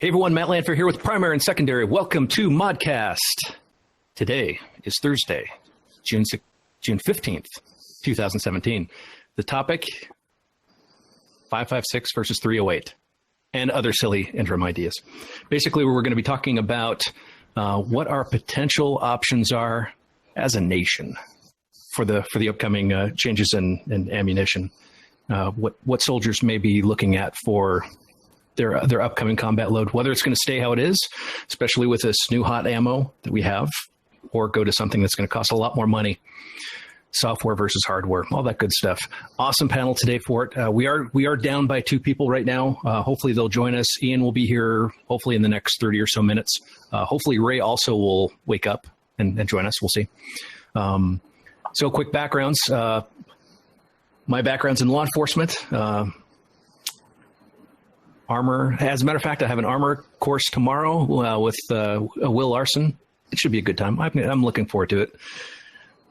Hey everyone, Matt Landfair here with Primary and Secondary. Welcome to Modcast. Today is Thursday, June 15th, 2017. The topic, 556 versus 308, and other silly interim ideas. Basically, we're going to be talking about what our potential options are as a nation for the upcoming changes in ammunition. What soldiers may be looking at for their upcoming combat load, whether it's going to stay how it is, especially with this new hot ammo that we have, or go to something that's going to cost a lot more money. Software versus hardware, all that good stuff. Awesome panel today for it. We are down by 2 people right now. Hopefully they'll join us. Ian will be here hopefully in the next 30 or so minutes. Hopefully Ray also will wake up and join us. We'll see. So quick backgrounds. My background's in law enforcement. Armor. As a matter of fact, I have an armor course tomorrow with Will Larson. It should be a good time. I'm looking forward to it.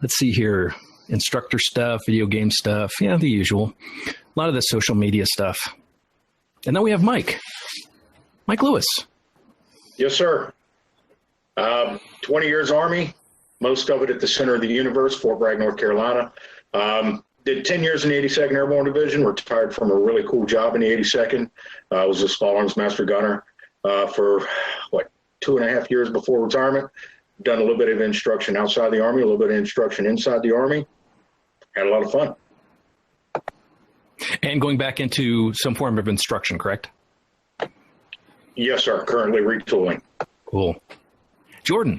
Let's see here. Instructor stuff, video game stuff. Yeah, the usual. A lot of the social media stuff. And then we have Mike Lewis. Yes, sir. 20 years Army, most of it at the center of the universe, Fort Bragg, North Carolina. Did 10 years in the 82nd Airborne Division, retired from a really cool job in the 82nd. I was a small arms master gunner for, 2.5 years before retirement. Done a little bit of instruction outside the Army, a little bit of instruction inside the Army. Had a lot of fun. And going back into some form of instruction, correct? Yes, sir. Currently retooling. Cool. Jordan.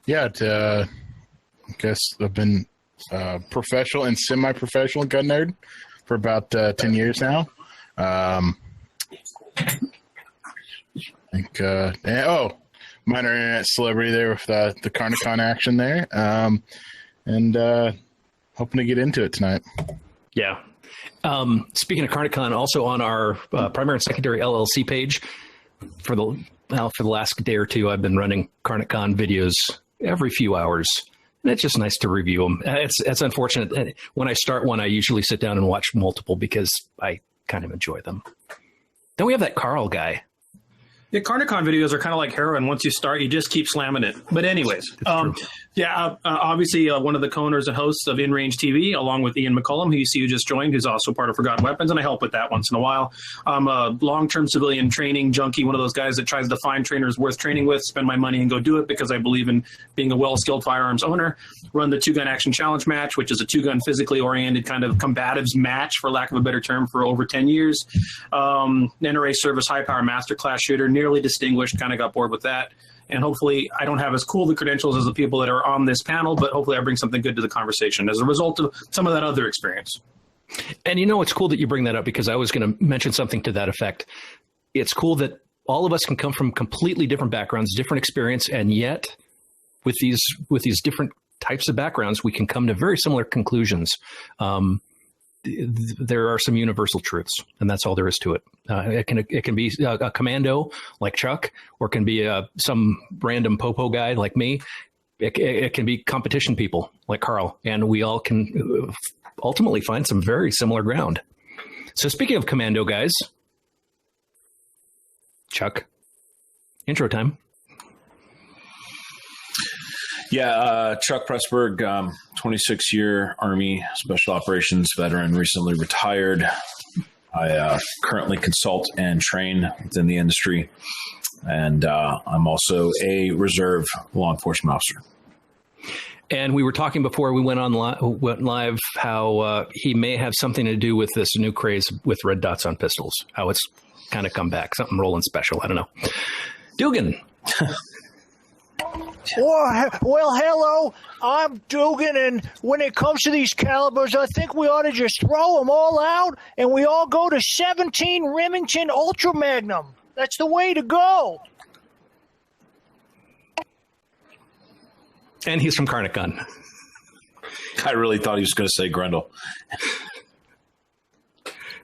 Yeah, I guess I've been professional and semi-professional gun nerd for about 10 years now. I think, minor internet celebrity there with the Carnik action there, and hoping to get into it tonight. Yeah. Speaking of Carnik, also on our Primary and Secondary LLC page, for the last day or two, I've been running Carnik videos every few hours. And it's just nice to review them. It's unfortunate. When I start one, I usually sit down and watch multiple because I kind of enjoy them. Then we have that Karl guy. Yeah, Carnicon videos are kind of like heroin. Once you start, you just keep slamming it. But anyways, obviously one of the co-owners and hosts of InRange TV, along with Ian McCollum, who you see who just joined, who's also part of Forgotten Weapons, and I help with that once in a while. I'm a long-term civilian training junkie, one of those guys that tries to find trainers worth training with, spend my money and go do it because I believe in being a well-skilled firearms owner. Run the 2-gun action challenge match, which is a 2-gun physically oriented kind of combatives match, for lack of a better term, for over 10 years. NRA service high-power masterclass shooter, nearly distinguished, kind of got bored with that. And hopefully I don't have as cool the credentials as the people that are on this panel, but hopefully I bring something good to the conversation as a result of some of that other experience. And it's cool that you bring that up because I was going to mention something to that effect. It's cool that all of us can come from completely different backgrounds, different experience, and yet with these different types of backgrounds, we can come to very similar conclusions. There are some universal truths, and that's all there is to it. It can be a commando like Chuck, or it can be some random popo guy like me. It can be competition people like Karl, and we all can ultimately find some very similar ground. So speaking of commando guys, Chuck, intro time. Yeah, Chuck Pressburg, 26-year Army Special Operations veteran, recently retired. I currently consult and train within the industry, and I'm also a reserve law enforcement officer. And we were talking before we went live how he may have something to do with this new craze with red dots on pistols, how it's kind of come back, something rolling special. I don't know. Dugan. Well, hello, I'm Dugan, and when it comes to these calibers, I think we ought to just throw them all out, and we all go to 17 Remington Ultra Magnum. That's the way to go. And he's from Carnik. I really thought he was going to say Grundle.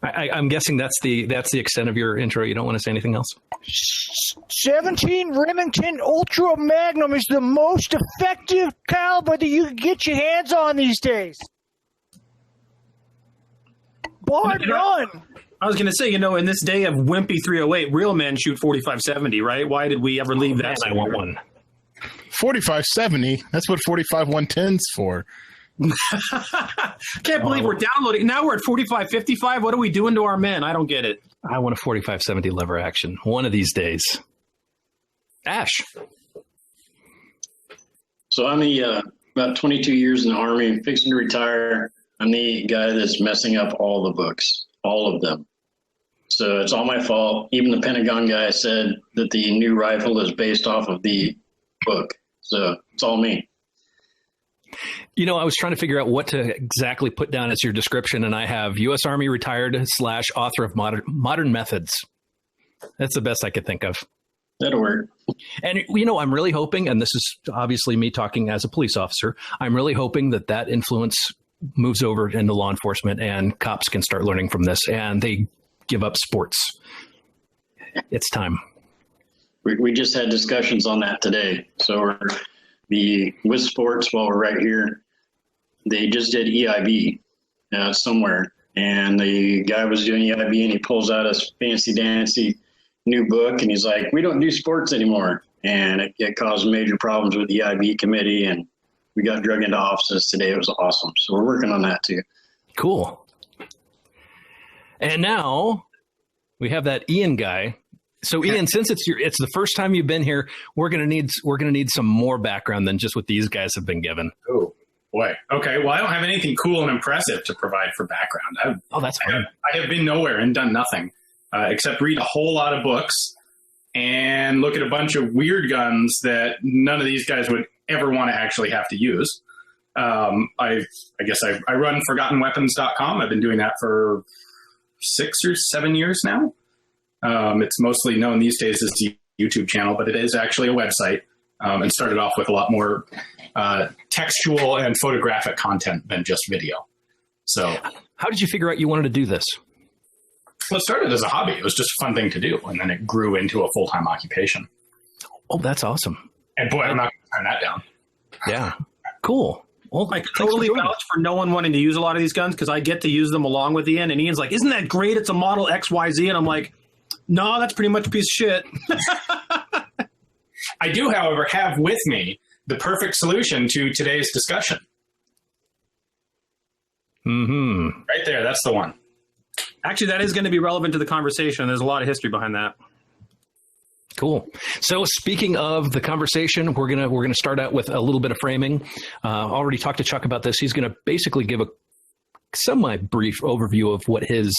I'm guessing that's the extent of your intro. You don't want to say anything else? 17 Remington Ultra Magnum is the most effective caliber that you can get your hands on these days. Bar none. I was going to say, in this day of wimpy 308, real men shoot 45-70, right? Why did we ever leave that? I want one. 45-70. That's what 45-110's for. Can't believe we're downloading. Now we're at 45-55. What are we doing to our men? I don't get it. I want a 45-70 lever action one of these days. Ash. So I'm the about 22 years in the Army, fixing to retire. I'm the guy that's messing up all the books, all of them. So it's all my fault. Even the Pentagon guy said that the new rifle is based off of the book. So it's all me. I was trying to figure out what to exactly put down as your description, and I have U.S. Army retired / author of modern methods. That's the best I could think of. That'll work. And, I'm really hoping, and this is obviously me talking as a police officer, I'm really hoping that influence moves over into law enforcement and cops can start learning from this and they give up sports. It's time. We just had discussions on that today. So with sports, while we're right here, they just did EIB somewhere. And the guy was doing EIB and he pulls out his fancy dancy new book and he's like, we don't do sports anymore. And it caused major problems with the EIB committee and we got drug into offices today. It was awesome. So we're working on that too. Cool. And now we have that Ian guy. So Ian, since it's the first time you've been here, we're gonna need some more background than just what these guys have been given. Oh boy. Okay. Well, I don't have anything cool and impressive to provide for background. That's fine. I have been nowhere and done nothing except read a whole lot of books and look at a bunch of weird guns that none of these guys would ever want to actually have to use. I guess I run ForgottenWeapons.com. I've been doing that for 6 or 7 years now. It's mostly known these days as the YouTube channel, but it is actually a website and started off with a lot more textual and photographic content than just video. So how did you figure out you wanted to do this? Well, it started as a hobby. It was just a fun thing to do. And then it grew into a full-time occupation. Oh, that's awesome. And boy, I'm not going to turn that down. Yeah. Cool. Well, I totally vouch for no one wanting to use a lot of these guns because I get to use them along with Ian. And Ian's like, isn't that great? It's a model XYZ. And I'm like, no, that's pretty much a piece of shit. I do, however, have with me the perfect solution to today's discussion. Mm-hmm. Right there. That's the one. Actually, that is going to be relevant to the conversation. There's a lot of history behind that. Cool. So speaking of the conversation, we're gonna start out with a little bit of framing. Already talked to Chuck about this. He's going to basically give a semi-brief overview of what his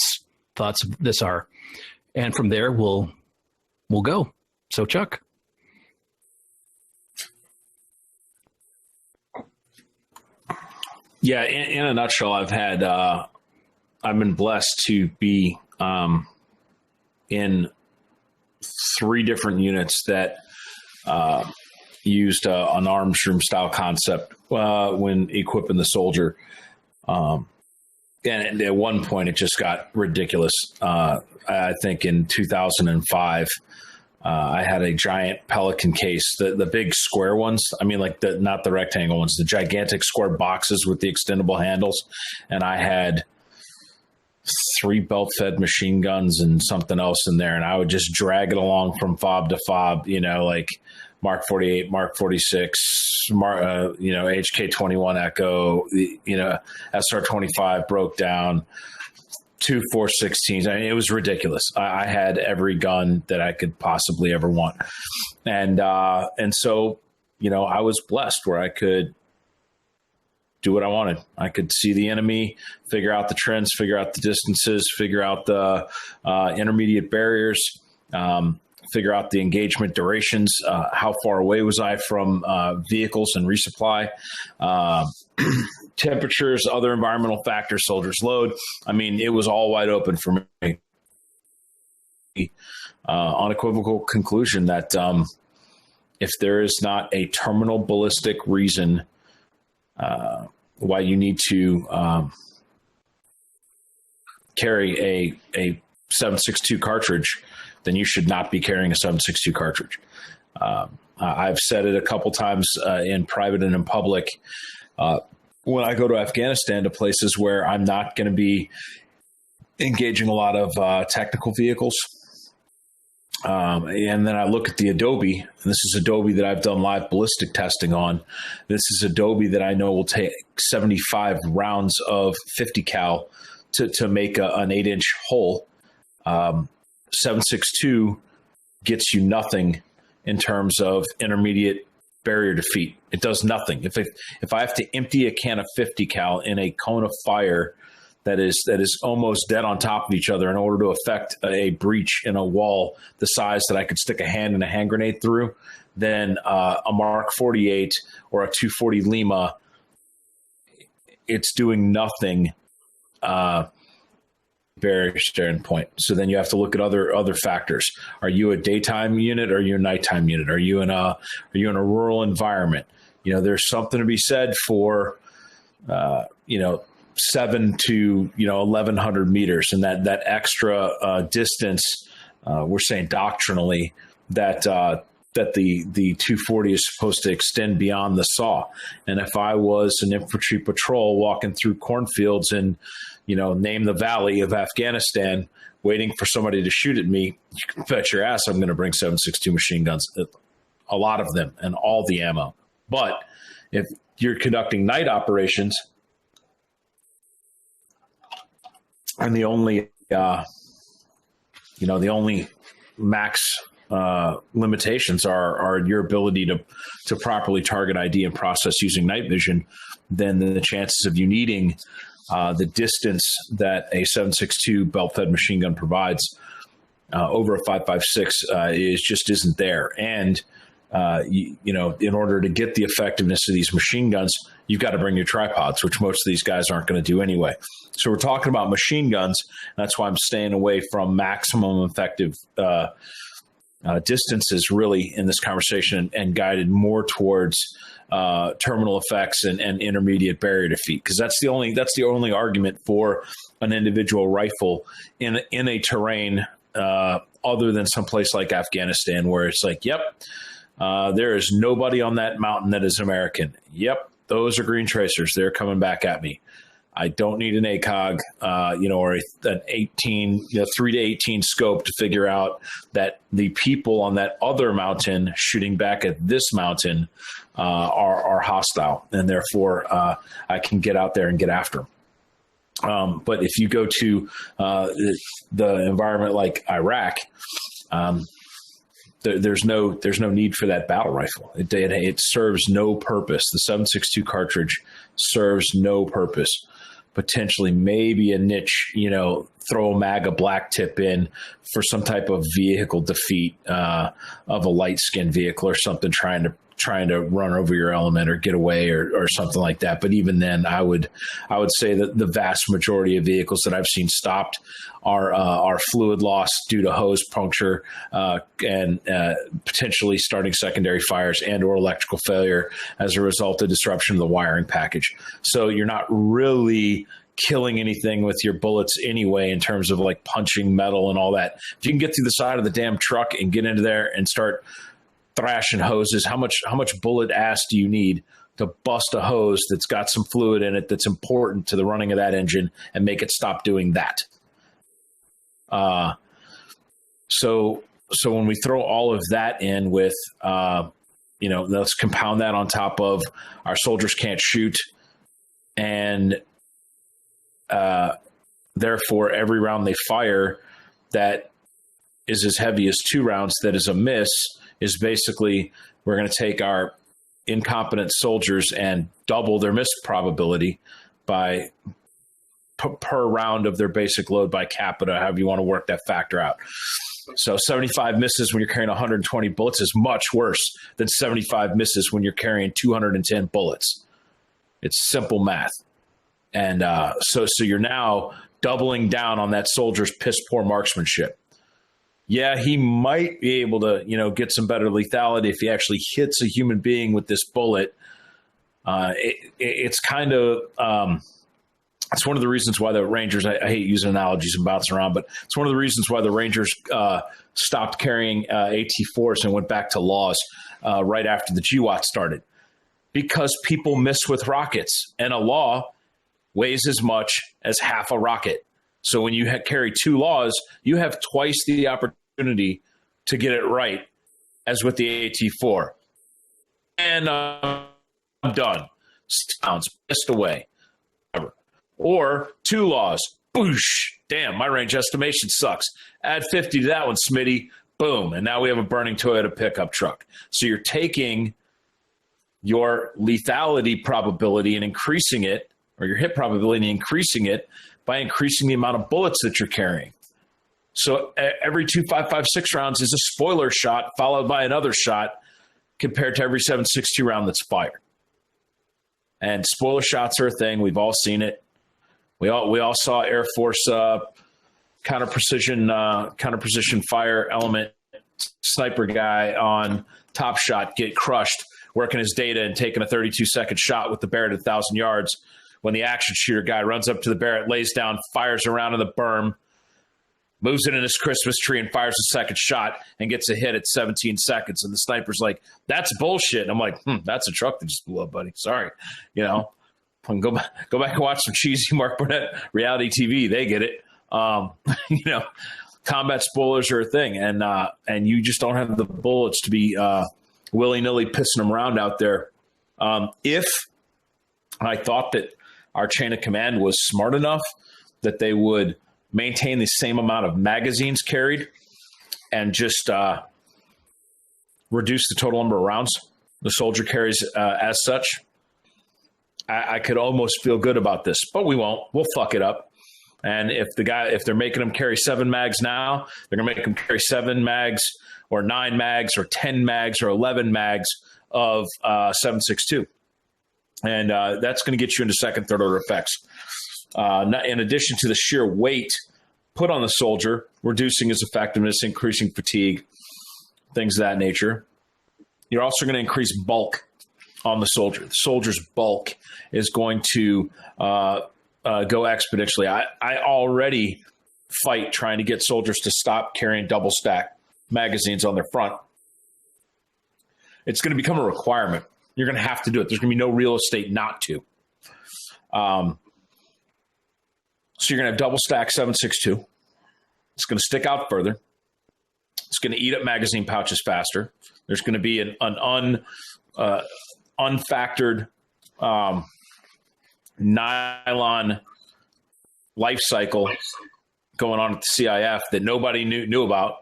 thoughts of this are, and from there we'll go. So Chuck. Yeah, in a nutshell, I've been blessed to be in 3 different units that used an arms room style concept when equipping the soldier. And at one point, it just got ridiculous. I think in 2005, I had a giant Pelican case, the big square ones. I mean, like not the rectangle ones, the gigantic square boxes with the extendable handles. And I had 3 belt-fed machine guns and something else in there, and I would just drag it along from fob to fob, like Mark 48, Mark 46, HK21 Echo, SR 25 broke down, 2 416s. I mean, it was ridiculous. I had every gun that I could possibly ever want, and so I was blessed where I could do what I wanted. I could see the enemy, figure out the trends, figure out the distances, figure out the intermediate barriers, figure out the engagement durations, how far away was I from vehicles and resupply, temperatures, other environmental factors, soldiers' load. I mean, it was all wide open for me. Unequivocal conclusion that if there is not a terminal ballistic reason why you need to carry a 7.62 cartridge, then you should not be carrying a 7.62 cartridge. I've said it a couple times in private and in public. When I go to Afghanistan, to places where I'm not going to be engaging a lot of technical vehicles. And then I look at the Adobe, and this is Adobe that I've done live ballistic testing on. This is Adobe that I know will take 75 rounds of 50 cal to make an 8-inch hole. 7.62 gets you nothing in terms of intermediate barrier defeat. It does nothing. If I have to empty a can of 50 cal in a cone of fire that is almost dead on top of each other in order to affect a breach in a wall the size that I could stick a hand in a hand grenade through, then a Mark 48 or a 240 Lima, it's doing nothing barrier standpoint. So then you have to look at other factors. Are you a daytime unit or are you a nighttime unit? Are you in a rural environment? There's something to be said for 7 to 1,100 meters, and that extra distance. We're saying doctrinally that the 240 is supposed to extend beyond the saw. And if I was an infantry patrol walking through cornfields in name the valley of Afghanistan, waiting for somebody to shoot at me, you can bet your ass I'm going to bring 7.62 machine guns, a lot of them, and all the ammo. But if you're conducting night operations, and the only max limitations are your ability to properly target ID and process using night vision, then the chances of you needing the distance that a 7.62 belt-fed machine gun provides over a 5.56 isn't there. And in order to get the effectiveness of these machine guns, you've got to bring your tripods, which most of these guys aren't going to do anyway. So we're talking about machine guns. And that's why I'm staying away from maximum effective distances really in this conversation, and guided more towards terminal effects and intermediate barrier defeat, because that's the only argument for an individual rifle in a terrain other than someplace like Afghanistan, where it's like, yep, there is nobody on that mountain that is American. Yep, those are green tracers. They're coming back at me. I don't need an ACOG, or an 18, 3 to 18 scope to figure out that the people on that other mountain shooting back at this mountain are hostile, and therefore I can get out there and get after them. But if you go to the environment like Iraq, there's no need for that battle rifle. It serves no purpose. The 7.62 cartridge serves no purpose. Potentially maybe a niche, throw a MAGA black tip in for some type of vehicle defeat of a light skinned vehicle or something trying to run over your element or get away or something like that. But even then, I would say that the vast majority of vehicles that I've seen stopped are fluid loss due to hose puncture and potentially starting secondary fires and or electrical failure as a result of disruption of the wiring package. So you're not really killing anything with your bullets anyway in terms of like punching metal and all that. If you can get through the side of the damn truck and get into there and start thrashing hoses, how much bullet ass do you need to bust a hose that's got some fluid in it that's important to the running of that engine and make it stop doing that? So when we throw all of that in with, let's compound that on top of our soldiers can't shoot, and therefore every round they fire that is as heavy as 2 rounds that is a miss is basically we're going to take our incompetent soldiers and double their miss probability by per round of their basic load by capita, however you want to work that factor out. So 75 misses when you're carrying 120 bullets is much worse than 75 misses when you're carrying 210 bullets. It's simple math. And so you're now doubling down on that soldier's piss poor marksmanship. Yeah, he might be able to, get some better lethality if he actually hits a human being with this bullet. It's kind of it's one of the reasons why the Rangers, I hate using analogies and bouncing around, but it's one of the reasons why the Rangers stopped carrying AT4s and went back to laws right after the GWAT started, because people miss with rockets, and a law weighs as much as half a rocket. So when you carry 2 laws, you have twice the opportunity to get it right as with the AT4. And I'm done. Sounds pissed away. Or 2 laws. Boosh. Damn, my range estimation sucks. Add 50 to that one, Smitty. Boom. And now we have a burning Toyota pickup truck. So you're taking your lethality probability and increasing it, or your hit probability and increasing it by increasing the amount of bullets that you're carrying. So every 2.556 rounds is a spoiler shot followed by another shot compared to every 7.62 round that's fired. And spoiler shots are a thing. We've all seen it. We all saw Air Force counter precision fire element sniper guy on Top Shot get crushed working his data and taking a 32-second shot with the Barrett at 1,000 yards when the action shooter guy runs up to the Barrett, lays down, fires around in the berm, moves it in his Christmas tree and fires a second shot and gets a hit at 17 seconds. And the sniper's like, that's bullshit. And I'm like, that's a truck that just blew up, buddy. Sorry. Go back and watch some cheesy Mark Burnett reality TV. They get it. Combat spoilers are a thing. And you just don't have the bullets to be willy-nilly pissing them around out there. If I thought that our chain of command was smart enough that they would maintain the same amount of magazines carried and just reduce the total number of rounds the soldier carries as such, I could almost feel good about this, but we won't. We'll fuck it up. And if they're making them carry 7 mags now, they're going to make them carry 7 mags or 9 mags or 10 mags or 11 mags of 7.62. And that's going to get you into second, third order effects. In addition to the sheer weight put on the soldier, reducing his effectiveness, increasing fatigue, things of that nature, you're also going to increase bulk on the soldier. The soldier's bulk is going to go exponentially. I already fight trying to get soldiers to stop carrying double stack magazines on their front. It's going to become a requirement. You're going to have to do it. There's going to be no real estate not to. So you're going to have double stack 7.62. It's going to stick out further. It's going to eat up magazine pouches faster. There's going to be an unfactored nylon life cycle going on at the CIF that nobody knew about.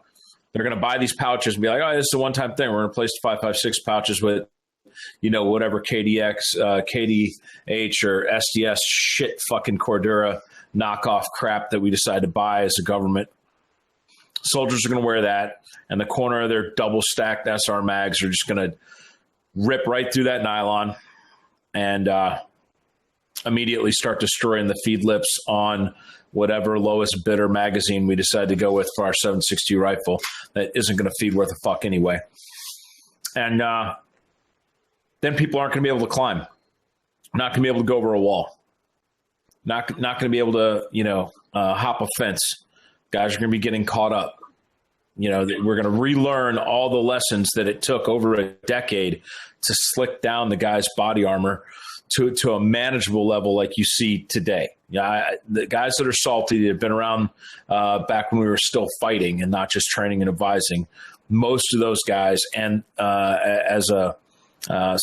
They're going to buy these pouches and be like, oh, this is a one-time thing. We're going to replace the 5.56 pouches with, whatever KDX, KDH, or SDS shit fucking Cordura knockoff crap that we decide to buy as a government. Soldiers are going to wear that, and the corner of their double-stacked SR mags are just going to rip right through that nylon and immediately start destroying the feed lips on whatever lowest bidder magazine we decide to go with for our 7.62 rifle that isn't going to feed worth a fuck anyway. And then people aren't going to be able to climb, not going to be able to go over a wall, not going to be able to, hop a fence. Guys are going to be getting caught up. We're going to relearn all the lessons that it took over a decade to slick down the guy's body armor to a manageable level like you see today. The guys that are salty, that have been around back when we were still fighting and not just training and advising, most of those guys, and as a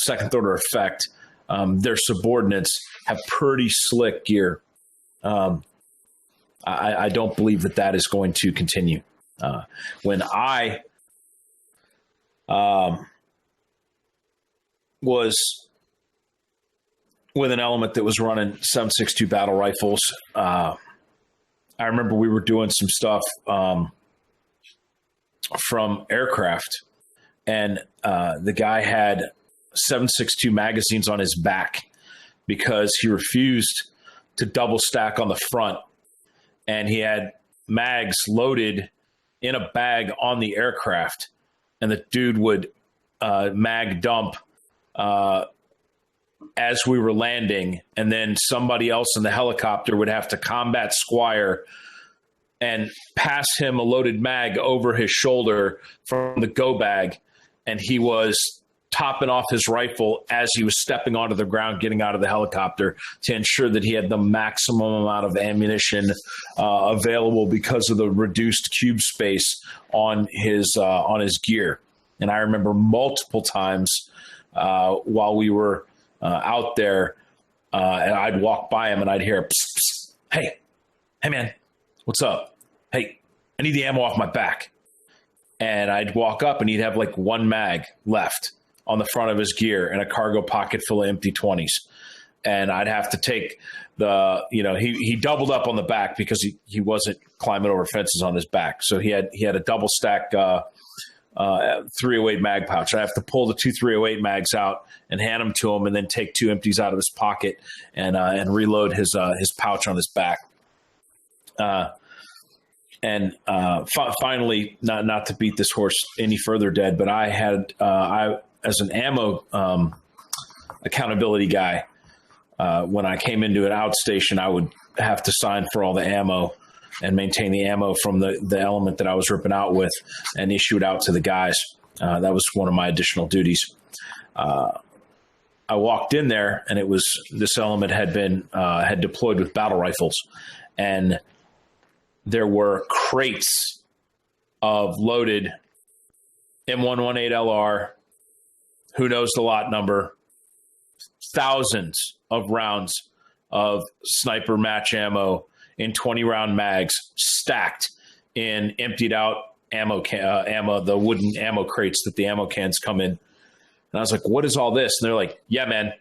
second, third order effect, their subordinates have pretty slick gear. I don't believe that is going to continue. When I was with an element that was running 7.62 battle rifles, I remember we were doing some stuff from aircraft, and the guy had 7.62 magazines on his back because he refused to double stack on the front, and he had mags loaded in a bag on the aircraft, and the dude would mag dump as we were landing, and then somebody else in the helicopter would have to combat squire and pass him a loaded mag over his shoulder from the go bag, and he was topping off his rifle as he was stepping onto the ground, getting out of the helicopter to ensure that he had the maximum amount of ammunition available because of the reduced cube space on his gear. And I remember multiple times while we were out there, and I'd walk by him and I'd hear, psst, psst, hey man, what's up? Hey, I need the ammo off my back. And I'd walk up and he'd have like one mag left on the front of his gear and a cargo pocket full of empty 20s. And I'd have to take he doubled up on the back because he wasn't climbing over fences on his back. So he had a double stack 308 mag pouch. I have to pull the 2 308 mags out and hand them to him and then take 2 empties out of his pocket and reload his pouch on his back. Finally, not to beat this horse any further dead, but I had, as an ammo accountability guy, when I came into an outstation, I would have to sign for all the ammo and maintain the ammo from the element that I was ripping out with and issue it out to the guys. That was one of my additional duties. I walked in there and it was, this element had deployed with battle rifles, and there were crates of loaded M118LR, who knows the lot number, thousands of rounds of sniper match ammo in 20-round mags stacked in emptied out ammo, the wooden ammo crates that the ammo cans come in. And I was like, what is all this? And they're like, yeah, man.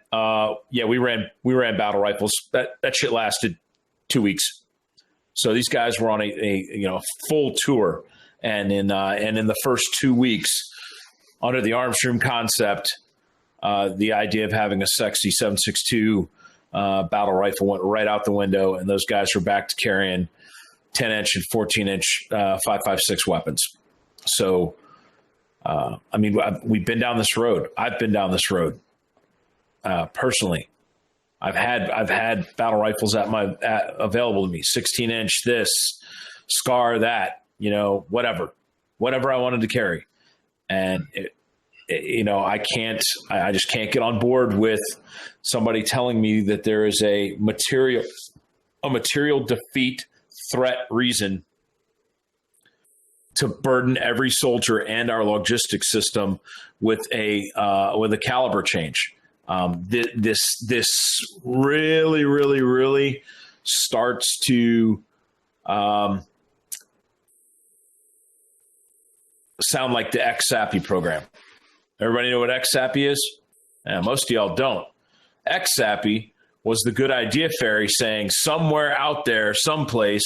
We ran battle rifles. That shit lasted 2 weeks. So these guys were on a full tour, and in the first 2 weeks, under the arms room concept, the idea of having a sexy 7.62 battle rifle went right out the window, and those guys were back to carrying 10-inch and 14-inch 5.56 weapons. So, we've been down this road. I've been down this road personally. I've had battle rifles available to me, 16-inch this, SCAR that, whatever I wanted to carry. And I just can't get on board with somebody telling me that there is a material defeat threat reason to burden every soldier and our logistics system with a caliber change. This really, really, really starts to sound like the XSAPI program. Everybody know what XSAPI is? Most of y'all don't. XSAPI was the good idea fairy saying somewhere out there, someplace,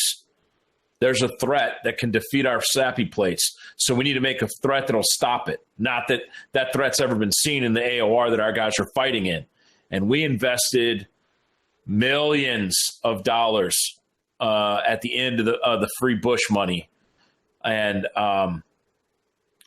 there's a threat that can defeat our SAPI plates. So we need to make a threat that'll stop it. Not that threat's ever been seen in the AOR that our guys are fighting in. And we invested millions of dollars at the end of the free Bush money. And all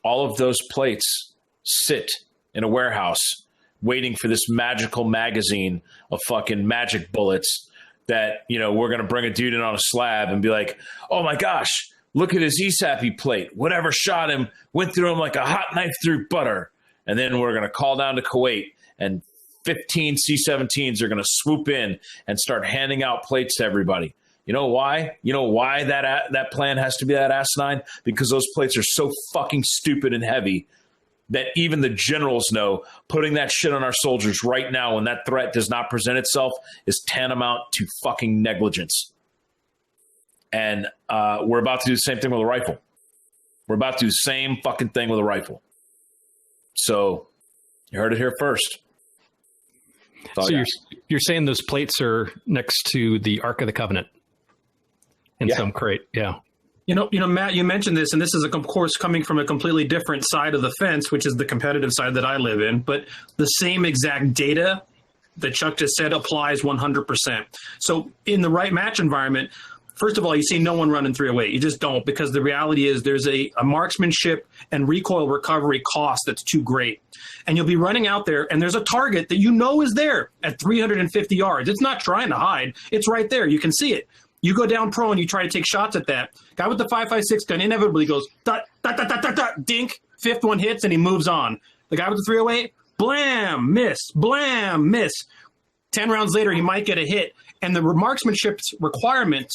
of those plates sit in a warehouse waiting for this magical magazine of fucking magic bullets that, we're going to bring a dude in on a slab and be like, oh my gosh, look at his ESAPI plate. Whatever shot him went through him like a hot knife through butter. And then we're going to call down to Kuwait, and 15 C-17s are going to swoop in and start handing out plates to everybody. You know why? You know why that plan has to be that asinine? Because those plates are so fucking stupid and heavy that even the generals know putting that shit on our soldiers right now when that threat does not present itself is tantamount to fucking negligence. And we're about to do the same thing with a rifle. We're about to do the same fucking thing with a rifle. So you heard it here first. So you're saying those plates are next to the Ark of the Covenant in some crate. Yeah. Matt, you mentioned this, and this is, of course, coming from a completely different side of the fence, which is the competitive side that I live in. But the same exact data that Chuck just said applies 100%. So in the right match environment, first of all, you see no one running 308. You just don't, because the reality is there's a marksmanship and recoil recovery cost that's too great. And you'll be running out there, and there's a target that is there at 350 yards. It's not trying to hide. It's right there. You can see it. You go down prone, you try to take shots at that. Guy with the 5.56 gun inevitably goes, dot, dot, dot, dot, dot, dot, dink. Fifth one hits, and he moves on. The guy with the 308, blam, miss, blam, miss. 10 rounds later, he might get a hit. And the marksmanship requirement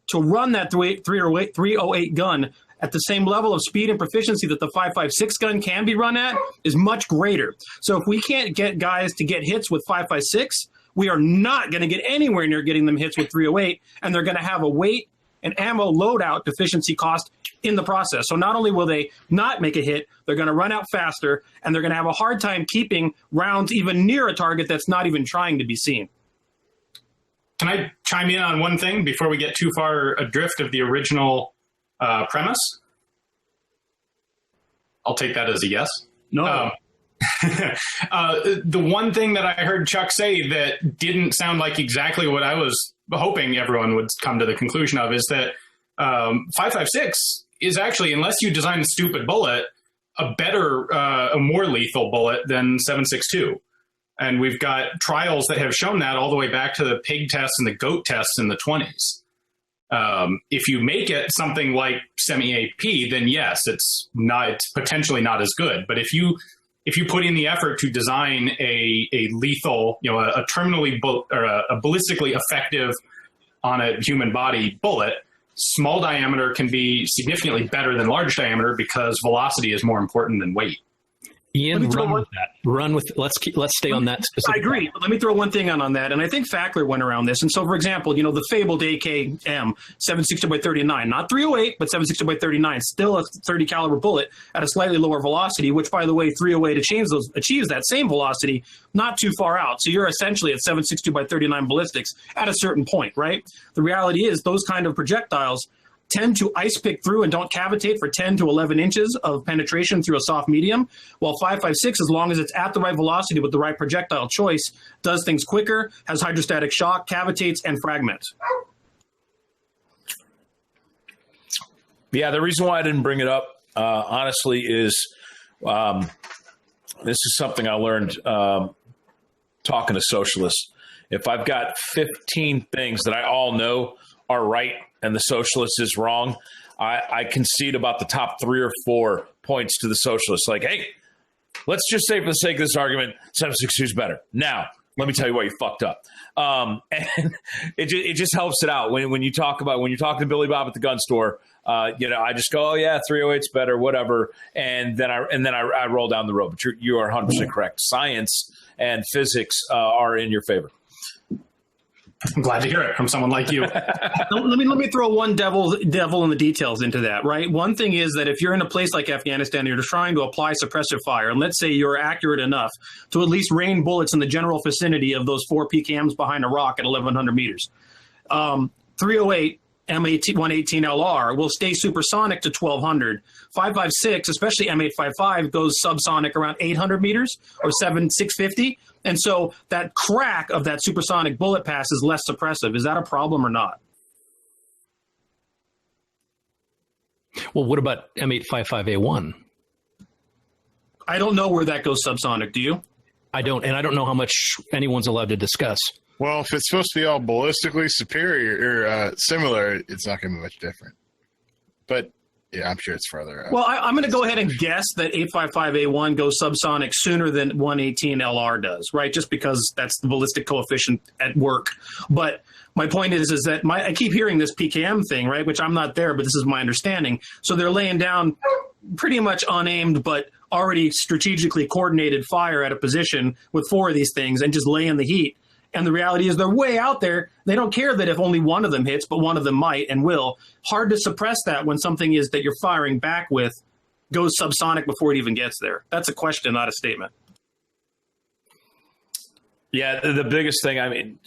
to run that 308 gun at the same level of speed and proficiency that the 5.56 gun can be run at is much greater. So if we can't get guys to get hits with 5.56, we are not going to get anywhere near getting them hits with 308, and they're going to have a weight and ammo loadout deficiency cost in the process. So not only will they not make a hit, they're going to run out faster, and they're going to have a hard time keeping rounds even near a target that's not even trying to be seen. Can I chime in on one thing before we get too far adrift of the original premise? I'll take that as a yes. No. The one thing that I heard Chuck say that didn't sound like exactly what I was hoping everyone would come to the conclusion of is that 5.56 is actually, unless you design a stupid bullet, a more lethal bullet than 7.62. And we've got trials that have shown that all the way back to the pig tests and the goat tests in the 20s. If you make it something like semi-AP, then yes, it's potentially not as good. But if you put in the effort to design a lethal, a terminally or a ballistically effective on a human body bullet, small diameter can be significantly better than large diameter because velocity is more important than weight. Ian, run with that. Let's stay on that specific. I agree. But let me throw one thing on that. And I think Fackler went around this. And so, for example, the fabled AKM 7.62x39, not 308, but 7.62x39, still a 30 caliber bullet at a slightly lower velocity, which, by the way, 308 achieves that same velocity not too far out. So you're essentially at 7.62x39 ballistics at a certain point, right? The reality is those kind of projectiles tend to ice pick through and don't cavitate for 10 to 11 inches of penetration through a soft medium, while 5.56, as long as it's at the right velocity with the right projectile choice, does things quicker, has hydrostatic shock, cavitates, and fragments. Yeah, the reason why I didn't bring it up, honestly, is this is something I learned talking to socialists. If I've got 15 things that I all know are right and the socialist is wrong, I concede about the top 3 or 4 points to the socialist. Like, hey, let's just say for the sake of this argument, 7.62 is better. Now, let me tell you what you fucked up. And it just helps it out. When you talk to Billy Bob at the gun store, I just go, oh yeah, 308's better, whatever. And then I roll down the road. But you are 100% correct. Science and physics are in your favor. I'm glad to hear it from someone like you. Let me throw one devil in the details into that, right? One thing is that if you're in a place like Afghanistan and you're trying to apply suppressive fire, and let's say you're accurate enough to at least rain bullets in the general vicinity of those 4 PKMs behind a rock at 1,100 meters, 308 M118LR will stay supersonic to 1,200. 5.56, especially M855, goes subsonic around 800 meters or 650. And so that crack of that supersonic bullet pass is less suppressive. Is that a problem or not? Well, what about M855A1? I don't know where that goes subsonic. Do you? I don't, and I don't know how much anyone's allowed to discuss. Well, if it's supposed to be all ballistically superior or similar, it's not going to be much different. But yeah, I'm sure it's further. Well, I'm going to go ahead and guess that 855A1 goes subsonic sooner than 118LR does, right? Just because that's the ballistic coefficient at work. But my point is that I keep hearing this PKM thing, right? Which I'm not there, but this is my understanding. So they're laying down pretty much unaimed, but already strategically coordinated fire at a position with 4 of these things and just laying the heat. And the reality is they're way out there. They don't care that if only one of them hits, but one of them might and will. Hard to suppress that when something is that you're firing back with goes subsonic before it even gets there. That's a question, not a statement. Yeah, the biggest thing, I mean,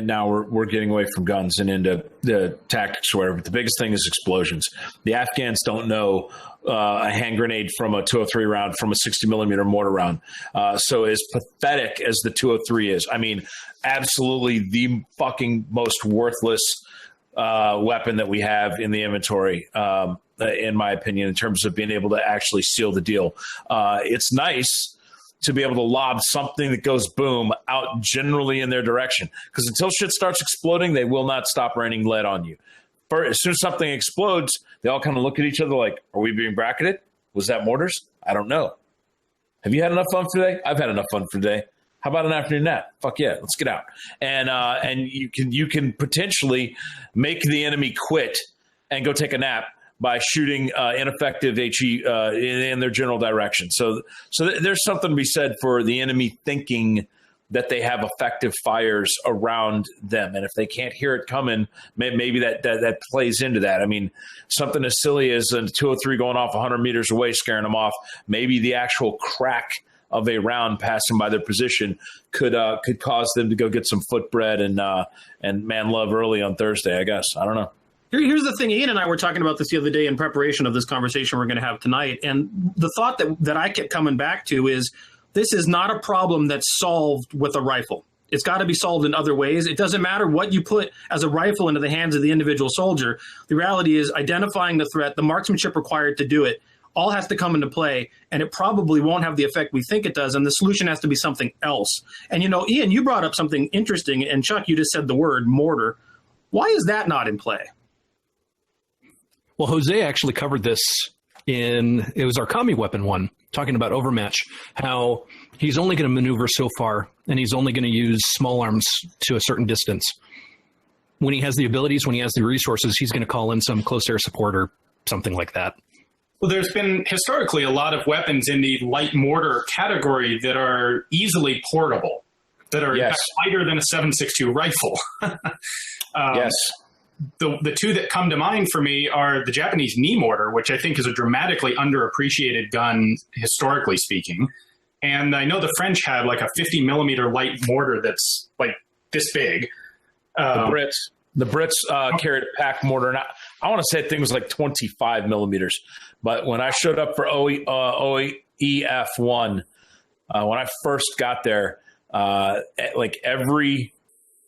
now we're getting away from guns and into the tactics or whatever, but the biggest thing is explosions. The Afghans don't know a hand grenade from a 203 round from a 60 millimeter mortar round. So as pathetic as the 203 is, I mean, absolutely the fucking most worthless weapon that we have in the inventory, in my opinion, in terms of being able to actually seal the deal. It's nice to be able to lob something that goes boom out generally in their direction. Because until shit starts exploding, they will not stop raining lead on you. As soon as something explodes, they all kind of look at each other like, are we being bracketed? Was that mortars? I don't know. Have you had enough fun for today? I've had enough fun for today. How about an afternoon nap? Fuck yeah, let's get out. And you can potentially make the enemy quit and go take a nap by shooting ineffective HE in their general direction. So there's something to be said for the enemy thinking that they have effective fires around them. And if they can't hear it coming, maybe that plays into that. I mean, something as silly as a 203 going off 100 meters away, scaring them off, maybe the actual crack of a round passing by their position could cause them to go get some footbread and man love early on Thursday, I guess. I don't know. Here's the thing. Ian and I were talking about this the other day in preparation of this conversation we're going to have tonight. And the thought that I kept coming back to is this is not a problem that's solved with a rifle. It's got to be solved in other ways. It doesn't matter what you put as a rifle into the hands of the individual soldier. The reality is identifying the threat, the marksmanship required to do it, all has to come into play, and it probably won't have the effect we think it does, and the solution has to be something else. And, Ian, you brought up something interesting, and Chuck, you just said the word mortar. Why is that not in play? Well, Jose actually covered this it was our commie weapon one, talking about overmatch, how he's only going to maneuver so far, and he's only going to use small arms to a certain distance. When he has the abilities, when he has the resources, he's going to call in some close air support or something like that. Well, there's been historically a lot of weapons in the light mortar category that are easily portable, that are yes. lighter than a 7.62 rifle. Yes. The two that come to mind for me are the Japanese knee mortar, which I think is a dramatically underappreciated gun, historically speaking. And I know the French had like a 50 millimeter light mortar that's like this big. The Brits carried a pack mortar, and I want to say the thing was like 25 millimeters. But when I showed up for OEF1, when I first got there, like every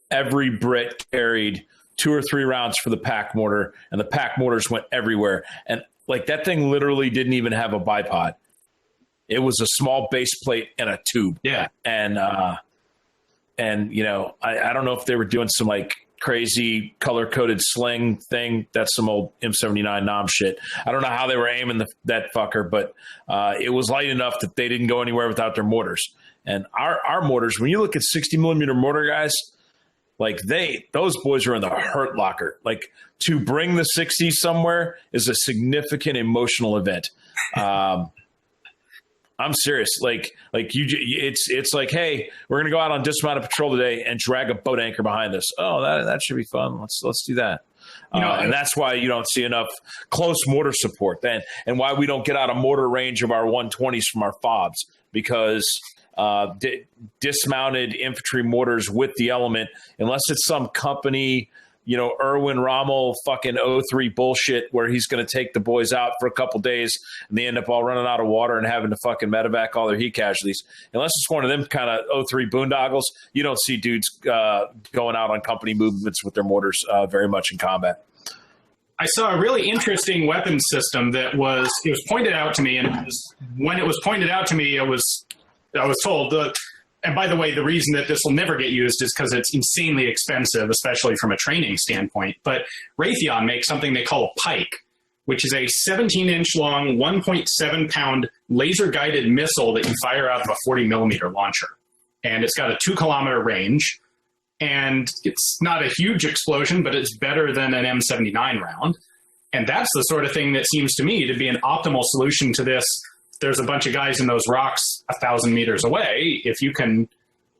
Brit carried 2 or 3 rounds for the pack mortar, and the pack mortars went everywhere. And like that thing literally didn't even have a bipod. It was a small base plate and a tube. Yeah. And I don't know if they were doing some like crazy color-coded sling thing. That's some old M79 nom shit. I don't know how they were aiming that fucker, but it was light enough that they didn't go anywhere without their mortars. And our mortars, when you look at 60 millimeter mortar guys, like those boys are in the hurt locker. Like to bring the 60 somewhere is a significant emotional event. I'm serious. It's like, hey, we're gonna go out on dismounted patrol today and drag a boat anchor behind us. Oh, that should be fun. Let's do that. And that's why you don't see enough close mortar support then, and why we don't get out of mortar range of our 120s from our FOBs, because dismounted infantry mortars with the element, unless it's some company, Erwin Rommel fucking 03 bullshit where he's going to take the boys out for a couple days and they end up all running out of water and having to fucking medevac all their heat casualties. Unless it's one of them kind of 03 boondoggles, you don't see dudes going out on company movements with their mortars very much in combat. I saw a really interesting weapons system that was pointed out to me, and when it was pointed out to me, I was told and by the way, the reason that this will never get used is because it's insanely expensive, especially from a training standpoint. But Raytheon makes something they call a Pike, which is a 17-inch long, 1.7-pound laser-guided missile that you fire out of a 40-millimeter launcher. And it's got a 2-kilometer range. And it's not a huge explosion, but it's better than an M79 round. And that's the sort of thing that seems to me to be an optimal solution to this. There's a bunch of guys in those rocks 1,000 meters away. If you can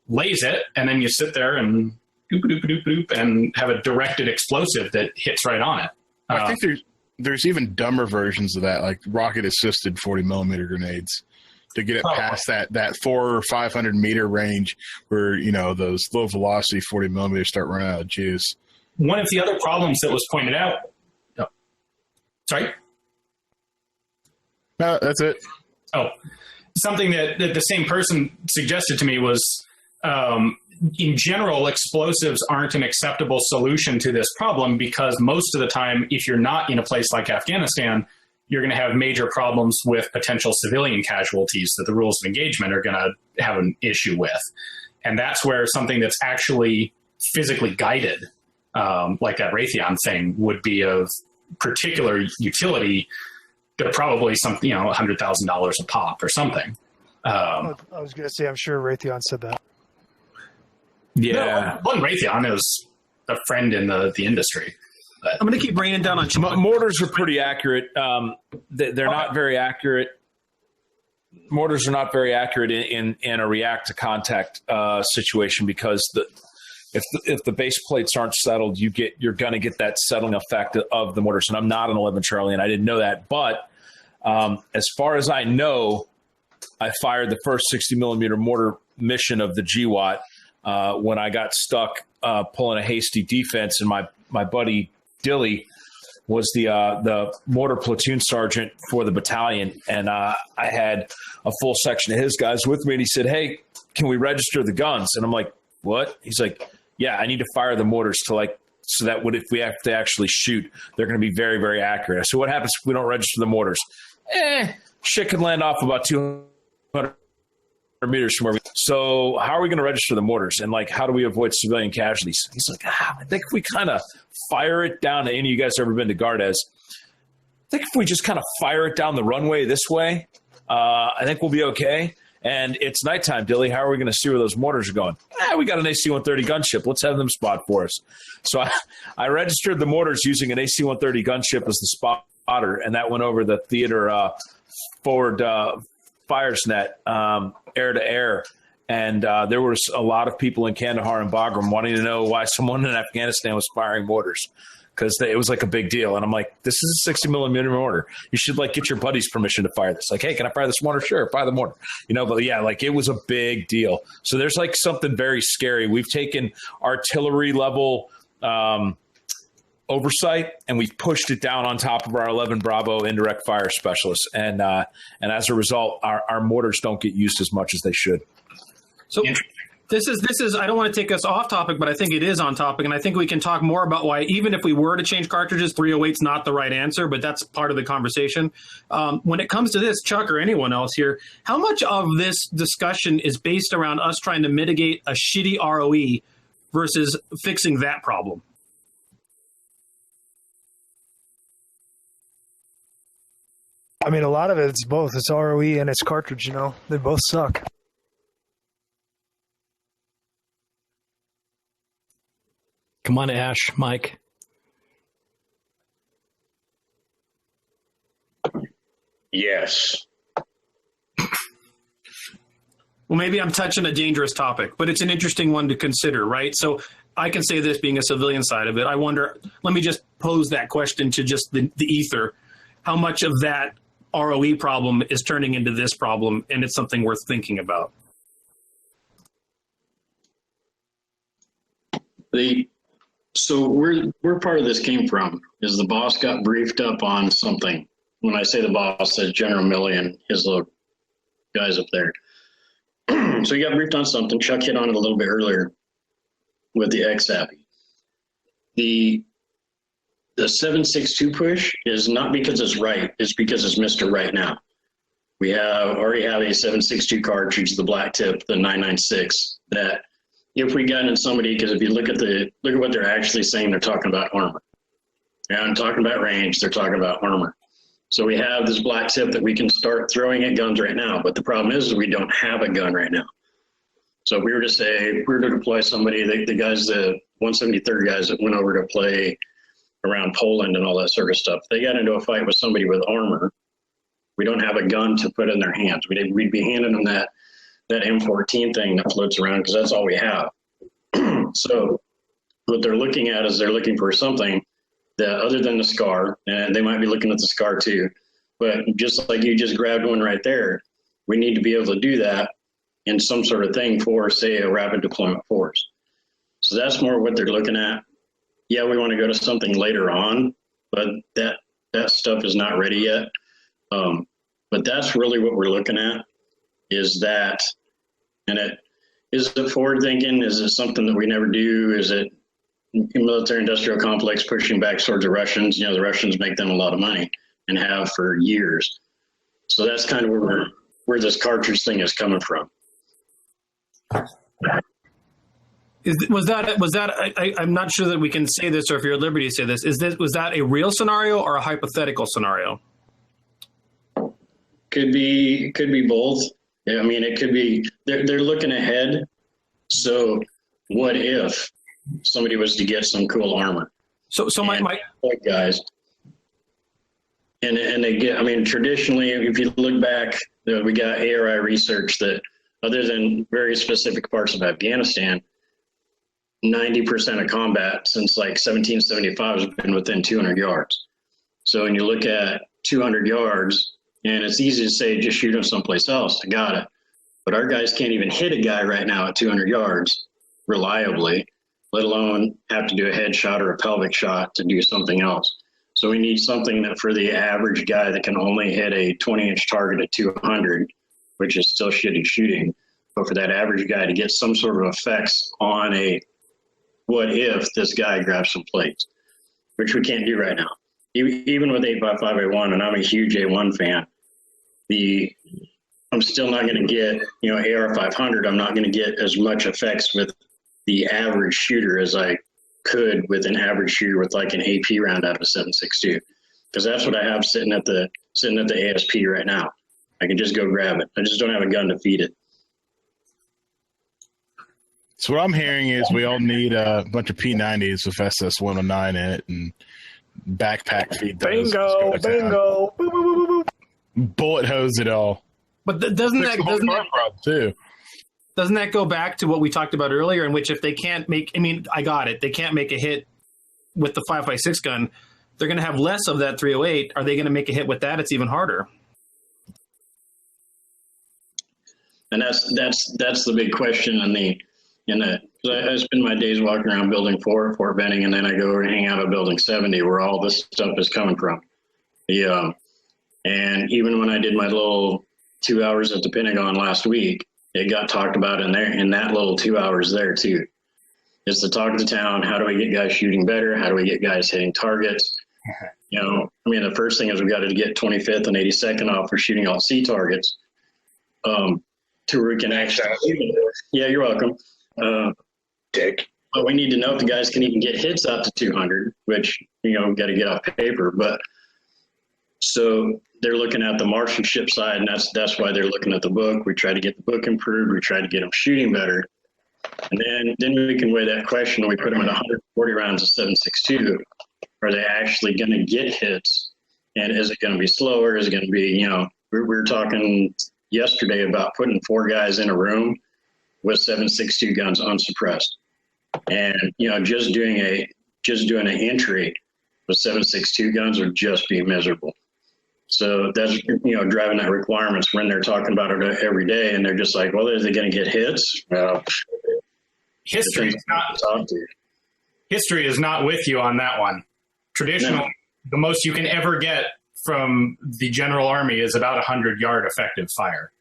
laze it, and then you sit there and doop and have a directed explosive that hits right on it. I think there's even dumber versions of that, like rocket-assisted 40-millimeter grenades, to get it past that 400 or 500 meter range where, those low-velocity 40-millimeters start running out of juice. One of the other problems that was pointed out... Oh, sorry? No, that's it. Oh, something that the same person suggested to me was, in general, explosives aren't an acceptable solution to this problem because most of the time, if you're not in a place like Afghanistan, you're going to have major problems with potential civilian casualties that the rules of engagement are going to have an issue with. And that's where something that's actually physically guided, like that Raytheon thing, would be of particular utility. They're probably some, $100,000 a pop or something. I was going to say, I'm sure Raytheon said that. Yeah. One Raytheon is a friend in the industry. But I'm going to keep raining down on Mortars are pretty accurate. They're not very accurate. Mortars are not very accurate in a react to contact situation, because if the base plates aren't settled, you're going to get that settling effect of the mortars. And I'm not an 11 Charlie, and I didn't know that. But as far as I know, I fired the first 60 millimeter mortar mission of the GWAT when I got stuck pulling a hasty defense, and my buddy Dilly was the mortar platoon sergeant for the battalion, and I had a full section of his guys with me, and he said, "Hey, can we register the guns?" And I'm like, "What?" He's like, "Yeah, I need to fire the mortars to so that if we have to actually shoot, they're going to be very, very accurate." So what happens if we don't register the mortars? Shit can land off about 200 meters from where so how are we going to register the mortars, and how do we avoid civilian casualties? He's like, I think if we kind of fire it down. Any of you guys ever been to Gardes? I think if we just kind of fire it down the runway this way, I think we'll be okay. And it's nighttime, Dilly. How are we going to see where those mortars are going? We got an AC-130 gunship. Let's have them spot for us. So I registered the mortars using an AC-130 gunship as the spotter, and that went over the theater forward fires net, air to air. And there was a lot of people in Kandahar and Bagram wanting to know why someone in Afghanistan was firing mortars, because it was a big deal. And I'm like, this is a 60 millimeter mortar. You should get your buddy's permission to fire this. Hey, can I fire this mortar? Sure, fire the mortar. But yeah, it was a big deal. So there's something very scary. We've taken artillery level oversight, and we've pushed it down on top of our 11 Bravo indirect fire specialists. And as a result, our mortars don't get used as much as they should. So this is I don't want to take us off topic, but I think it is on topic, and I think we can talk more about why, even if we were to change cartridges, 308 is not the right answer, but that's part of the conversation. When it comes to this, Chuck or anyone else here, how much of this discussion is based around us trying to mitigate a shitty ROE versus fixing that problem? I mean, a lot of it's both. It's ROE and it's cartridge, They both suck. Come on, Ash, Mike. Yes. Well, maybe I'm touching a dangerous topic, but it's an interesting one to consider, right? So I can say this, being a civilian side of it, I wonder, let me just pose that question to just the ether. How much of that ROE problem is turning into this problem, and it's something worth thinking about? So where part of this came from is the boss got briefed up on something. When I say the boss, that's General Milley and his little guys up there. So he got briefed on something. Chuck hit on it a little bit earlier with the XAPI. The 7.62 push is not because it's right. It's because it's Mr. Right now. We already have a 7.62 cartridge, the black tip, the 996, that if we got in somebody, because if you look at what they're actually saying, they're talking about armor. They're not talking about range, they're talking about armor. So we have this black tip that we can start throwing at guns right now, but the problem is we don't have a gun right now. So if we were to say, if we were to deploy somebody, the guys, the 173rd guys that went over to play around Poland and all that sort of stuff, they got into a fight with somebody with armor. We don't have a gun to put in their hands. We'd be handing them that M14 thing that floats around, because that's all we have. So what they're looking at is they're looking for something that, other than the SCAR, and they might be looking at the SCAR too, but just like you just grabbed one right there, we need to be able to do that in some sort of thing for, say, a rapid deployment force. So that's more what they're looking at. Yeah, we want to go to something later on, but that stuff is not ready yet. But that's really what we're looking at, is that, and is it forward thinking? Is it something that we never do? Is it military industrial complex pushing back towards the Russians? The Russians make them a lot of money and have for years. So that's kind of where this cartridge thing is coming from. Was that? I'm not sure that we can say this, or if you're at liberty to say this. Was that a real scenario or a hypothetical scenario? Could be both. I mean, it could be they're looking ahead. So what if somebody was to get some cool armor? So my guys, and they get. I mean, traditionally, if you look back, we got ARI research that other than very specific parts of Afghanistan, 90% of combat since like 1775 has been within 200 yards. So when you look at 200 yards, and it's easy to say, just shoot them someplace else. I got it. But our guys can't even hit a guy right now at 200 yards reliably, let alone have to do a headshot or a pelvic shot to do something else. So we need something that for the average guy that can only hit a 20-inch target at 200, which is still shitty shooting, but for that average guy to get some sort of effects on a what if this guy grabs some plates, which we can't do right now. Even with 8x5A1, and I'm a huge A1 fan, I'm still not going to get, AR 500, I'm not going to get as much effects with the average shooter as I could with an average shooter with like an AP round out of a 7.62, because that's what I have sitting at the ASP right now. I can just go grab it. I just don't have a gun to feed it. So what I'm hearing is we all need a bunch of P90s with SS109 in it and backpack feed those. Bingo. Boop, boop, boop, boop, boop. Bullet hose it all. But doesn't that go back to what we talked about earlier, in which if they can't make, I got it, they can't make a hit with the 5.56 gun, they're going to have less of that 308. Are they going to make a hit with that? It's even harder. And that's the big question I spend my days walking around Building 4 at Fort Benning, and then I go over and hang out at Building 70 where all this stuff is coming from. And even when I did my little 2 hours at the Pentagon last week, it got talked about in that little 2 hours there too. It's the talk of the town. How do we get guys shooting better? How do we get guys hitting targets? The first thing is we got to get 25th and 82nd off for shooting all C targets. To where we can actually. Yeah, you're welcome. Dick. But we need to know if the guys can even get hits out to 200, which, got to get off paper. But so they're looking at the marksmanship side, and that's why they're looking at the book. We try to get the book improved. We try to get them shooting better. And then we can weigh that question. We put them at 140 rounds of 7.62. Are they actually going to get hits? And is it going to be slower? Is it going to be, we were talking yesterday about putting 4 guys in a room with 7.62 guns unsuppressed, and just doing an entry with 7.62 guns would just be miserable. So that's driving that requirements when they're talking about it every day, and they're just like, well, is they going to get hits? History is not with you on that one. Traditionally, the most you can ever get from the General Army is about 100-yard effective fire.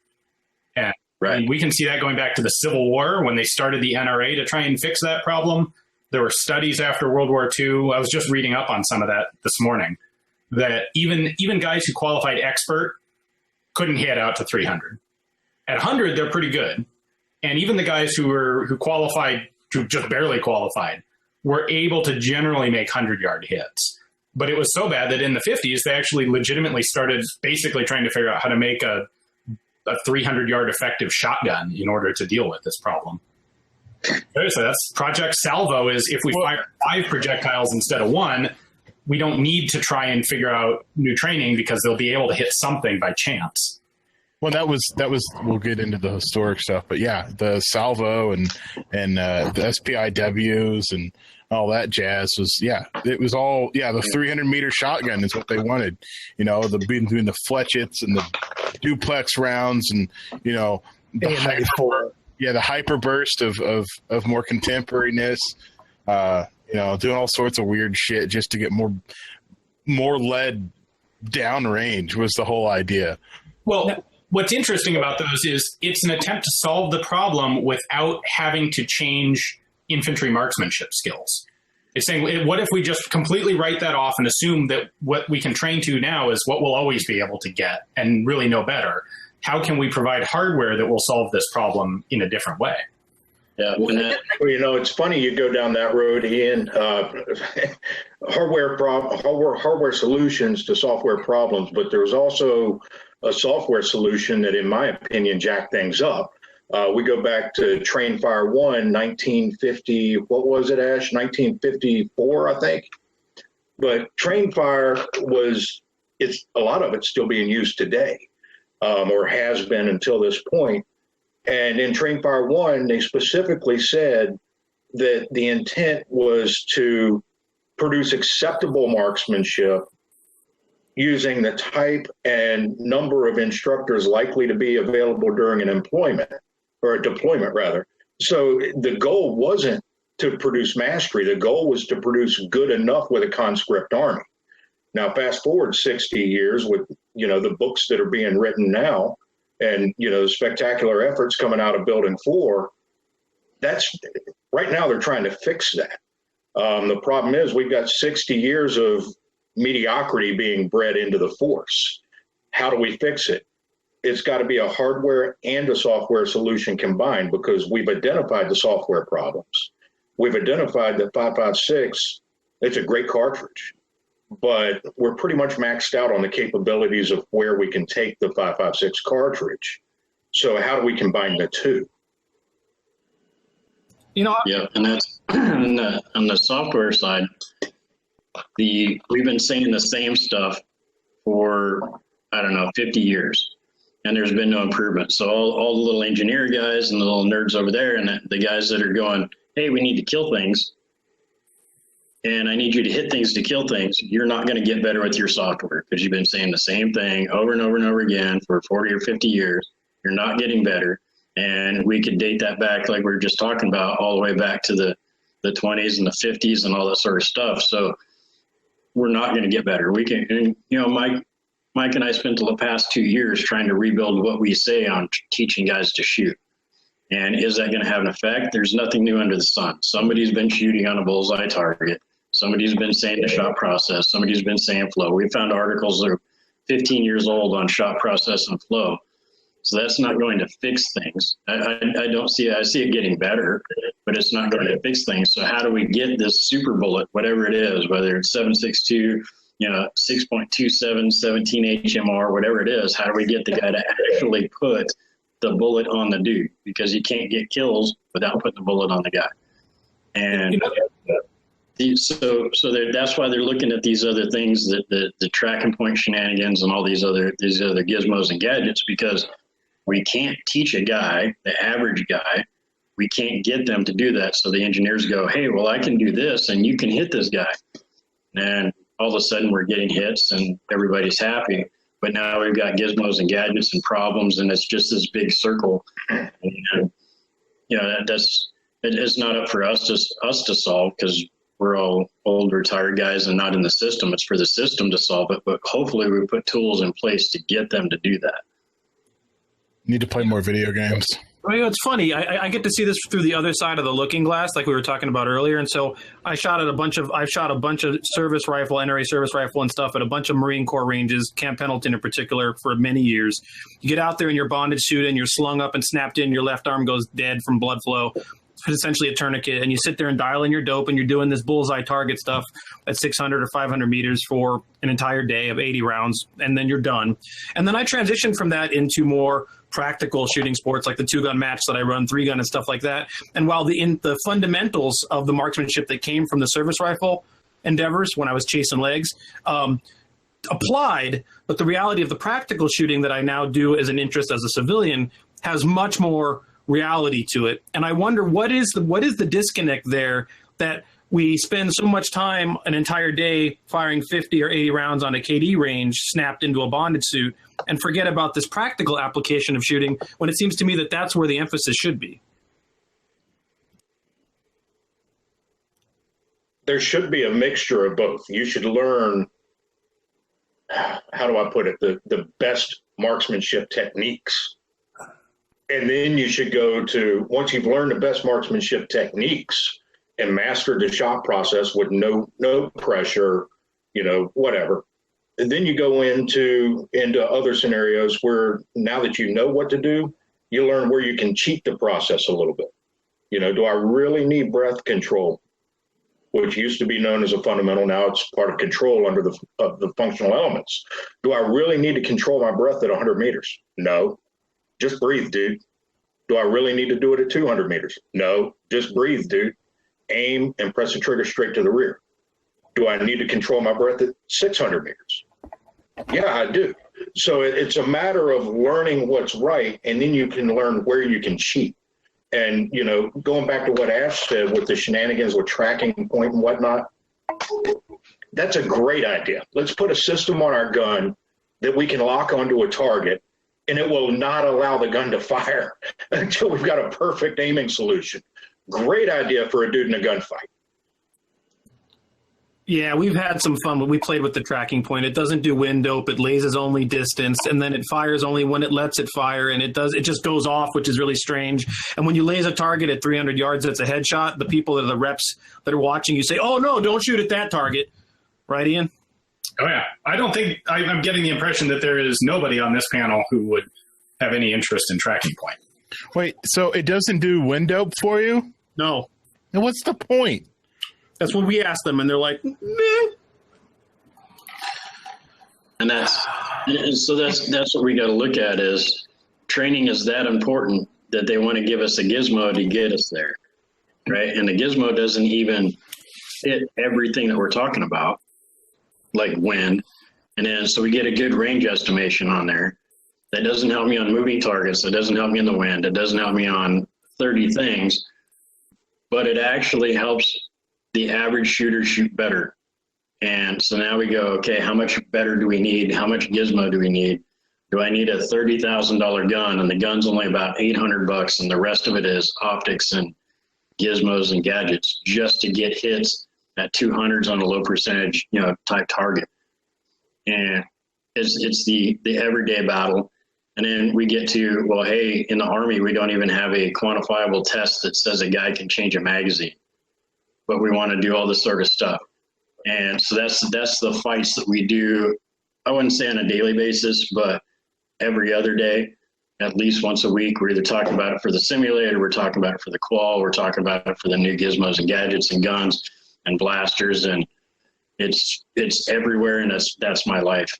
And right. We can see that going back to the Civil War when they started the NRA to try and fix that problem. There were studies after World War II. I was just reading up on some of that this morning, that even guys who qualified expert couldn't hit out to 300. At 100, they're pretty good. And even the guys who qualified, who just barely qualified, were able to generally make 100-yard hits. But it was so bad that in the 50s, they actually legitimately started basically trying to figure out how to make a 300-yard effective shotgun in order to deal with this problem. Seriously, that's Project Salvo. Is if we fire 5 projectiles instead of 1, we don't need to try and figure out new training because they'll be able to hit something by chance. Well, that was. We'll get into the historic stuff, but yeah, the salvo and the SPIWs and all that jazz was. Yeah, it was all. Yeah, the 300-meter shotgun is what they wanted. Between the fletchets and the duplex rounds, and the hyper burst of more contemporariness. Doing all sorts of weird shit just to get more lead downrange was the whole idea. Well. What's interesting about those is it's an attempt to solve the problem without having to change infantry marksmanship skills. It's saying, what if we just completely write that off and assume that what we can train to now is what we'll always be able to get and really know better? How can we provide hardware that will solve this problem in a different way? Yeah, it's funny you go down that road, Ian. Hardware solutions to software problems, but there's also a software solution that, in my opinion, jacked things up. We go back to Train Fire 1, 1950, what was it, Ash? 1954, I think. But Train Fire it's a lot of it's still being used today, or has been until this point. And in Train Fire 1, they specifically said that the intent was to produce acceptable marksmanship using the type and number of instructors likely to be available during an employment, or a deployment rather. So the goal wasn't to produce mastery. The goal was to produce good enough with a conscript army. Now, fast forward 60 years with, the books that are being written now and, the spectacular efforts coming out of Building 4, right now they're trying to fix that. The problem is we've got 60 years of mediocrity being bred into the force. How do we fix it? It's got to be a hardware and a software solution combined, because we've identified the software problems. We've identified that 5.56, it's a great cartridge, but we're pretty much maxed out on the capabilities of where we can take the 5.56 cartridge. So how do we combine the two? Yeah, and that's on the software side. We've been saying the same stuff for 50 years, and there's been no improvement. So all the little engineer guys and the little nerds over there, and the guys that are going, hey, we need to kill things, and I need you to hit things to kill things. You're not going to get better with your software, because you've been saying the same thing over and over and over again for 40 or 50 years. You're not getting better. And we could date that back, like we were just talking about, all the way back to the 20s and the 50s and all that sort of stuff. So we're not going to get better. We can, and, Mike and I spent the past 2 years trying to rebuild what we say on teaching guys to shoot. And is that going to have an effect? There's nothing new under the sun. Somebody's been shooting on a bullseye target. Somebody's been saying the shot process. Somebody's been saying flow. We found articles that are 15 years old on shot process and flow. So that's not going to fix things. I don't see it. I see it getting better, but it's not going to fix things. So how do we get this super bullet, whatever it is, whether it's 7.62, 6.27, 17 HMR, whatever it is, how do we get the guy to actually put the bullet on the dude? Because you can't get kills without putting the bullet on the guy. And that's why they're looking at these other things, that the track and point shenanigans and all these other gizmos and gadgets, because we can't teach a guy, the average guy, we can't get them to do that. So the engineers go, hey, well, I can do this and you can hit this guy. And all of a sudden we're getting hits and everybody's happy. But now we've got gizmos and gadgets and problems, and it's just this big circle. And, it's not up for us to solve, because we're all old, retired guys and not in the system. It's for the system to solve it. But hopefully we put tools in place to get them to do that. Need to play more video games. It's funny. I get to see this through the other side of the looking glass, like we were talking about earlier. And so I've shot a bunch of service rifle, NRA service rifle and stuff at a bunch of Marine Corps ranges, Camp Pendleton in particular, for many years. You get out there in your bondage suit and you're slung up and snapped in. Your left arm goes dead from blood flow. It's essentially a tourniquet, and you sit there and dial in your dope, and you're doing this bullseye target stuff at 600 or 500 meters for an entire day of 80 rounds, and then you're done. And then I transitioned from that into more practical shooting sports, like the 2-gun match that I run, 3-gun and stuff like that. And while the fundamentals of the marksmanship that came from the service rifle endeavors when I was chasing legs applied, but the reality of the practical shooting that I now do as an interest as a civilian has much more reality to it. And I wonder what is the disconnect there, that we spend so much time, an entire day, firing 50 or 80 rounds on a KD range snapped into a bondage suit, and forget about this practical application of shooting, when it seems to me that that's where the emphasis should be. There should be a mixture of both. You should learn, how do I put it, the best marksmanship techniques. And then you should go to, once you've learned the best marksmanship techniques and mastered the shot process with no pressure, whatever. And then you go into other scenarios where, now that you know what to do, you learn where you can cheat the process a little bit. Do I really need breath control? which used to be known as a fundamental. Now it's part of control under the functional elements. Do I really need to control my breath at 100 meters? No. Just breathe, dude. Do I really need to do it at 200 meters? No. Just breathe, dude. Aim and press the trigger straight to the rear. Do I need to control my breath at 600 meters? Yeah, I do. So it's a matter of learning what's right, and then you can learn where you can cheat. And, you know, going back to what Ash said with the shenanigans with tracking point and whatnot, that's a great idea. Let's put a system on our gun that we can lock onto a target, and it will not allow the gun to fire until we've got a perfect aiming solution. Great idea for a dude in a gunfight. Yeah, we've had some fun when we played with the tracking point. It doesn't do wind dope. It lasers only distance, and then it fires only when it lets it fire, and it just goes off, which is really strange. And when you laser a target at 300 yards, that's a headshot. The people that are the reps that are watching you say, "Oh no, don't shoot at that target." Right, Ian? Oh yeah. I don't think I'm getting the impression that there is nobody on this panel who would have any interest in tracking point. Wait, so it doesn't do wind dope for you? No. And what's the point? That's what we asked them, and they're like, meh. And so that's what we got to look at is training is that important that they want to give us a gizmo to get us there, right? And the gizmo doesn't even fit everything that we're talking about, like wind. And then so we get a good range estimation on there. That doesn't help me on moving targets. That doesn't help me in the wind. It doesn't help me on 30 things, but it actually helps the average shooter shoot better. And so now we go, okay, how much better do we need? How much gizmo do we need? Do I need a $30,000 gun? And the gun's only about $800, and the rest of it is optics and gizmos and gadgets just to get hits at 200s on a low percentage, type target. And it's the everyday battle. And then we get to, well, hey, in the Army, we don't even have a quantifiable test that says a guy can change a magazine. But we want to do all this sort of stuff. And so that's the fights that we do, I wouldn't say on a daily basis, but every other day, at least once a week. We're either talking about it for the simulator, we're talking about it for the qual, we're talking about it for the new gizmos and gadgets and guns and blasters, and it's everywhere, and that's my life.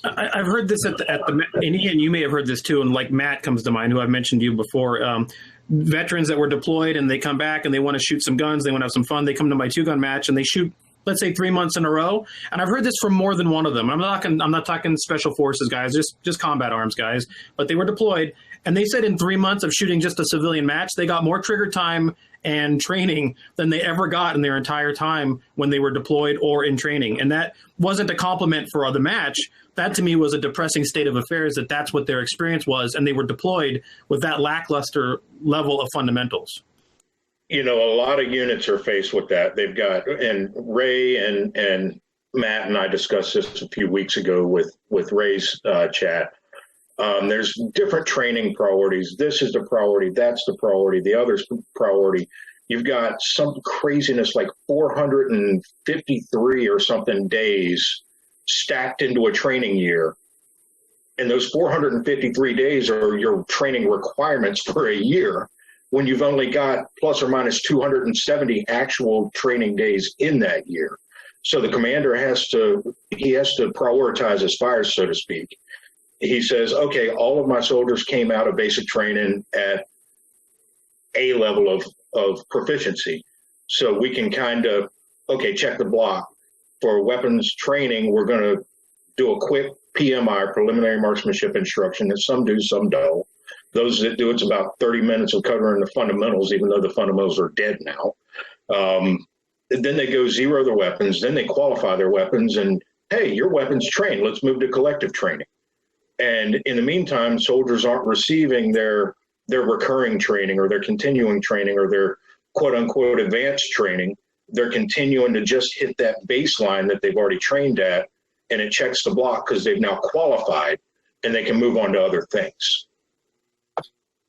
I've heard this at the and Ian, you may have heard this too, and like Matt comes to mind, who I've mentioned to you before. Veterans that were deployed and they come back and they want to shoot some guns, they want to have some fun. They come to my 2-gun match and they shoot, let's say, 3 months in a row. And I've heard this from more than one of them. I'm not talking special forces guys, just combat arms guys, but they were deployed. And they said in 3 months of shooting just a civilian match, they got more trigger time and training than they ever got in their entire time when they were deployed or in training. And that wasn't a compliment for the match. That to me was a depressing state of affairs, that's what their experience was, and they were deployed with that lackluster level of fundamentals. A lot of units are faced with that. They've got, and Ray and Matt and I discussed this a few weeks ago with Ray's chat. There's different training priorities. This is the priority. That's the priority. The other's priority. You've got some craziness like 453 or something days stacked into a training year. And those 453 days are your training requirements for a year when you've only got plus or minus 270 actual training days in that year. So the commander has to prioritize his fires, so to speak. He says, okay, all of my soldiers came out of basic training at a level of proficiency. So we can kind of, check the block. For weapons training, we're going to do a quick PMI, preliminary marksmanship instruction, that some do, some don't. Those that do, it's about 30 minutes of covering the fundamentals, even though the fundamentals are dead now. Then they go zero their weapons, then they qualify their weapons, and hey, your weapon's trained. Let's move to collective training. And in the meantime, soldiers aren't receiving their recurring training or their continuing training or their quote-unquote advanced training. They're continuing to just hit that baseline that they've already trained at, and it checks the block because they've now qualified, and they can move on to other things.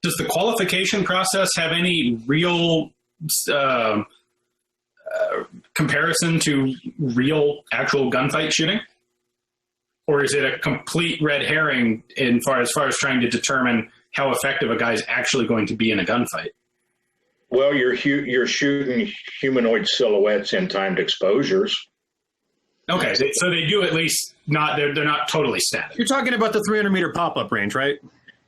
Does the qualification process have any real comparison to real actual gunfight shooting? Or is it a complete red herring as far as trying to determine how effective a guy's actually going to be in a gunfight? Well, you're shooting humanoid silhouettes in timed exposures. Okay, so they do at least not. They're not totally static. You're talking about the 300-meter pop-up range, right?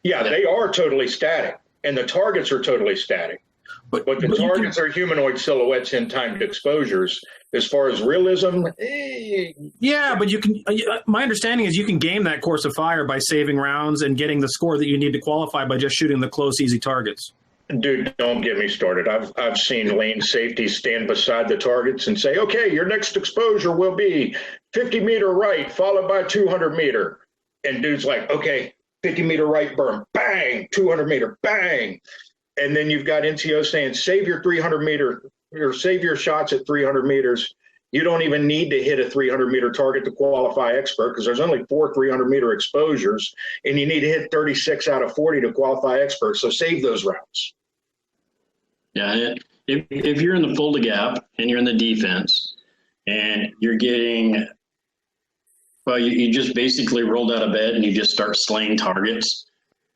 Yeah, they are totally static, and the targets are totally static. But the targets are humanoid silhouettes in timed exposures. As far as realism, yeah, but you can. My understanding is you can game that course of fire by saving rounds and getting the score that you need to qualify by just shooting the close, easy targets. Dude, don't get me started. I've seen lane safeties stand beside the targets and say, "Okay, your next exposure will be 50-meter right, followed by 200-meter," and dude's like, "Okay, 50-meter right burn, bang, 200-meter, bang." And then you've got NCO saying, save your 300-meter or save your shots at 300 meters. You don't even need to hit a 300-meter target to qualify expert because there's only 4 300-meter exposures, and you need to hit 36 out of 40 to qualify expert. So save those rounds. Yeah, if you're in the fold gap and you're in the defense and you're getting, well, you just basically rolled out of bed and you just start slaying targets.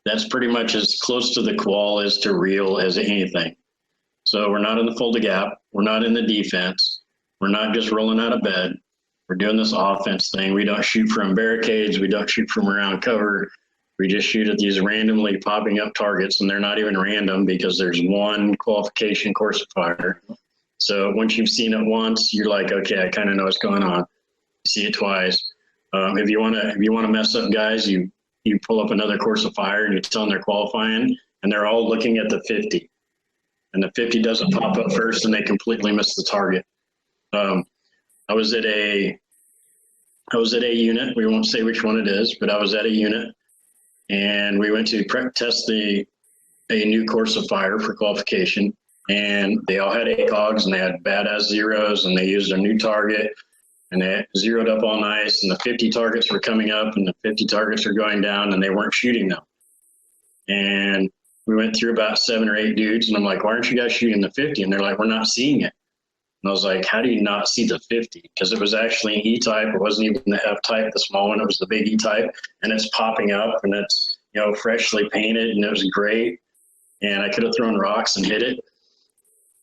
That's pretty much as close to the qual as to real as anything. So we're not in the fold gap. We're not in the defense. We're not just rolling out of bed. We're doing this offense thing. We don't shoot from barricades. We don't shoot from around cover. We just shoot at these randomly popping up targets, and they're not even random because there's one qualification course of fire. So once you've seen it once, you're like, okay, I kind of know what's going on. See it twice. If you want to mess up guys, you pull up another course of fire and you tell them they're qualifying, and they're all looking at the 50. And the 50 doesn't pop up first, and they completely miss the target. I was at a unit. We won't say which one it is, but I was at a unit, and we went to test a new course of fire for qualification, and they all had ACOGs, and they had badass zeros, and they used a new target, and they zeroed up all nice, and the 50 targets were coming up, and the 50 targets were going down, and they weren't shooting them. And we went through about 7 or 8 dudes, and I'm like, why aren't you guys shooting the 50? And they're like, we're not seeing it. And I was like, how do you not see the 50? Because it was actually an E-type. It wasn't even the F-type, the small one. It was the big E-type, and it's popping up, and it's, freshly painted, and it was great. And I could have thrown rocks and hit it.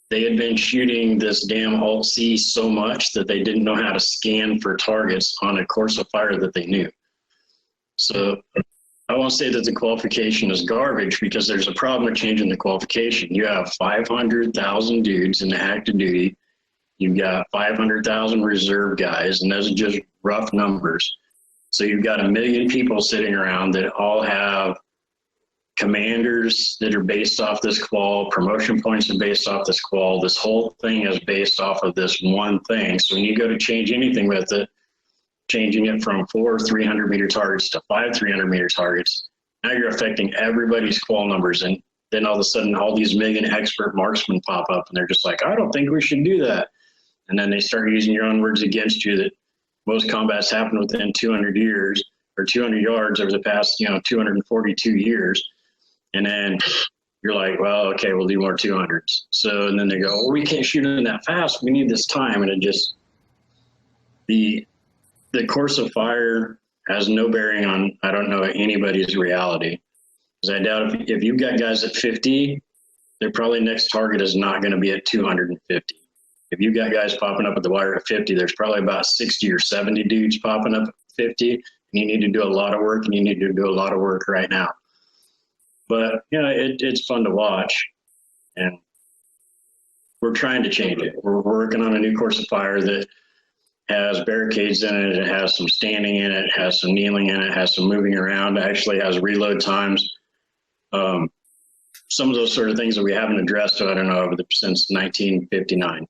They had been shooting this damn Alt-C so much that they didn't know how to scan for targets on a course of fire that they knew. So I won't say that the qualification is garbage because there's a problem with changing the qualification. You have 500,000 dudes in the active duty. You've got 500,000 reserve guys, and those are just rough numbers. So you've got 1 million people sitting around that all have commanders that are based off this qual, promotion points are based off this qual. This whole thing is based off of this one thing. So when you go to change anything with it, changing it from 4 300-meter targets to 5 300-meter targets, now you're affecting everybody's qual numbers. And then all of a sudden, all these million expert marksmen pop up, and they're just like, I don't think we should do that. And then they start using your own words against you that most combats happen within 200 years or 200 yards over the past, 242 years. And then you're like, well, okay, we'll do more 200s. So, and then they go, well, we can't shoot them that fast. We need this time. And it just, the course of fire has no bearing on, I don't know, anybody's reality. Because I doubt if you've got guys at 50, their probably next target is not going to be at 250. If you've got guys popping up at the wire at 50, there's probably about 60 or 70 dudes popping up at 50, and you need to do a lot of work, and you need to do a lot of work right now. But, it's fun to watch, and we're trying to change it. We're working on a new course of fire that has barricades in it, it has some standing in it, has some kneeling in it, has some moving around, actually has reload times. Some of those sort of things that we haven't addressed, since 1959.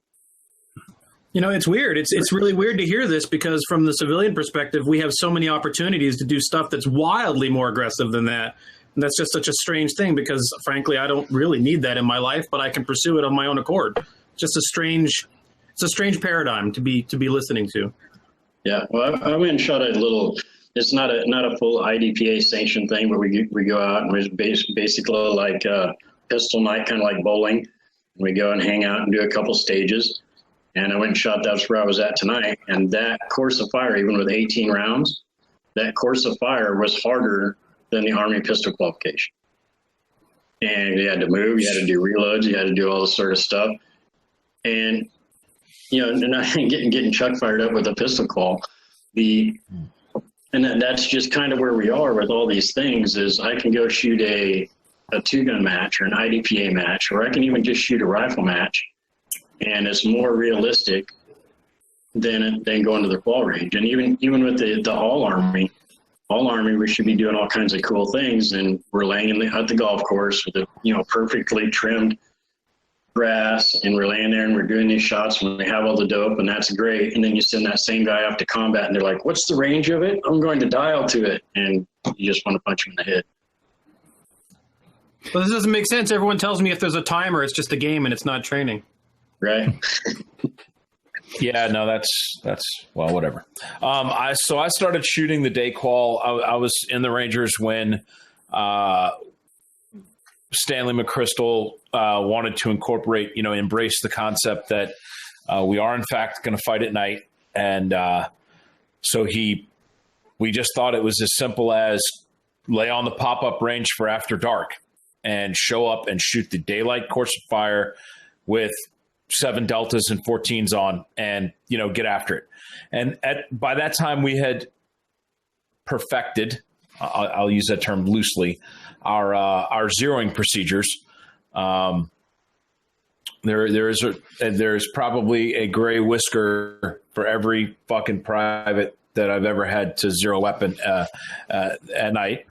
It's weird. It's really weird to hear this because from the civilian perspective, we have so many opportunities to do stuff that's wildly more aggressive than that. And that's just such a strange thing because, frankly, I don't really need that in my life, but I can pursue it on my own accord. It's a strange paradigm to be listening to. Yeah, well, I went and shot a little. It's not a full IDPA sanctioned thing, but we go out and it's basically like pistol night, kind of like bowling. And we go and hang out and do a couple stages. And I went and shot. That's where I was at tonight. And that course of fire, even with 18 rounds, that course of fire was harder than the Army pistol qualification. and you had to move, you had to do reloads, you had to do all this sort of stuff. And, and I getting Chuck fired up with a pistol call. And that's just kind of where we are with all these things is I can go shoot a two-gun match or an IDPA match, or I can even just shoot a rifle match. And it's more realistic than going to the qual range. And even with the All Army, we should be doing all kinds of cool things. And we're laying at the golf course with perfectly trimmed grass, and we're laying there and we're doing these shots when we have all the dope, and that's great. And then you send that same guy off to combat and they're like, what's the range of it? I'm going to dial to it. And you just want to punch him in the head. Well, this doesn't make sense. Everyone tells me if there's a timer, it's just a game and it's not training. Right. Yeah, no, that's well, whatever. I started shooting the day qual. I was in the Rangers when Stanley McChrystal wanted to incorporate, embrace the concept that we are in fact going to fight at night, and so we just thought it was as simple as lay on the pop-up range for after dark and show up and shoot the daylight course of fire with 7 deltas and 14s on, and get after it. And by that time we had perfected, I'll use that term loosely, our zeroing procedures. There's probably a gray whisker for every fucking private that I've ever had to zero a weapon at night,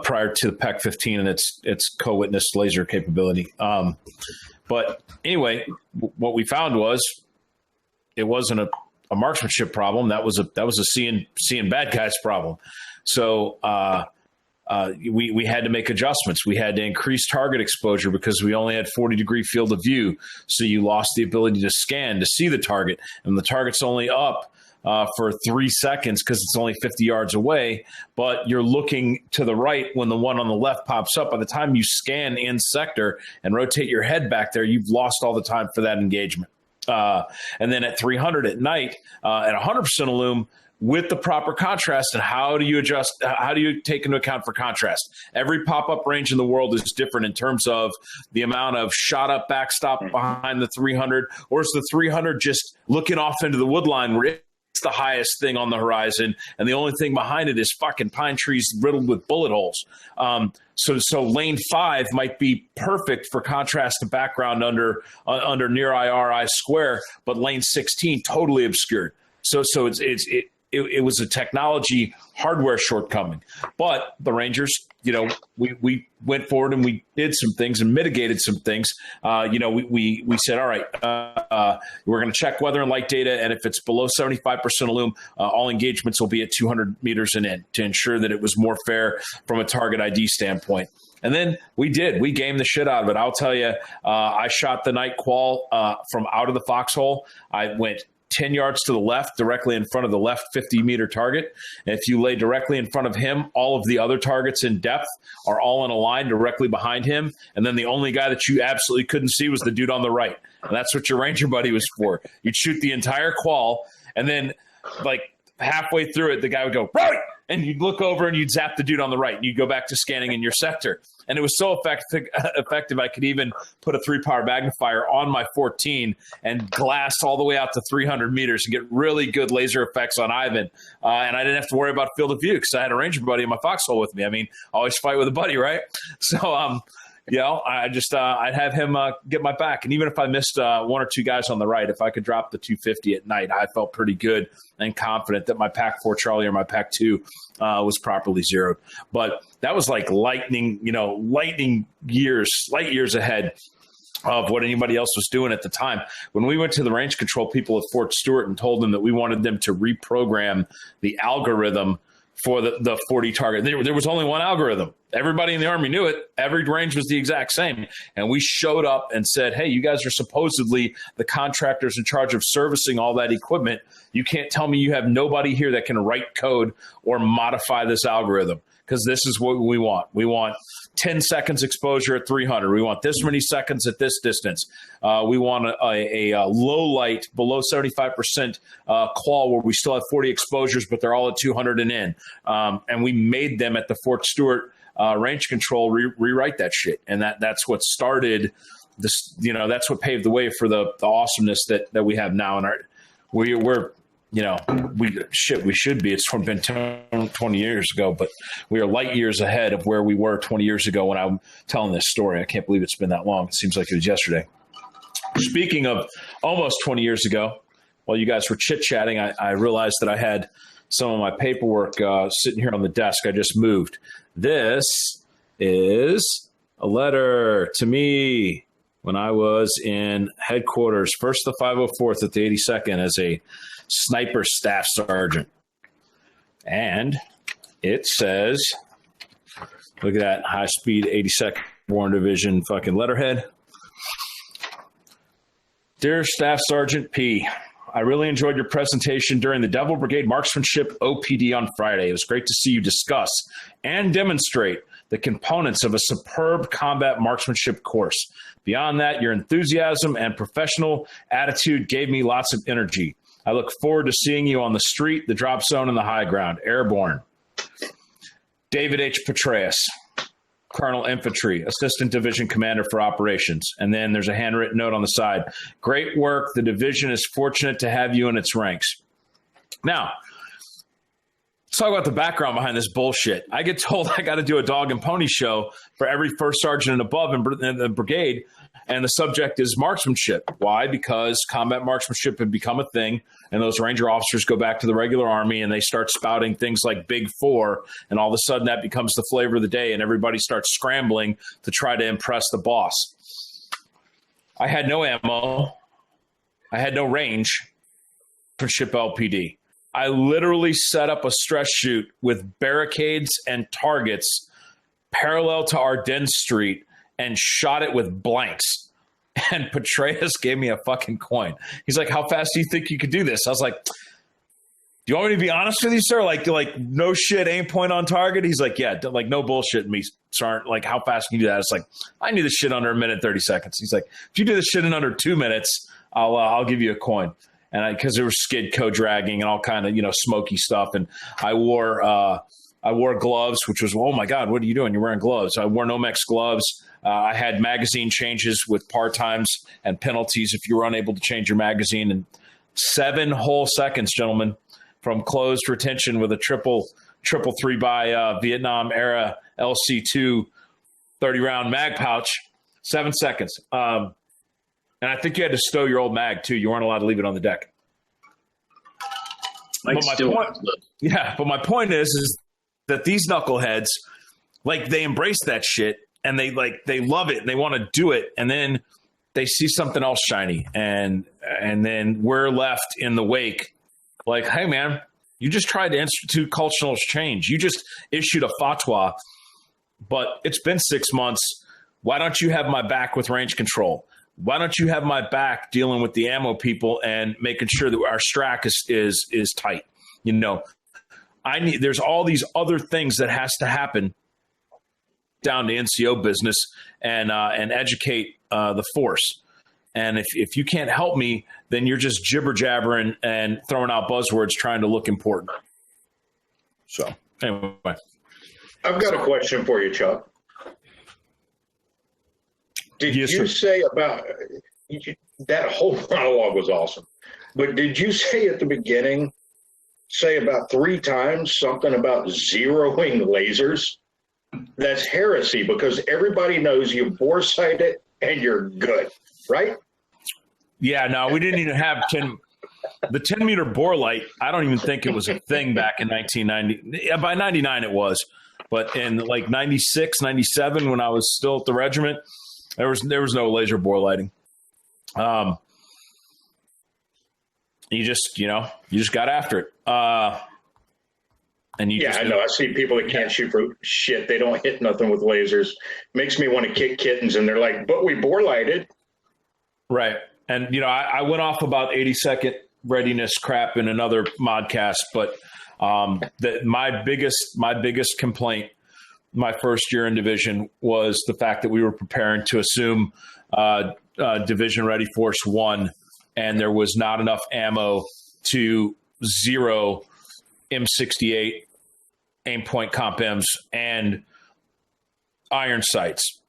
prior to the PEC 15 and its co-witness laser capability. But anyway, what we found was it wasn't a marksmanship problem. That was a seeing bad guys problem. So we had to make adjustments. We had to increase target exposure because we only had 40-degree field of view. So you lost the ability to scan to see the target, and the target's only up for 3 seconds because it's only 50 yards away, but you're looking to the right when the one on the left pops up. By the time you scan in sector and rotate your head back there, you've lost all the time for that engagement. And then at 300 at night, at 100% illum, with the proper contrast, and how do you adjust? How do you take into account for contrast? Every pop-up range in the world is different in terms of the amount of shot-up backstop behind the 300, or is the 300 just looking off into the wood line where it's the highest thing on the horizon, and the only thing behind it is fucking pine trees riddled with bullet holes. So lane 5 might be perfect for contrast to background under near IR I square, but lane 16 totally obscured. So it was a technology hardware shortcoming, but the Rangers, we went forward and we did some things and mitigated some things. We said, all right, we're going to check weather and light data. And if it's below 75% illum, all engagements will be at 200 meters and in, to ensure that it was more fair from a target ID standpoint. And then we gamed the shit out of it. I'll tell you, I shot the night qual from out of the foxhole. I went 10 yards to the left, directly in front of the left 50-meter target. And if you lay directly in front of him, all of the other targets in depth are all in a line directly behind him. And then the only guy that you absolutely couldn't see was the dude on the right. And that's what your Ranger buddy was for. You'd shoot the entire qual, and then like halfway through it, the guy would go, right! And you'd look over and you'd zap the dude on the right, and you'd go back to scanning in your sector. And it was so effective, I could even put a 3-power magnifier on my 14 and glass all the way out to 300 meters and get really good laser effects on Ivan. And I didn't have to worry about field of view because I had a Ranger buddy in my foxhole with me. I mean, I always fight with a buddy, right? So, I'd have him get my back. And even if I missed 1 or 2 guys on the right, if I could drop the 250 at night, I felt pretty good and confident that my Pac 4 Charlie or my Pac 2 was properly zeroed. But that was like light years ahead of what anybody else was doing at the time. When we went to the range control people at Fort Stewart and told them that we wanted them to reprogram the algorithm for the 40 target. There was only one algorithm. Everybody in the Army knew it. Every range was the exact same. And we showed up and said, hey, you guys are supposedly the contractors in charge of servicing all that equipment. You can't tell me you have nobody here that can write code or modify this algorithm, because this is what we want. We want 10 seconds exposure at 300. We want this many seconds at this distance. We want a low light below 75% qual where we still have 40 exposures, but they're all at 200 and in. And we made them at the Fort Stewart range control rewrite that shit. And that's what started this, that's what paved the way for the awesomeness that we have now. And we're we should be. It's been 20 years ago, but we are light years ahead of where we were 20 years ago when I'm telling this story. I can't believe it's been that long. It seems like it was yesterday. Speaking of almost 20 years ago, while you guys were chit-chatting, I realized that I had some of my paperwork sitting here on the desk. I just moved. This is a letter to me when I was in headquarters, first the 504th at the 82nd as a sniper staff sergeant. And it says, look at that high-speed 82nd Airborne Division fucking letterhead. Dear Staff Sergeant P., I really enjoyed your presentation during the Devil Brigade Marksmanship OPD on Friday. It was great to see you discuss and demonstrate the components of a superb combat marksmanship course. Beyond that, your enthusiasm and professional attitude gave me lots of energy. I look forward to seeing you on the street, the drop zone, and the high ground. Airborne. David H. Petraeus, Colonel Infantry, Assistant Division Commander for Operations. And then there's a handwritten note on the side. Great work. The division is fortunate to have you in its ranks. Now, let's talk about the background behind this bullshit. I get told I got to do a dog and pony show for every first sergeant and above in the brigade, and the subject is marksmanship. Why? Because combat marksmanship had become a thing, and those Ranger officers go back to the regular Army, and they start spouting things like Big Four, and all of a sudden that becomes the flavor of the day, and everybody starts scrambling to try to impress the boss. I had no ammo. I had no range for ship LPD. I literally set up a stress shoot with barricades and targets parallel to Ardennes Street and shot it with blanks. And Petraeus gave me a fucking coin. He's like, how fast do you think you could do this? I was like, do you want me to be honest with you, sir? Like no shit, aim point on target? He's like, yeah, like no bullshit me, Sergeant. Like, how fast can you do that? It's like, I knew this shit under 1 minute, 30 seconds. He's like, if you do this shit in under 2 minutes, I'll give you a coin. And because there was skid co-dragging and all kind of, smoky stuff. And I wore gloves, which was, oh my God, what are you doing? You're wearing gloves. I wore Nomex gloves. I had magazine changes with part times and penalties if you were unable to change your magazine. And 7 whole seconds, gentlemen, from closed retention with a triple 3 by Vietnam era LC2 30-round mag pouch. 7 seconds. And I think you had to stow your old mag too. You weren't allowed to leave it on the deck. But my point is that these knuckleheads, like, they embrace that shit and they love it and they want to do it, and then they see something else shiny, and then we're left in the wake like, hey man, you just tried to institute cultural change. You just issued a fatwa, but it's been 6 months. Why don't you have my back with range control? Why don't you have my back dealing with the ammo people and making sure that our strack is tight? There's all these other things that has to happen down to NCO business and educate the force. And if you can't help me, then you're just jibber jabbering and throwing out buzzwords trying to look important. So anyway, I've got a question for you, Chuck. Did you say about that whole monologue was awesome, but did you say at the beginning, about 3 times something about zeroing lasers? That's heresy, because everybody knows you bore sight it and you're good, right? Yeah, no, we didn't even have the 10-meter bore light. I don't even think it was a thing back in 1990. By 99 it was, but in like 96, 97, when I was still at the regiment, there was no laser bore lighting. You just got after it. And I know. I see people that can't shoot for shit. They don't hit nothing with lasers. Makes me want to kick kittens. And they're like, but we bore lighted. Right. And, I went off about 80-second readiness crap in another Modcast, but my biggest complaint my first year in division was the fact that we were preparing to assume Division Ready Force 1, and there was not enough ammo to zero M68 aim point comp M's and iron sights.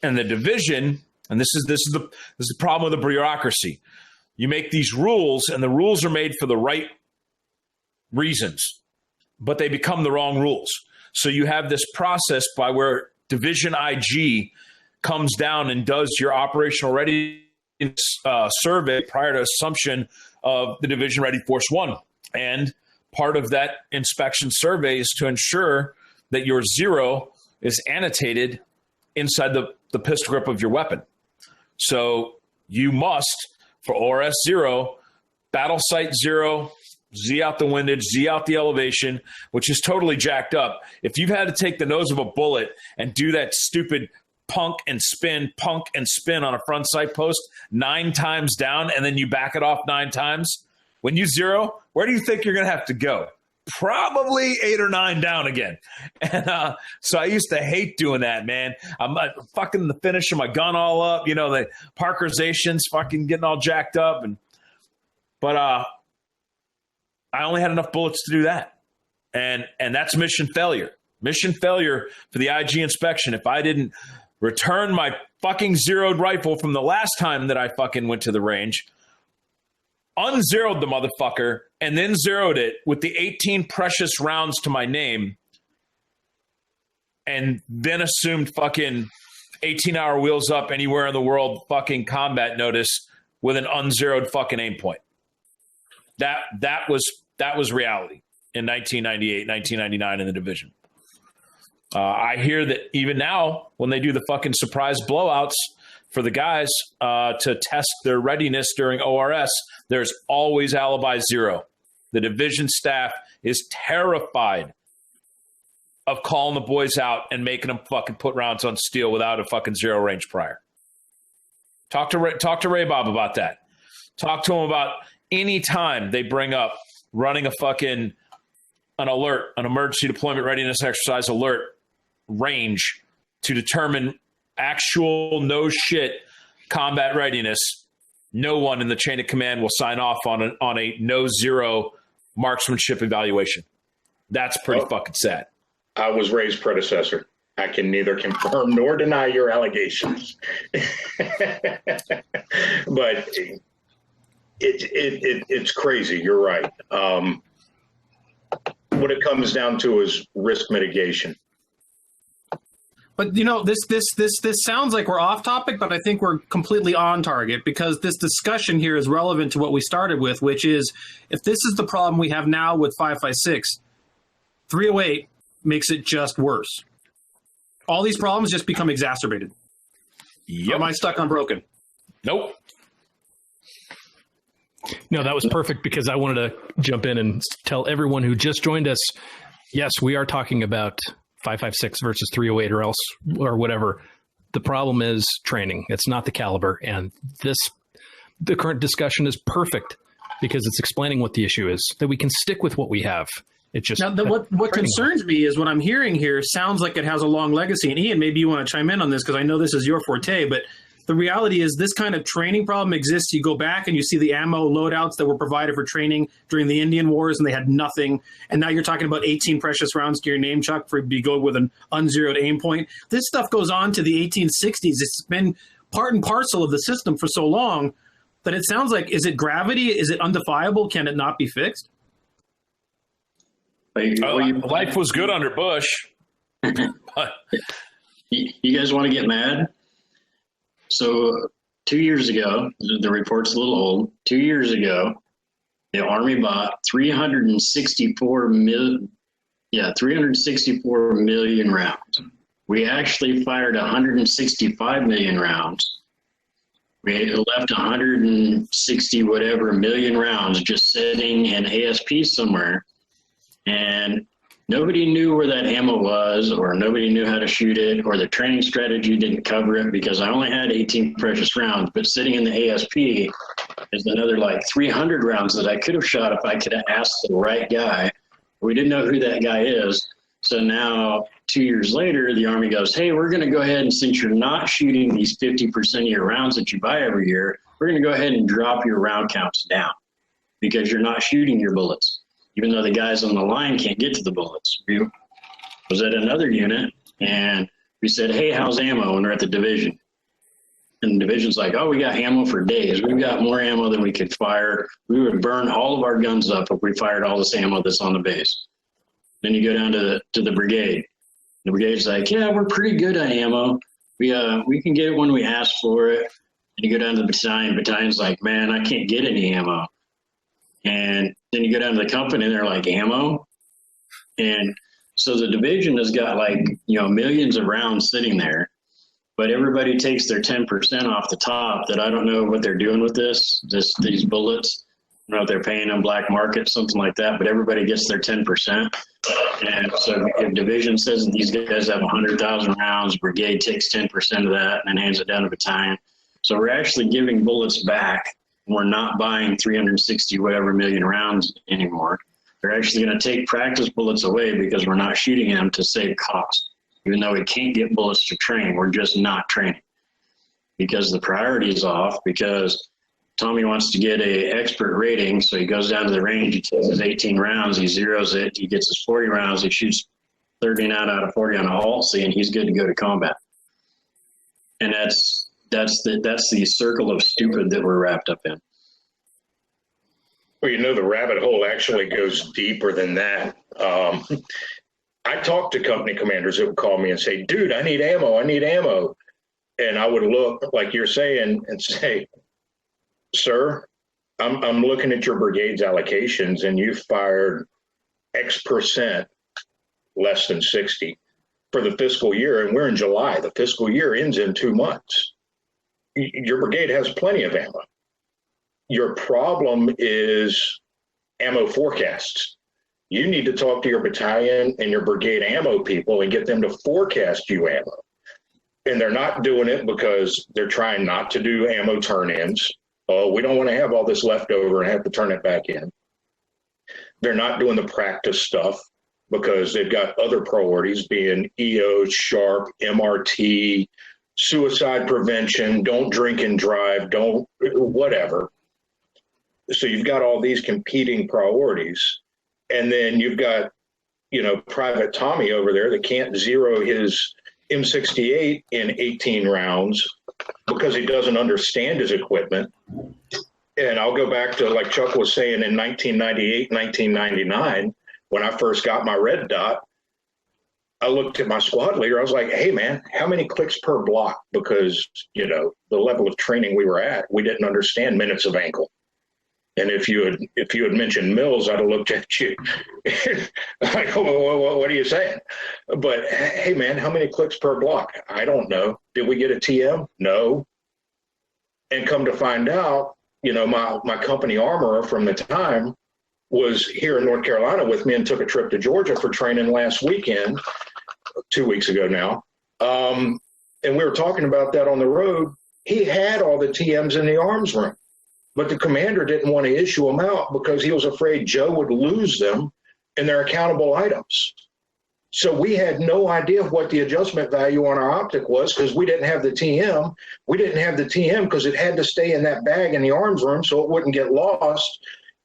And the division, and this is the problem with the bureaucracy. You make these rules, and the rules are made for the right reasons, but they become the wrong rules. So you have this process by where Division IG comes down and does your operational readiness survey prior to assumption of the Division Ready Force 1. And part of that inspection survey is to ensure that your zero is annotated inside the pistol grip of your weapon. So you must, for ORS 0, battle sight 0, Z out the windage, Z out the elevation, which is totally jacked up. If you've had to take the nose of a bullet and do that stupid punk and spin on a front sight post 9 times down, and then you back it off 9 times, when you zero, where do you think you're going to have to go? Probably 8 or 9 down again. And so I used to hate doing that, man. I'm fucking the finish of my gun all up, you know, the Parkerization's fucking getting all jacked up. But I only had enough bullets to do that. And that's mission failure. Mission failure for the IG inspection. If I didn't return my fucking zeroed rifle from the last time that I fucking went to the range, unzeroed the motherfucker, and then zeroed it with the 18 precious rounds to my name, and then assumed fucking 18-hour wheels up anywhere in the world fucking combat notice with an unzeroed fucking aim point. That was reality in 1998, 1999 in the division. I hear that even now, when they do the fucking surprise blowouts for the guys to test their readiness during ORS, there's always alibi 0. The division staff is terrified of calling the boys out and making them fucking put rounds on steel without a fucking 0 range prior. Talk to Ray Bob about that. Talk to him about any time they bring up running an alert, an emergency deployment readiness exercise alert range to determine actual no shit combat readiness. No one in the chain of command will sign off on a no 0 marksmanship evaluation. That's pretty fucking sad. I was Ray's predecessor. I can neither confirm nor deny your allegations. But it's crazy. You're right. What it comes down to is risk mitigation. But, you know, this sounds like we're off topic, but I think we're completely on target, because this discussion here is relevant to what we started with, which is, if this is the problem we have now with 5.56, 308 makes it just worse. All these problems just become exacerbated. Yep. Am I stuck on broken? Nope. No, that was perfect, because I wanted to jump in and tell everyone who just joined us, yes, we are talking about 5.56 versus 308 or else or whatever. The problem is training. It's not the caliber. And the current discussion is perfect, because it's explaining what the issue is, that we can stick with what we have. It just now, what concerns me is what I'm hearing here sounds like it has a long legacy. And Ian, maybe you want to chime in on this, because I know this is your forte, but the reality is this kind of training problem exists. You go back and you see the ammo loadouts that were provided for training during the Indian Wars, and they had nothing. And now you're talking about 18 precious rounds to your name, Chuck, for you go with an unzeroed aim point. This stuff goes on to the 1860s. It's been part and parcel of the system for so long that it sounds like, is it gravity? Is it undefiable? Can it not be fixed? Life was good under Bush. You guys want to get mad? So 2 years ago, the report's a little old. 2 years ago, the Army bought 364 million rounds. We actually fired 165 million rounds. We left 160 whatever million rounds just sitting in ASP somewhere. And nobody knew where that ammo was, or nobody knew how to shoot it, or the training strategy didn't cover it, because I only had 18 precious rounds. But sitting in the ASP is another like 300 rounds that I could have shot if I could have asked the right guy. We didn't know who that guy is. So now 2 years later, the Army goes, hey, we're going to go ahead, and since you're not shooting these 50% of your rounds that you buy every year, we're going to go ahead and drop your round counts down, because you're not shooting your bullets, even though the guys on the line can't get to the bullets. We was at another unit, and We said, hey, how's ammo? And we're at the division. And the division's like, oh, we got ammo for days. We've got more ammo than we could fire. We would burn all of our guns up if we fired all this ammo that's on the base. Then you go down to the brigade. The brigade's like, yeah, we're pretty good at ammo. We can get it when we ask for it. And you go down to the battalion. Battalion's like, man, I can't get any ammo. And then you go down to the company, and they're like, ammo? And so the division has got millions of rounds sitting there, but everybody takes their 10% off the top that I don't know what they're doing with these bullets. I don't know if they're paying on black market, something like that, but everybody gets their 10%. And so if division says that these guys have 100,000 rounds, brigade takes 10% of that and then hands it down to battalion. So we're actually giving bullets back. We're not buying 360 whatever million rounds anymore. They're actually going to take practice bullets away because we're not shooting them to save cost. Even though we can't get bullets to train, we're just not training because the priority is off, because Tommy wants to get a expert rating. So he goes down to the range, he takes his 18 rounds, he zeroes it, he gets his 40 rounds, he shoots 39 out of 40 on a Halsey, and he's good to go to combat. And that's the circle of stupid that we're wrapped up in. Well, the rabbit hole actually goes deeper than that. I talked to company commanders that would call me and say, dude, I need ammo. And I would look like you're saying and say, sir, I'm looking at your brigade's allocations and you fired X% less than 60 for the fiscal year. And we're in July. The fiscal year ends in 2 months. Your brigade has plenty of ammo. Your problem is ammo forecasts. You need to talk to your battalion and your brigade ammo people and get them to forecast you ammo. And they're not doing it because they're trying not to do ammo turn-ins. Oh, we don't want to have all this leftover and have to turn it back in. They're not doing the practice stuff because they've got other priorities being EO, SHARP, MRT, suicide prevention, don't drink and drive, don't whatever. So you've got all these competing priorities. And then you've got, Private Tommy over there that can't zero his M68 in 18 rounds because he doesn't understand his equipment. And I'll go back to, like Chuck was saying, in 1998, 1999, when I first got my red dot, I looked at my squad leader. I was like, hey, man, how many clicks per block? Because, the level of training we were at, we didn't understand minutes of ankle. And if you had mentioned mills, I'd have looked at you like, what are you saying? But hey, man, how many clicks per block? I don't know. Did we get a TM? No. And come to find out, my company armorer from the time was here in North Carolina with me and took a trip to Georgia for training last weekend, 2 weeks ago now. And we were talking about that on the road. He had all the TMs in the arms room. But the commander didn't want to issue them out because he was afraid Joe would lose them and they're accountable items. So we had no idea what the adjustment value on our optic was because we didn't have the TM. We didn't have the TM because it had to stay in that bag in the arms room so it wouldn't get lost.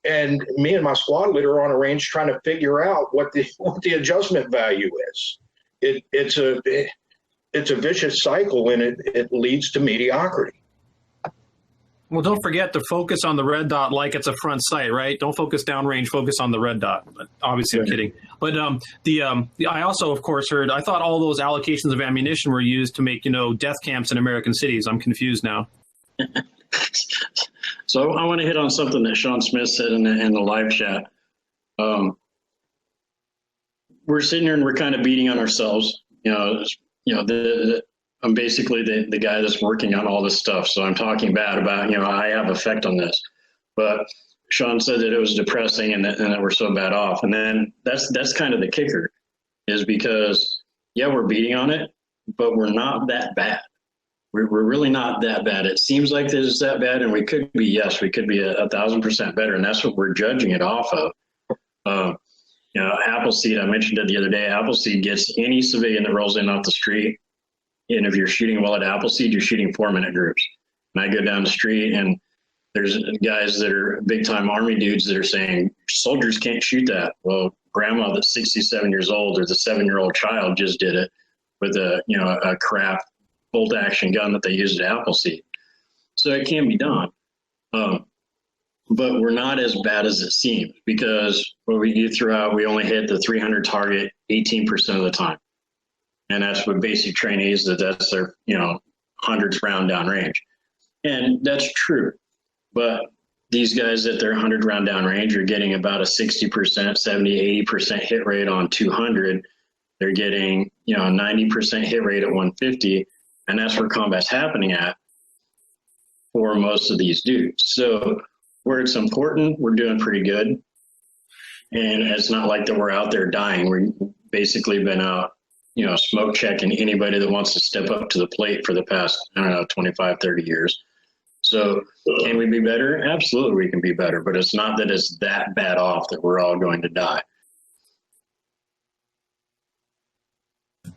And me and my squad leader are on a range trying to figure out what the adjustment value is. It's a vicious cycle and it leads to mediocrity. Well, don't forget to focus on the red dot like it's a front sight, right? Don't focus downrange, focus on the red dot. But obviously, I'm kidding. But I also, of course, I thought all those allocations of ammunition were used to make, death camps in American cities. I'm confused now. So I want to hit on something that Sean Smith said in the live chat. We're sitting here and we're kind of beating on ourselves. I'm basically the guy that's working on all this stuff. So I'm talking bad about, I have effect on this. But Sean said that it was depressing and that we're so bad off. And then that's kind of the kicker is because, we're beating on it, but we're not that bad. We're really not that bad. It seems like this is that bad, and we could be 1,000% better. And that's what we're judging it off of. Appleseed, I mentioned it the other day, Appleseed gets any civilian that rolls in off the street. And if you're shooting well at Appleseed, you're shooting 4-minute groups. And I go down the street and there's guys that are big time Army dudes that are saying soldiers can't shoot that. Well, grandma that's 67 years old or the 7-year-old child just did it. with a crap bolt action gun that they use at Appleseed. So it can be done. But we're not as bad as it seems, because what we do throughout, we only hit the 300 target 18% of the time. And that's what basic trainees, that's their, hundreds round down range. And that's true. But these guys at their 100 round down range are getting about a 60%, 70, 80% hit rate on 200. They're getting, 90% hit rate at 150. And that's where combat's happening at for most of these dudes. So where it's important, we're doing pretty good. And it's not like that we're out there dying. We've basically been out, smoke checking anybody that wants to step up to the plate for the past, 25, 30 years. So can we be better? Absolutely, we can be better. But it's not that it's that bad off that we're all going to die.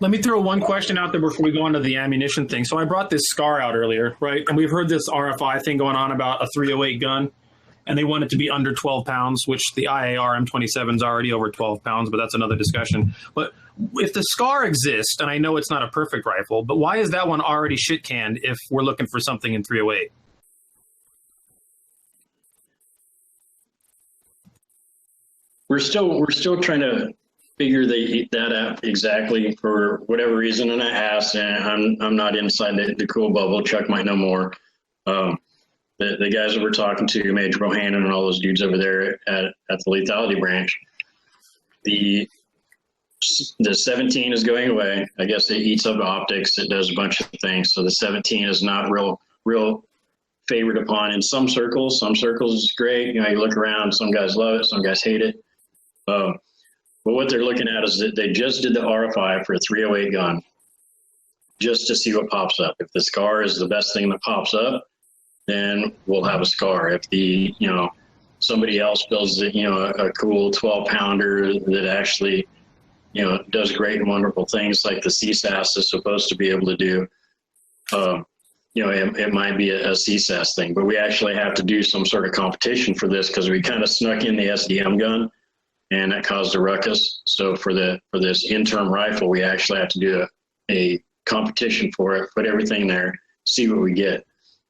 Let me throw one question out there before we go on to the ammunition thing. So I brought this SCAR out earlier, right? And we've heard this RFI thing going on about a 308 gun, and they want it to be under 12 pounds, which the IAR M27 is already over 12 pounds, but that's another discussion. But if the SCAR exists, and I know it's not a perfect rifle, but why is that one already shit-canned if we're looking for something in 308? We're still trying to figure that out exactly for whatever reason. And I asked, and I'm not inside the cool bubble. Chuck might know more. The guys that we're talking to, Major Bohannon and all those dudes over there at the lethality branch, the 17 is going away. I guess it eats up optics. It does a bunch of things. So the 17 is not real favored upon in some circles. Some circles it's great. You look around, some guys love it, some guys hate it. But what they're looking at is that they just did the RFI for a 308 gun just to see what pops up. If the SCAR is the best thing that pops up, then we'll have a SCAR. If somebody else builds a cool 12-pounder that actually does great and wonderful things like the CSAS is supposed to be able to do, it might be a CSAS thing. But we actually have to do some sort of competition for this because we kind of snuck in the SDM gun, and that caused a ruckus. So for this interim rifle, we actually have to do a competition for it, put everything there, see what we get.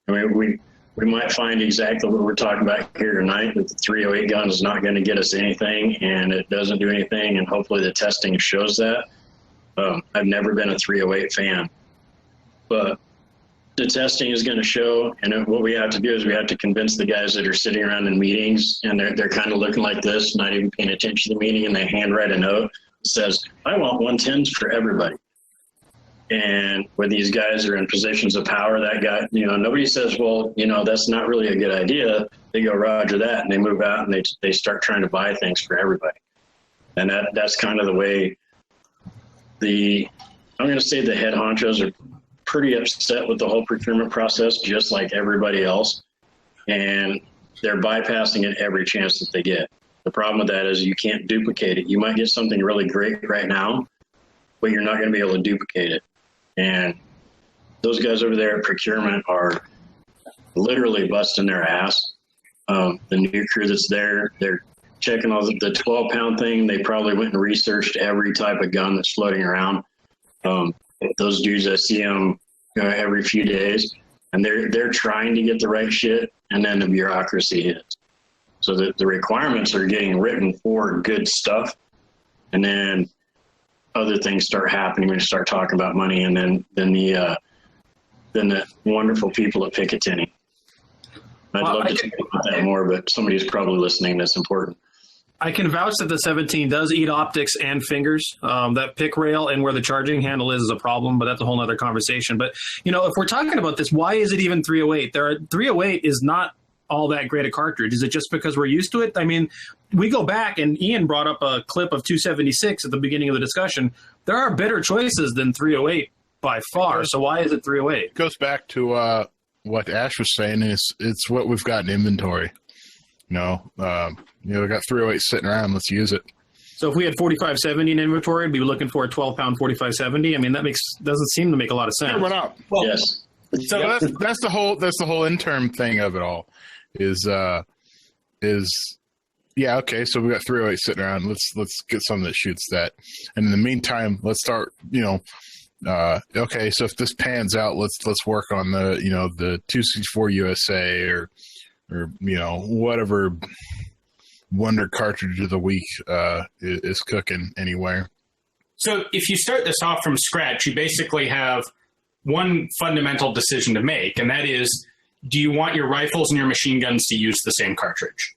I mean, we might find exactly what we're talking about here tonight, that the 308 gun is not going to get us anything, and it doesn't do anything, and hopefully the testing shows that. I've never been a 308 fan, but the testing is going to show, and what we have to do is we have to convince the guys that are sitting around in meetings, and they're kind of looking like this, not even paying attention to the meeting, and they handwrite a note that says, I want 110s for everybody. And when these guys are in positions of power, that guy, nobody says, well, that's not really a good idea. They go, Roger that, and they move out and they start trying to buy things for everybody. And that's kind of the way I'm going to say the head honchos are pretty upset with the whole procurement process, just like everybody else. And they're bypassing it every chance that they get. The problem with that is you can't duplicate it. You might get something really great right now, but you're not going to be able to duplicate it. And those guys over there at procurement are literally busting their ass. The new crew that's there, they're checking all the 12-pound thing. They probably went and researched every type of gun that's floating around. Those dudes, I see them every few days, and they're trying to get the right shit, and then the bureaucracy hits. So the requirements are getting written for good stuff, and then other things start happening when you start talking about money, and then the wonderful people at Picatinny. I'd love to talk about that more, but somebody's probably listening that's important. I can vouch that the 17 does eat optics and fingers. That pick rail and where the charging handle is a problem, but that's a whole other conversation. But, if we're talking about this, why is it even 308? 308 is not all that great a cartridge. Is it just because we're used to it? I mean, we go back, and Ian brought up a clip of 276 at the beginning of the discussion. There are better choices than 308 by far. So why is it 308? It goes back to what Ash was saying. It's what we've got in inventory. We got 308 sitting around. Let's use it. So if we had 4570 in inventory, we'd be looking for a 12-pound 4570. I mean, doesn't seem to make a lot of sense. Yeah, went up. Well, yes. So that's the whole interim thing of it all. Okay, so we got 308 sitting around. Let's get something that shoots that. And in the meantime, let's start, okay, so if this pans out, let's work on the 264 USA or whatever wonder cartridge of the week is cooking anywhere. So if you start this off from scratch, you basically have one fundamental decision to make, and that is, do you want your rifles and your machine guns to use the same cartridge?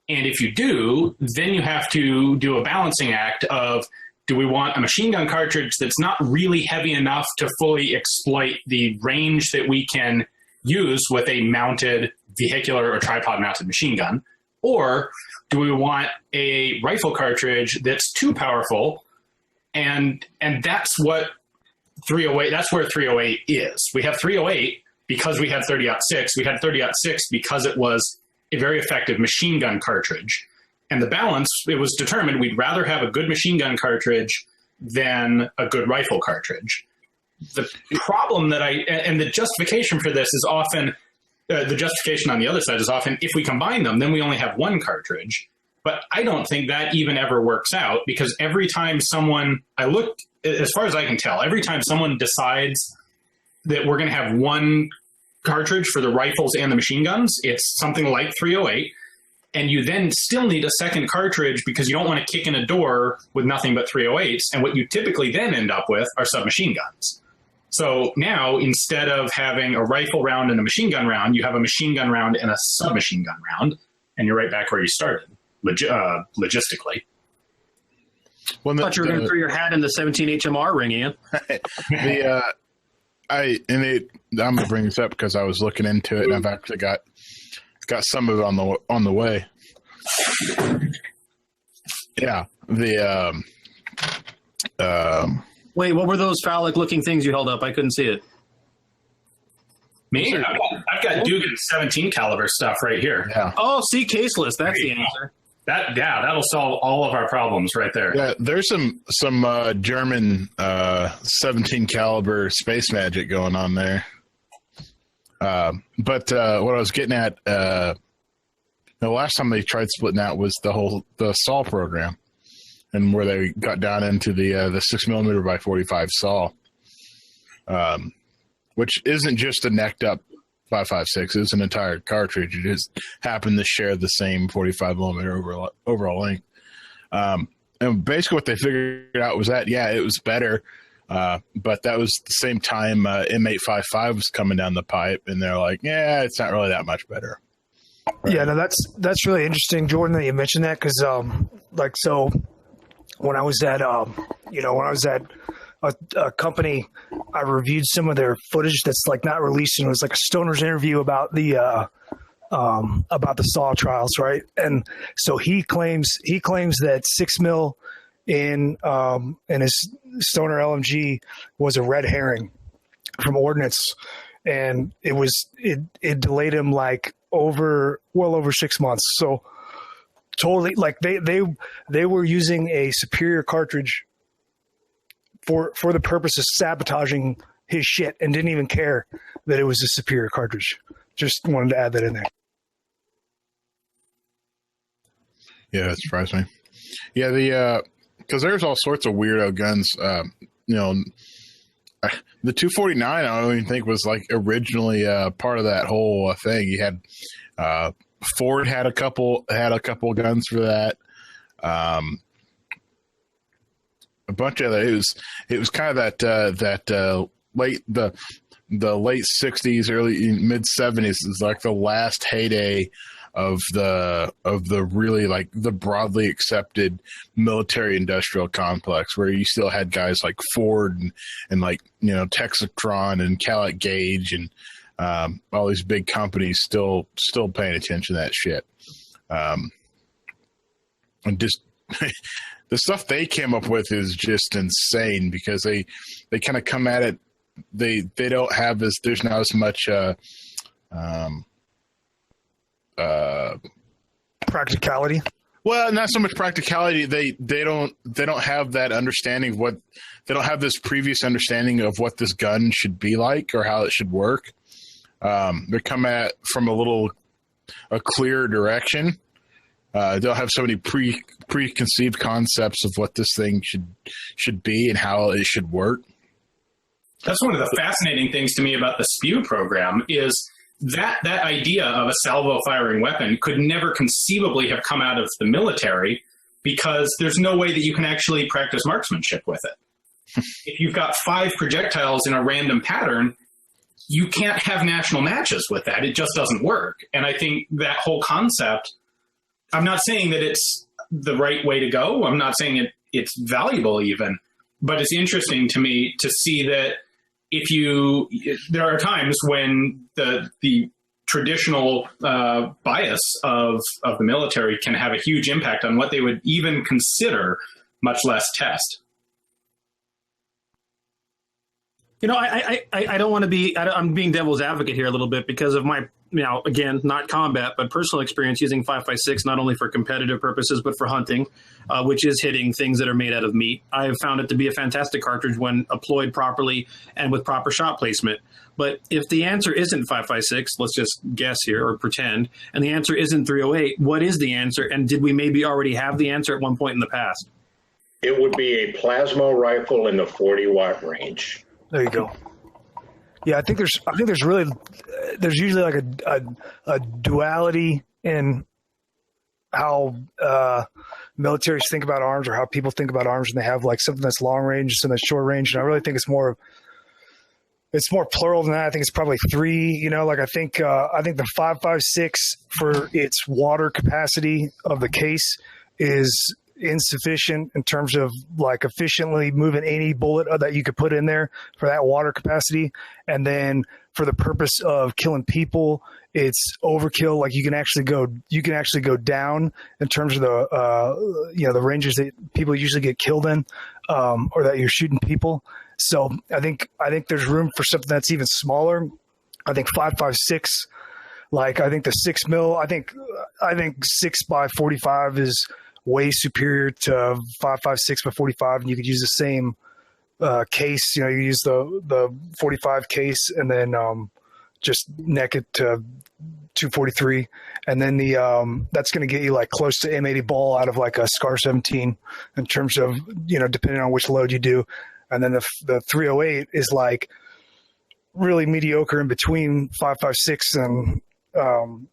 And if you do, then you have to do a balancing act of, do we want a machine gun cartridge that's not really heavy enough to fully exploit the range that we can use with a mounted vehicular or tripod mounted machine gun? Or do we want a rifle cartridge that's too powerful? And that's what 308, that's where 308 is. We have 308 because we had 30-06. We had 30-06 because it was a very effective machine gun cartridge. And the balance, it was determined we'd rather have a good machine gun cartridge than a good rifle cartridge. The problem and the justification for this is often, the justification on the other side is often, if we combine them, then we only have one cartridge. But I don't think that even ever works out, because every time as far as I can tell, every time someone decides that we're going to have one cartridge for the rifles and the machine guns, it's something like 308. And you then still need a second cartridge because you don't want to kick in a door with nothing but 308s. And what you typically then end up with are submachine guns. So now, instead of having a rifle round and a machine gun round, you have a machine gun round and a submachine gun round. And you're right back where you started, logistically. Well, I thought you were going to throw your hat in the 17 HMR ring, Ian. I'm going to bring this up because I was looking into it, and I've actually got some of it on the way. Yeah. Wait, what were those phallic looking things you held up? I couldn't see it. Me? I've got Dugan 17 caliber stuff right here. Yeah. Oh, see, caseless. That's the answer. That'll solve all of our problems right there. Yeah, there's some German 17 caliber space magic going on there. But what I was getting at, the last time they tried splitting out was the SAW program, and where they got down into the 6mm by 45 SAW, which isn't just a necked up 5.56. It's an entire cartridge. It just happened to share the same 45mm overall length. And basically what they figured out was that, yeah, it was better. But that was the same time M855 was coming down the pipe, and they're like, yeah, it's not really that much better. Right. Yeah, no, that's really interesting, Jordan, that you mentioned that, because when I was at a company, I reviewed some of their footage that's like not released, and it was like a Stoner's interview about the SAW trials, right? And so he claims that 6mm in his Stoner LMG was a red herring from ordnance, and it delayed him like well over 6 months. So totally, like they were using a superior cartridge for the purpose of sabotaging his shit, and didn't even care that it was a superior cartridge. Just wanted to add that in there. Yeah, that surprised me. Yeah, because there's all sorts of weirdo guns. The 249, I don't even think was like originally part of that whole thing. You had Ford had a couple guns for that. A bunch of it was kind of that late the late 60s, early mid 70s is like the last heyday of the really like the broadly accepted military industrial complex, where you still had guys like Ford and like, Texatron and Calit Gauge and all these big companies still paying attention to that shit. And just the stuff they came up with is just insane, because they kind of come at it. They don't have there's not as much practicality. Well, not so much practicality. They don't have that understanding of they don't have this previous understanding of what this gun should be like or how it should work. They come at from a clear direction. They'll have so many preconceived concepts of what this thing should be and how it should work. That's one of the fascinating things to me about the SPEW program is that idea of a salvo firing weapon could never conceivably have come out of the military, because there's no way that you can actually practice marksmanship with it. If you've got 5 projectiles in a random pattern, you can't have national matches with that. It just doesn't work. And I think that whole concept, I'm not saying that it's the right way to go. I'm not saying it's valuable even, but it's interesting to me to see that there are times when the traditional bias of the military can have a huge impact on what they would even consider, much less test. I don't want to be, I'm being devil's advocate here a little bit because of my, again, not combat, but personal experience using 5.56, not only for competitive purposes, but for hunting, which is hitting things that are made out of meat. I have found it to be a fantastic cartridge when applied properly and with proper shot placement. But if the answer isn't 5.56, let's just guess here or pretend, and the answer isn't 308, what is the answer? And did we maybe already have the answer at one point in the past? It would be a plasma rifle in the 40-watt range. There you go. Yeah, I think there's usually like a duality in how militaries think about arms, or how people think about arms, and they have like something that's long range, something that's short range. And I really think it's more plural than that. I think it's probably 3. I think the 5.56 for its water capacity of the case is insufficient in terms of like efficiently moving any bullet that you could put in there for that water capacity. And then for the purpose of killing people, it's overkill. Like you can actually go down in terms of the ranges that people usually get killed in, or that you're shooting people. So I think there's room for something that's even smaller. I think 5.56, like I think the 6 mil, I think 6x45 is way superior to 5.56x45, and you could use the same case. You use the 45 case, and then just neck it to 243, and then that's going to get you like close to M80 ball out of like a SCAR 17 in terms of depending on which load you do. And then the 308 is like really mediocre in between 5.56 and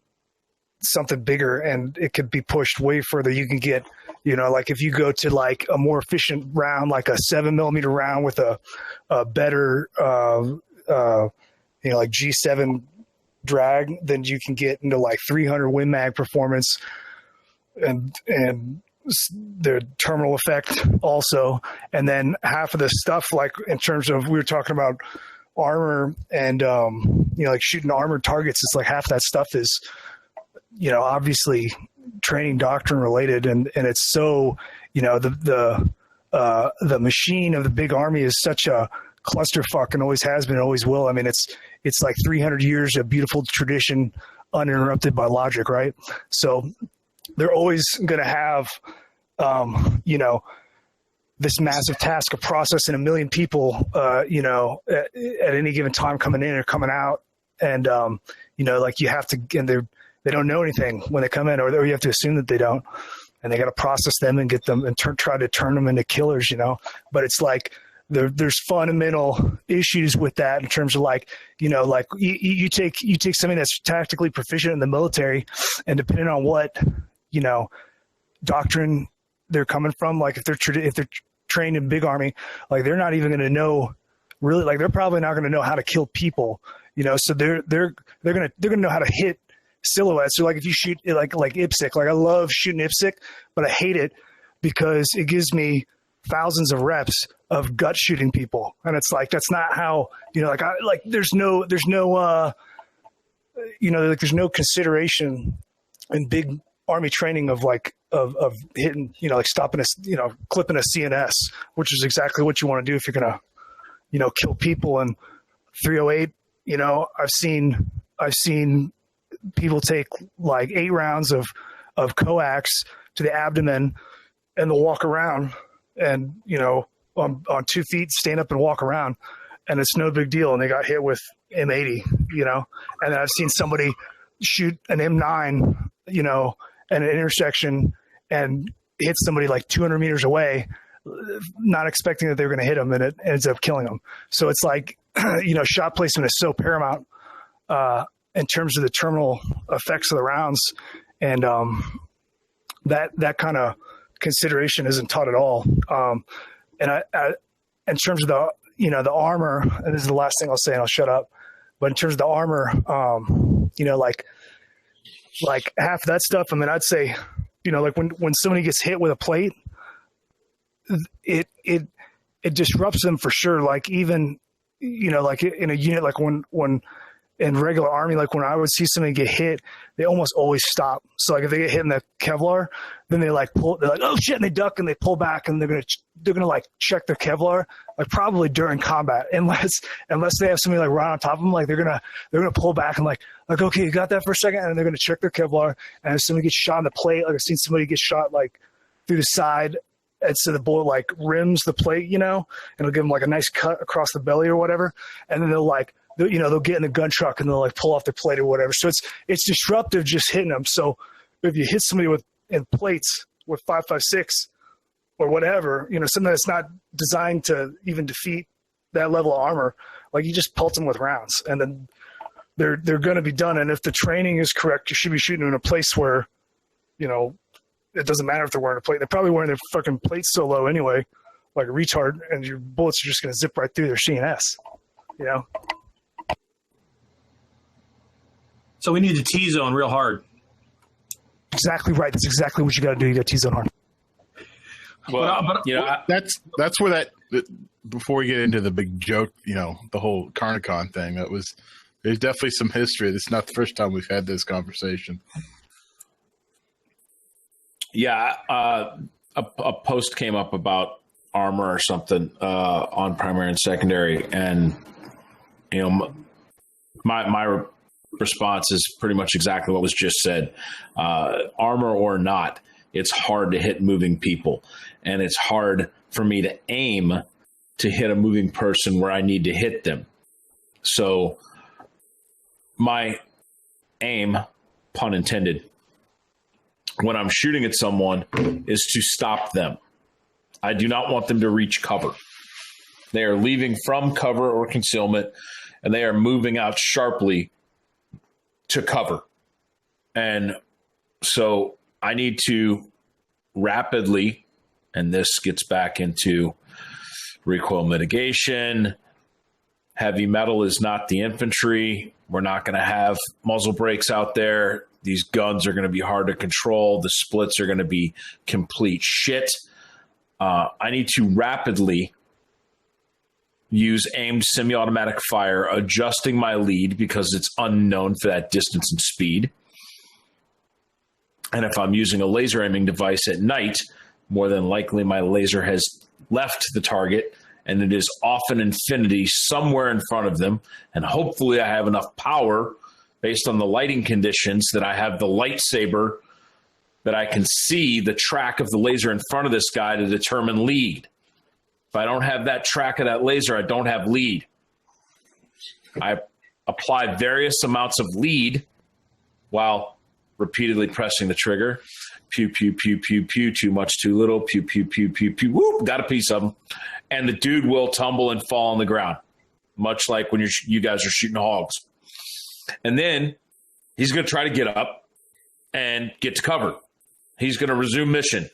something bigger, and it could be pushed way further. You can get, like if you go to like a more efficient round, like a 7mm round with a better, like G7 drag, then you can get into like 300 Win Mag performance and the terminal effect also. And then half of the stuff, like in terms of, we were talking about armor and, like shooting armored targets, it's like half that stuff is, obviously training doctrine related. And it's so, the machine of the big army is such a clusterfuck and always has been, always will. I mean, it's like 300 years of beautiful tradition uninterrupted by logic. Right. So they're always going to have, this massive task of processing 1 million people, at any given time coming in or coming out. And, like you have to, and they don't know anything when they come in, or you have to assume that they don't, and they got to process them and get them and try to turn them into killers, but it's like, there's fundamental issues with that in terms of like, like you take something that's tactically proficient in the military, and depending on what, doctrine they're coming from, like if they're trained in big army, like they're not even going to know really, like they're probably not going to know how to kill people, so they're going to know how to hit silhouettes. So like if you shoot like IPSC, like I love shooting IPSC, but I hate it because it gives me thousands of reps of gut shooting people, and it's like that's not how there's no there's no consideration in big army training of like of hitting like stopping clipping a CNS, which is exactly what you want to do if you're gonna kill people. And 308, I've seen people take like 8 rounds of coax to the abdomen, and they'll walk around and on 2 feet, stand up and walk around, and it's no big deal. And they got hit with M80, and then I've seen somebody shoot an M9, at an intersection and hit somebody like 200 meters away, not expecting that they're going to hit them, and it ends up killing them. So it's like, shot placement is so paramount in terms of the terminal effects of the rounds, and that kind of consideration isn't taught at all. And I, in terms of the armor, and this is the last thing I'll say, and I'll shut up. But in terms of the armor, like half that stuff, I mean, I'd say, like when somebody gets hit with a plate, it disrupts them for sure. Like even, like in a unit, like when in regular Army, like when I would see somebody get hit, they almost always stop. So like if they get hit in the Kevlar, then they're like, oh shit, and they duck and they pull back, and they're gonna like check their Kevlar, like probably during combat, unless they have somebody like right on top of them, like they're gonna pull back and like okay, you got that for a second, and they're gonna check their Kevlar. And if somebody gets shot in the plate, like I've seen somebody get shot like through the side, and so the bullet like rims the plate, and it'll give them like a nice cut across the belly or whatever, and then they'll get in the gun truck and they'll like pull off their plate or whatever. So it's disruptive just hitting them. So if you hit somebody in plates with 5.56 or whatever, something that's not designed to even defeat that level of armor, like you just pelt them with rounds, and then they're going to be done. And if the training is correct, you should be shooting in a place where, it doesn't matter if they're wearing a plate. They're probably wearing their fucking plates so low anyway, like a retard, and your bullets are just going to zip right through their CNS, So we need to T-zone real hard. Exactly right. That's exactly what you got to do. You got to T-zone hard. Well, that's where before we get into the big joke, the whole Carnicon thing, there's definitely some history. It's not the first time we've had this conversation. Yeah. A post came up about armor or something on primary and secondary. And, my response is pretty much exactly what was just said. Armor or not, it's hard to hit moving people, and it's hard for me to aim to hit a moving person where I need to hit them. So my aim, pun intended, when I'm shooting at someone is to stop them. I do not want them to reach cover. They are leaving from cover or concealment, and they are moving out sharply to cover. And so I need to rapidly, and this gets back into recoil mitigation. Heavy metal is not the infantry. We're not going to have muzzle brakes out there. These guns are going to be hard to control. The splits are going to be complete shit. I need to rapidly use aimed semi-automatic fire, adjusting my lead because it's unknown for that distance and speed. And if I'm using a laser aiming device at night, more than likely my laser has left the target and it is off an infinity somewhere in front of them. And hopefully I have enough power based on the lighting conditions that I have the lightsaber that I can see the track of the laser in front of this guy to determine lead. If I don't have that track of that laser, I don't have lead. I apply various amounts of lead while repeatedly pressing the trigger. Pew, pew, pew, pew, pew, too much, too little, pew, pew, pew, pew, pew, whoop, got a piece of him. And the dude will tumble and fall on the ground, much like when you guys are shooting hogs. And then he's going to try to get up and get to cover. He's going to resume mission.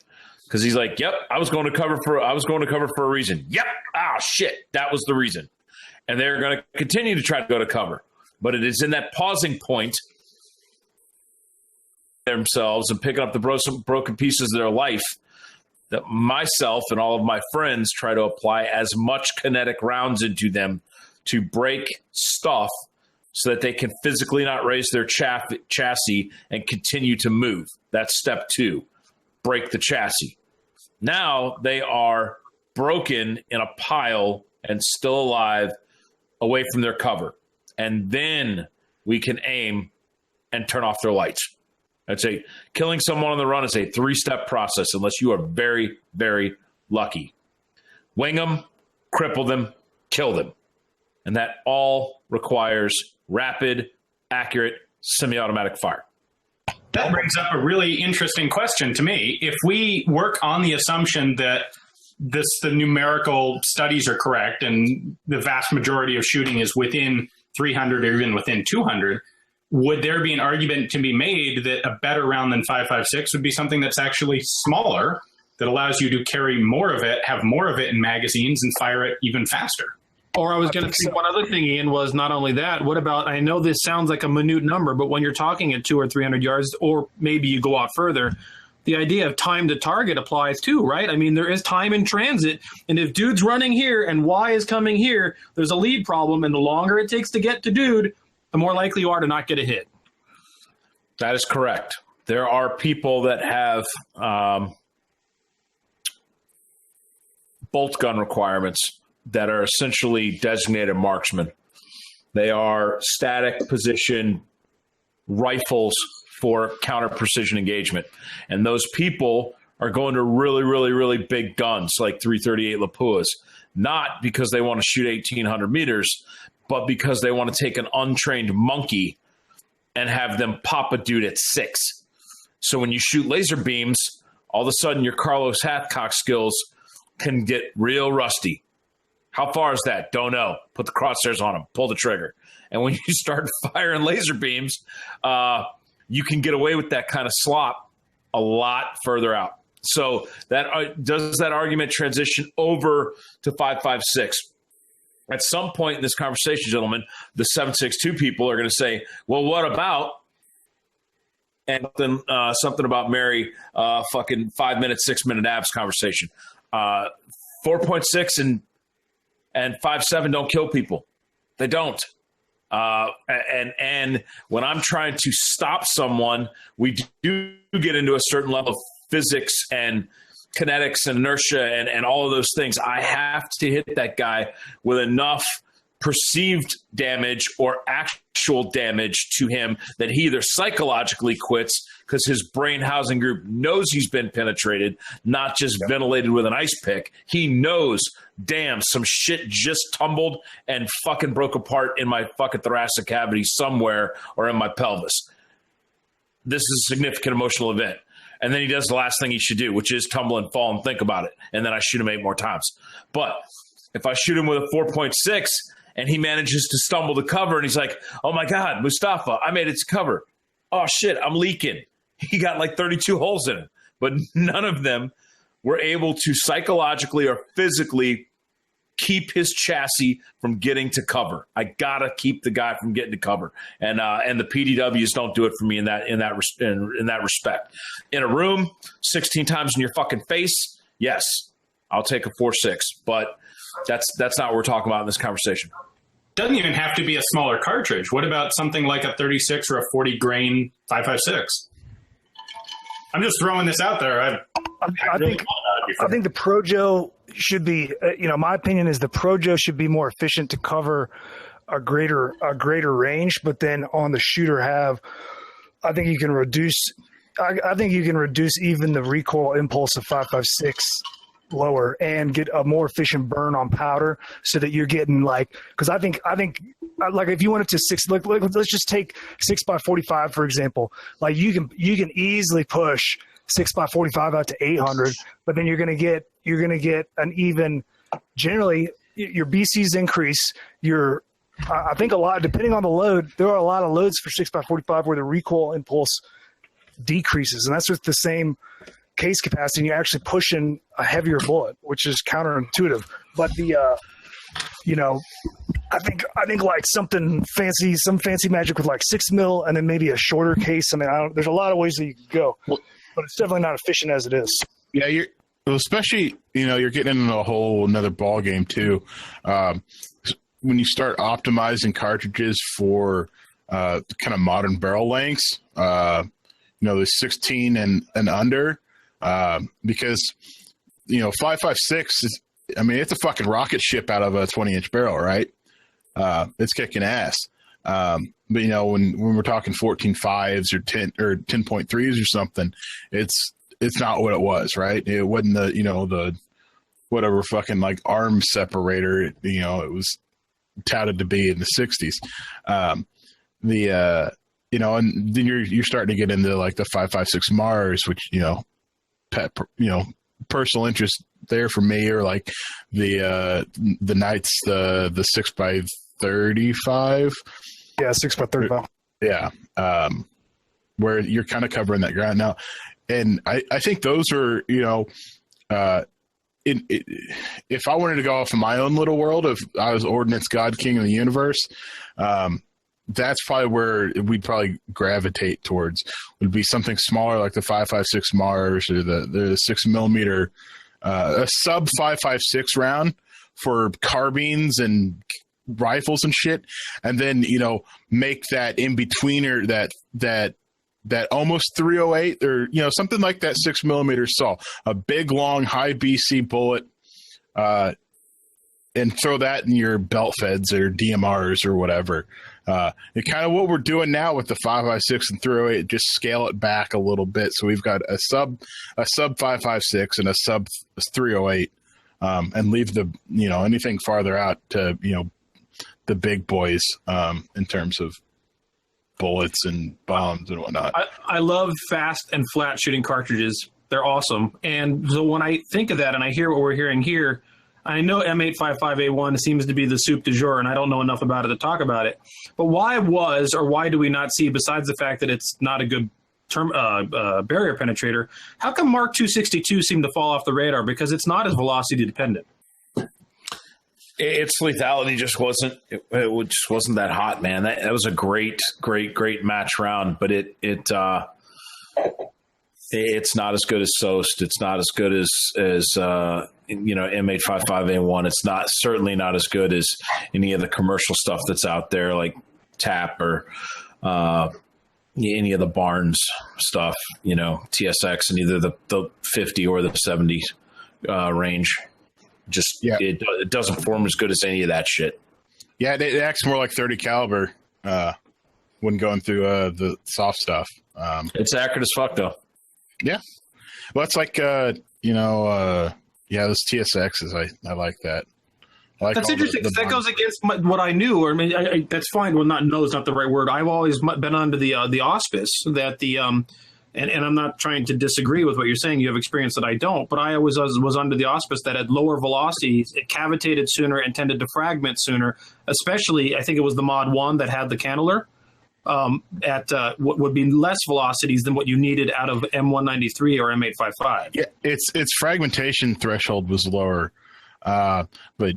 Because he's like, yep, I was going to cover for a reason. Yep, shit, that was the reason. And they're going to continue to try to go to cover. But it is in that pausing point themselves and picking up the broken pieces of their life that myself and all of my friends try to apply as much kinetic rounds into them to break stuff so that they can physically not raise their chassis and continue to move. That's step 2. Break the chassis. Now they are broken in a pile and still alive away from their cover. And then we can aim and turn off their lights. I'd say killing someone on the run is a 3-step process unless you are very, very lucky. Wing them, cripple them, kill them. And that all requires rapid, accurate, semi-automatic fire. That brings up a really interesting question to me. If we work on the assumption that the numerical studies are correct and the vast majority of shooting is within 300 or even within 200, would there be an argument to be made that a better round than 5.56 would be something that's actually smaller, that allows you to carry more of it, have more of it in magazines, and fire it even faster? Or I was going to say one other thing, Ian, was not only that, what about, I know this sounds like a minute number, but when you're talking at 200 or 300 yards, or maybe you go out further, the idea of time to target applies too, right? I mean, there is time in transit, and if dude's running here and Y is coming here, there's a lead problem, and the longer it takes to get to dude, the more likely you are to not get a hit. That is correct. There are people that have bolt gun requirements that are essentially designated marksmen. They are static position rifles for counter precision engagement. And those people are going to really, really, really big guns like 338 Lapuas, not because they want to shoot 1,800 meters, but because they want to take an untrained monkey and have them pop a dude at 6. So when you shoot laser beams, all of a sudden your Carlos Hathcock skills can get real rusty. How far is that? Don't know. Put the crosshairs on them. Pull the trigger. And when you start firing laser beams, you can get away with that kind of slop a lot further out. So that does that argument transition over to 5.56? At some point in this conversation, gentlemen, the 7.62 people are going to say, well, what about, and then something about Mary, fucking 5 minute, 6 minute abs conversation. 4.6 and 5.7 don't kill people. They don't. And when I'm trying to stop someone, we do get into a certain level of physics and kinetics and inertia and all of those things. I have to hit that guy with enough perceived damage or actual damage to him that he either psychologically quits because his brain housing group knows he's been penetrated, not just ventilated with an ice pick. He knows, damn, some shit just tumbled and fucking broke apart in my fucking thoracic cavity somewhere or in my pelvis. This is a significant emotional event. And then he does the last thing he should do, which is tumble and fall and think about it. And then I shoot him 8 more times. But if I shoot him with a 4.6 and he manages to stumble to cover and he's like, oh my God, Mustafa, I made it to cover. Oh shit, I'm leaking. He got like 32 holes in it. But none of them were able to psychologically or physically keep his chassis from getting to cover. I gotta keep the guy from getting to cover, and the PDWs don't do it for me in that respect. In a room, 16 times in your fucking face, yes, I'll take a 4.6, but that's not what we're talking about in this conversation. Doesn't even have to be a smaller cartridge. What about something like a 36 or a 40 grain 5.56? I'm just throwing this out there. I think the Projo should be, my opinion is the Projo should be more efficient to cover a greater range, but then on the shooter I think you can reduce even the recoil impulse of 5.56 lower and get a more efficient burn on powder so that you're getting because I think if you went up to 6, let's just take 6x45 for example. Like you can easily push 6x45 out to 800, but then you're gonna get an even. Generally, your BCs increase. I think a lot depending on the load. There are a lot of loads for 6x45 where the recoil impulse decreases, and that's with the same case capacity. And you're actually pushing a heavier bullet, which is counterintuitive. But I think like some fancy magic with like 6 mil and then maybe a shorter case. I mean, there's a lot of ways that you can go, but it's definitely not efficient as it is. Yeah, especially you're getting into a whole another ball game too. When you start optimizing cartridges for kind of modern barrel lengths, the 16 and under, because 5.56 is. I mean, it's a fucking rocket ship out of a 20-inch barrel, right? It's kicking ass. But when we're talking 14.5s or 10.3s or something, it's not what it was, right? It wasn't the whatever fucking like arm separator. It was touted to be in the 60s. And then you're starting to get into like the 5.56 Mars, which personal interest there for me are like the Knights, the 6x35. Yeah, 6x35. Yeah, where you're kind of covering that ground now, and I think those are, you know, if I wanted to go off of my own little world, if I was Ordnance God King of the universe, that's probably where we'd probably gravitate towards. Would be something smaller like the 5.56 Mars or the 6mm, a sub 5.56 round for carbines and rifles and shit, and then, you know, make that in betweener, that almost 308 or, you know, something like that 6mm saw, a big long high BC bullet, and throw that in your belt feds or DMRs or whatever. And kind of what we're doing now with the 5.56 and 308, just scale it back a little bit. So we've got a sub 5.56 and a sub 308, and leave the, you know, anything farther out to, you know, the big boys, in terms of bullets and bombs and whatnot. I love fast and flat shooting cartridges. They're awesome. And so when I think of that and I hear what we're hearing here, I know M855A1 seems to be the soup du jour, and I don't know enough about it to talk about it. But why do we not see, besides the fact that it's not a good barrier penetrator, how come Mark 262 seemed to fall off the radar? Because it's not as velocity dependent. Its lethality just wasn't. It just wasn't that hot, man. That was a great match round, but it's not as good as Soest. It's not as good as you know, M855A1. It's certainly not as good as any of the commercial stuff that's out there, like TAP or any of the Barnes stuff. You know, TSX and either the 50 or the 70 range. Just it doesn't form as good as any of that shit. Yeah, it acts more like 30 caliber when going through the soft stuff. It's accurate as fuck, though. Yeah, well, it's like you know, those TSXs. I like that. I like that's interesting. That goes against what I knew. Or I mean, that's fine. Well, know is not the right word. I've always been under the auspice that the and I'm not trying to disagree with what you're saying. You have experience that I don't, but I always was under the auspice that at lower velocities, it cavitated sooner and tended to fragment sooner. Especially, I think it was the Mod 1 that had the cannular at what would be less velocities than what you needed out of M193 or M855. Yeah, its fragmentation threshold was lower, but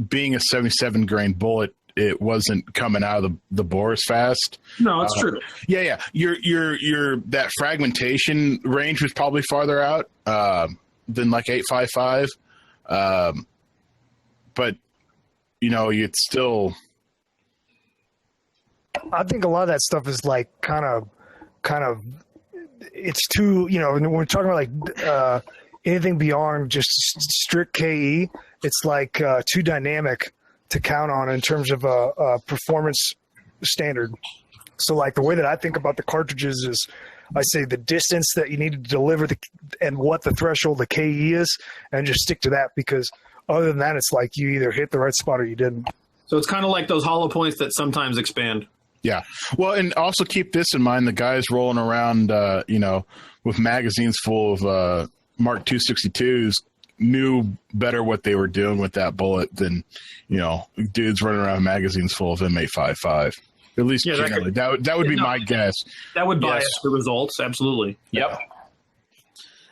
being a 77 grain bullet, it wasn't coming out of the bore as fast. No, it's true. Yeah. Your that fragmentation range was probably farther out than like 8.55. But you know, it's still. I think a lot of that stuff is like kind of. It's too, you know, when we're talking about like anything beyond just strict KE, it's like too dynamic to count on in terms of a performance standard. So like the way that I think about the cartridges is I say the distance that you need to deliver and what the threshold, the KE is, and just stick to that, because other than that, it's like you either hit the right spot or you didn't. So it's kind of like those hollow points that sometimes expand. Yeah. Well, and also keep this in mind, the guys rolling around, you know, with magazines full of Mark 262s knew better what they were doing with that bullet than, you know, dudes running around with magazines full of M855. At least generally. That would be my guess. That would bias the results, absolutely. Yep.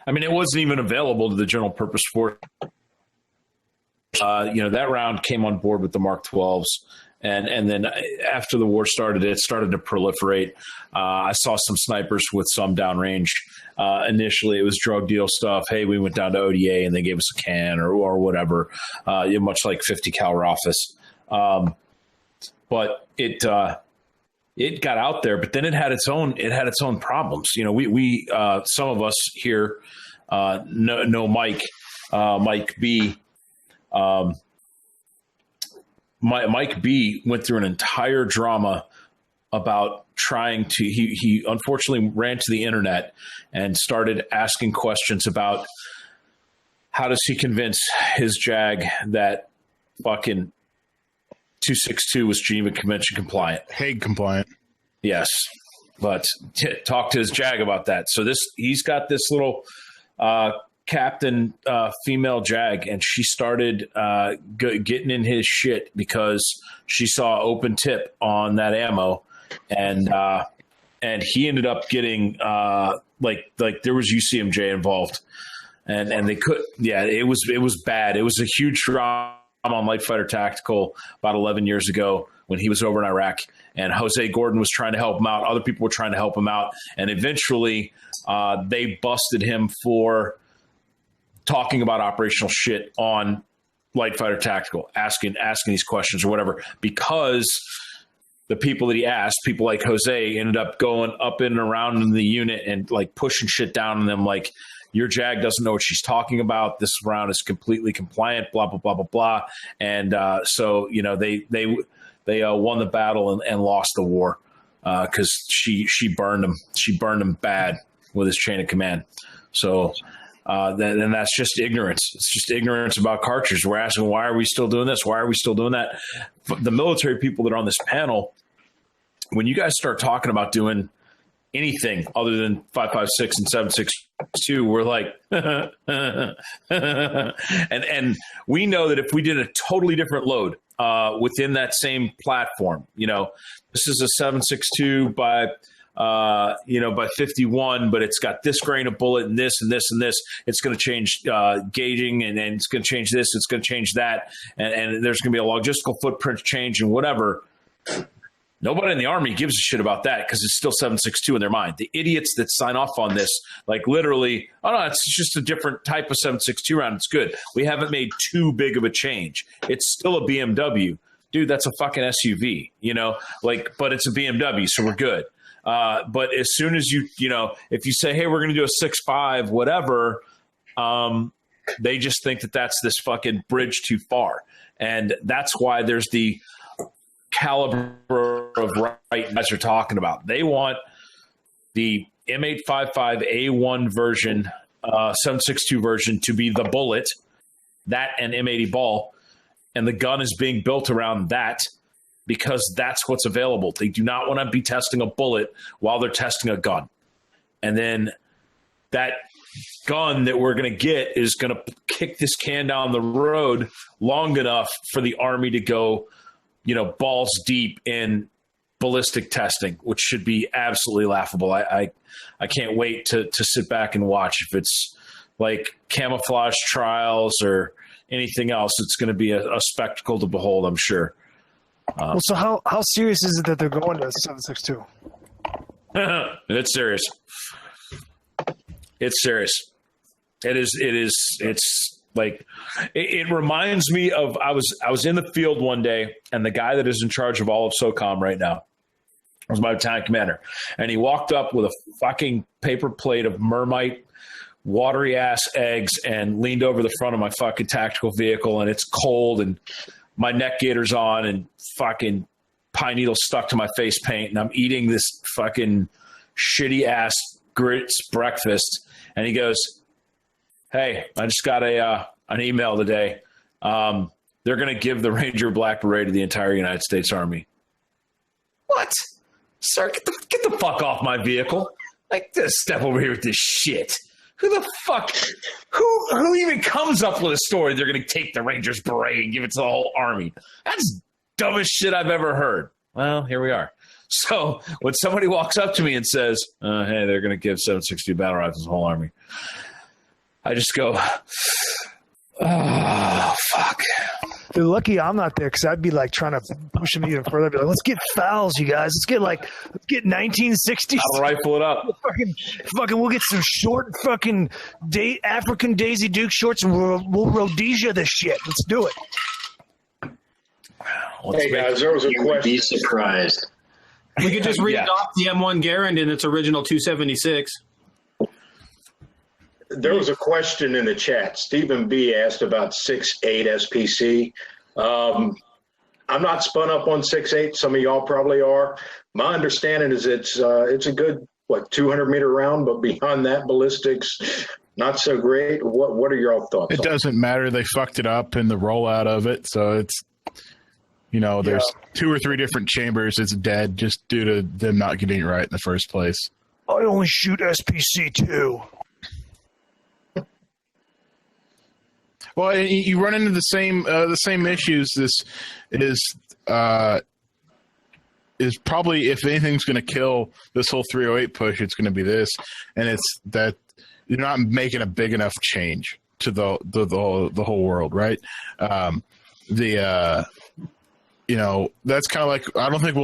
I mean, it wasn't even available to the general purpose force. You know, that round came on board with the Mark 12s. And then after the war started, it started to proliferate. I saw some snipers with some downrange. Initially, it was drug deal stuff. Hey, we went down to ODA and they gave us a can or whatever, much like 50 cal office. But it got out there, but then it had its own problems. You know, we some of us here know Mike B. Mike B went through an entire drama about trying to, he unfortunately ran to the internet and started asking questions about how does he convince his JAG that fucking 262 was Geneva Convention compliant. Hague compliant. Yes. But talk to his JAG about that. So he's got this little captain female JAG, and she started getting in his shit because she saw open tip on that ammo, and he ended up getting like there was UCMJ involved, and they could it was bad. It was a huge drama on Light Fighter Tactical about 11 years ago when he was over in Iraq, and Jose Gordon was trying to help him out. Other people were trying to help him out, and eventually they busted him for talking about operational shit on Light Fighter Tactical, asking these questions or whatever, because the people that he asked, people like Jose, ended up going up in and around in the unit and like pushing shit down on them, like, your JAG doesn't know what she's talking about. This round is completely compliant, blah, blah, blah, blah, blah. And so, you know, they won the battle and lost the war because she burned him. She burned him bad with his chain of command. So then that's just ignorance. It's just ignorance about cartridges. We're asking, why are we still doing this? Why are we still doing that? The military people that are on this panel, when you guys start talking about doing anything other than 5.56 and 7.62, we're like, and we know that if we did a totally different load within that same platform, you know, this is a 7.62 by 51, but it's got this grain of bullet and this and this and this. It's going to change gauging, and it's going to change this. It's going to change that, and there's going to be a logistical footprint change and whatever. Nobody in the Army gives a shit about that because it's still 7.62 in their mind. The idiots that sign off on this, like literally, oh no, it's just a different type of 7.62 round. It's good. We haven't made too big of a change. It's still a BMW. Dude, that's a fucking SUV, you know? Like, but it's a BMW, so we're good. But as soon as you know, if you say, hey, we're going to do a 6.5, whatever, they just think that that's this fucking bridge too far. And that's why there's the caliber of right guys are talking about. They want the M855A1 version, 7.62 version to be the bullet, that and M80 ball, and the gun is being built around that because that's what's available. They do not want to be testing a bullet while they're testing a gun. And then that gun that we're going to get is going to kick this can down the road long enough for the Army to go, you know, balls deep in ballistic testing, which should be absolutely laughable. I can't wait to sit back and watch. If it's like camouflage trials or anything else, it's going to be a spectacle to behold, I'm sure. Well, so how serious is it that they're going to 7.62? It's serious. It's serious. It's like, it reminds me of, I was in the field one day, and the guy that is in charge of all of SOCOM right now was my battalion commander. And he walked up with a fucking paper plate of Mermite watery ass eggs and leaned over the front of my fucking tactical vehicle, and it's cold and my neck gaiters on and fucking pine needles stuck to my face paint, and I'm eating this fucking shitty ass grits breakfast. And he goes, hey, I just got an email today. They're going to give the Ranger Black Beret to the entire United States Army. What? Sir, get the fuck off my vehicle. Like, just step over here with this shit. Who the fuck? Who even comes up with a story they're going to take the Rangers Beret and give it to the whole Army? That's dumbest shit I've ever heard. Well, here we are. So when somebody walks up to me and says, hey, they're going to give 7.62 battle rifles to the whole Army, I just go, oh, fuck. They're lucky I'm not there, because I'd be like trying to push them even further. I'd be like, let's get fouls, you guys. Let's get 1960s. I'll rifle it up. Fucking, we'll get some short fucking African Daisy Duke shorts, and we'll Rhodesia this shit. Let's do it. Hey guys, there was a question. Be surprised. We could just read off the M1 Garand in its original 276. There was a question in the chat. Stephen B asked about 6.8 SPC. I'm not spun up on 6.8. Some of y'all probably are. My understanding is it's a good 200-meter round, but beyond that, ballistics not so great. What are your thoughts? It doesn't matter. They fucked it up in the rollout of it, so it's, you know, there's 2 or 3 different chambers. It's dead just due to them not getting it right in the first place. I only shoot SPC 2. Well, you run into the same issues. This is probably, if anything's going to kill this whole 308 push, it's going to be this, and it's that you're not making a big enough change to the whole world, right? That's kind of like, I don't think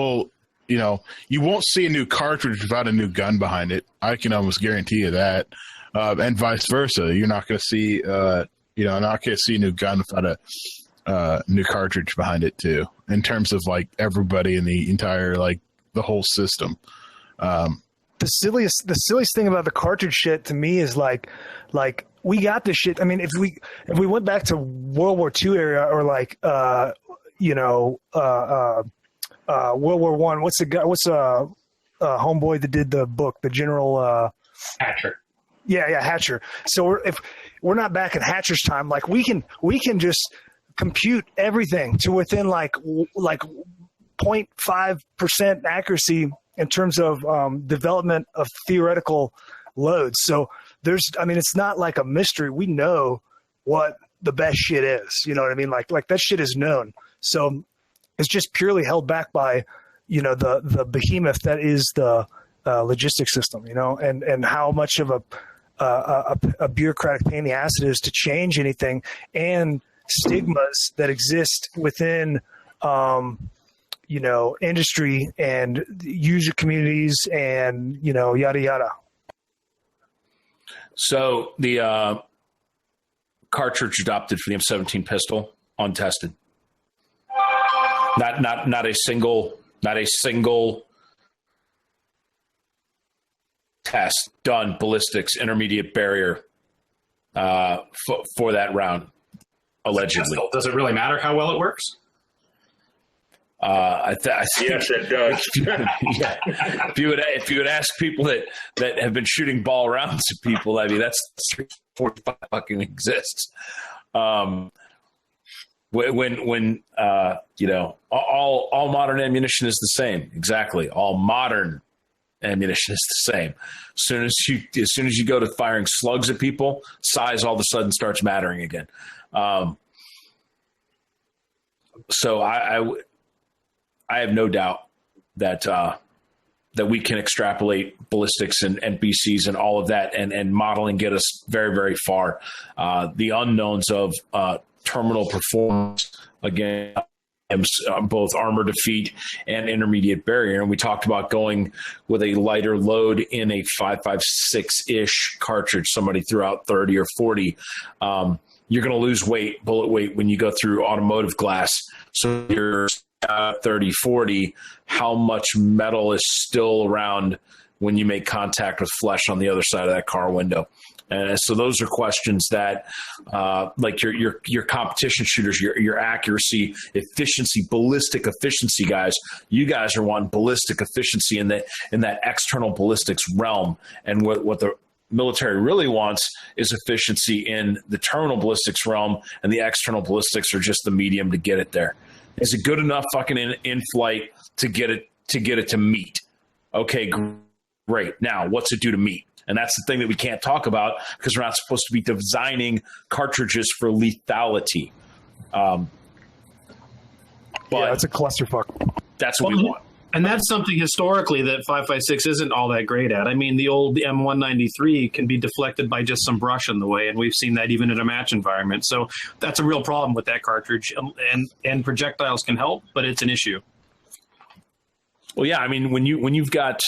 you won't see a new cartridge without a new gun behind it. I can almost guarantee you that, and vice versa. You're not going to see, not going to see a new gun without a new cartridge behind it too. In terms of like everybody in the entire, like the whole system. The silliest thing about the cartridge shit to me is like we got this shit. I mean, if we went back to World War II era or like World War One, what's homeboy that did the book, the General Hatcher. Yeah, Hatcher. So if we're not back in Hatcher's time, like we can just compute everything to within like 0.5% accuracy in terms of development of theoretical loads. So it's not like a mystery. We know what the best shit is. You know what I mean? Like that shit is known. So it's just purely held back by, the behemoth that is the logistics system, and how much of a bureaucratic pain in the ass it is to change anything, and stigmas that exist within, industry and user communities and, yada, yada. So the cartridge adopted for the M17 pistol, untested. Not a single test done, ballistics, intermediate barrier for that round, allegedly. Does it really matter how well it works? I think Yes, it does. yeah. If you would ask people that have been shooting ball rounds at people, I mean, that's 45 fucking exists. When all modern ammunition is the same. Exactly. All modern ammunition is the same. As soon as you go to firing slugs at people, size all of a sudden starts mattering again. So I have no doubt that we can extrapolate ballistics and BCs and all of that and modeling get us very, very far. The unknowns of terminal performance, again, both armor defeat and intermediate barrier. And we talked about going with a lighter load in a 5.56-ish cartridge. Somebody threw out 30 or 40. You're going to lose bullet weight, when you go through automotive glass. So you're 30, 40, how much metal is still around when you make contact with flesh on the other side of that car window? And so those are questions that, like your competition shooters, your accuracy, efficiency, ballistic efficiency guys, you guys are wanting ballistic efficiency in that external ballistics realm. And what the military really wants is efficiency in the terminal ballistics realm, and the external ballistics are just the medium to get it there. Is it good enough fucking in flight to get it to meet? Okay, great. Now, what's it do to meet? And that's the thing that we can't talk about, because we're not supposed to be designing cartridges for lethality. But it's a clusterfuck. That's what we want. And that's something historically that 5.56 isn't all that great at. I mean, the old M193 can be deflected by just some brush in the way, and we've seen that even in a match environment. So that's a real problem with that cartridge. And projectiles can help, but it's an issue. Well, yeah, I mean, when you've got,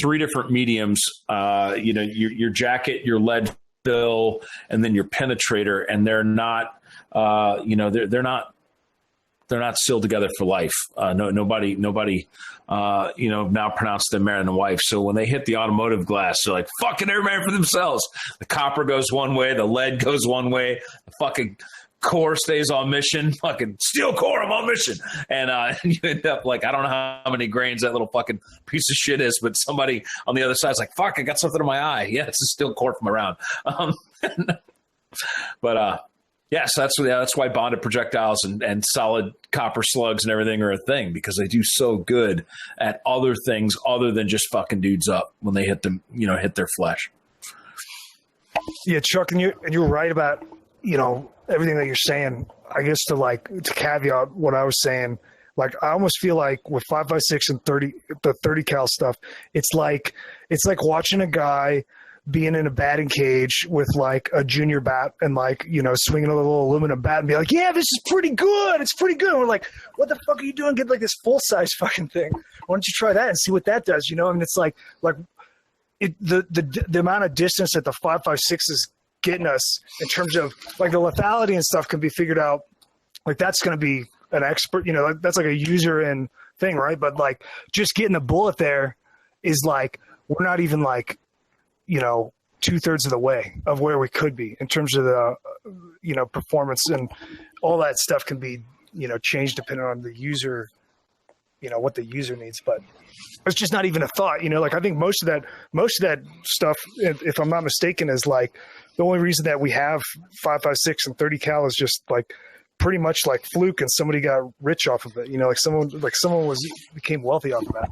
three different mediums, your jacket, your lead fill, and then your penetrator, and they're not, they're not sealed together for life. Nobody, now pronounced them man and wife. So when they hit the automotive glass, they're like, fucking everybody for themselves. The copper goes one way, the lead goes one way, the fucking core stays on mission, fucking steel core, I'm on mission. And you end up like, I don't know how many grains that little fucking piece of shit is, but somebody on the other side is like, fuck, I got something in my eye. Yeah, it's a steel core from around. Yes, that's why bonded projectiles and solid copper slugs and everything are a thing, because they do so good at other things other than just fucking dudes up when they hit them, hit their flesh. Yeah, Chuck, and you're right about everything that you're saying, I guess to caveat what I was saying, like I almost feel like with 5.56 and 30 cal stuff, it's like watching a guy being in a batting cage with like a junior bat and swinging a little aluminum bat and be like, yeah, this is pretty good. It's pretty good. And we're like, what the fuck are you doing? Get like this full size fucking thing. Why don't you try that and see what that does? I mean, it's like the amount of distance that the 5.56 is getting us in terms of like the lethality and stuff can be figured out. Like that's going to be an expert, that's like a user and thing. Right. But like just getting the bullet there is like, we're not even like, 2/3 of the way of where we could be in terms of the, performance, and all that stuff can be, changed depending on the user, what the user needs. But it's just not even a thought, like I think most of that stuff, if I'm not mistaken, is like the only reason that we have 5.56 and 30 cal is just like pretty much like fluke, and somebody got rich off of it. Someone became wealthy off of that.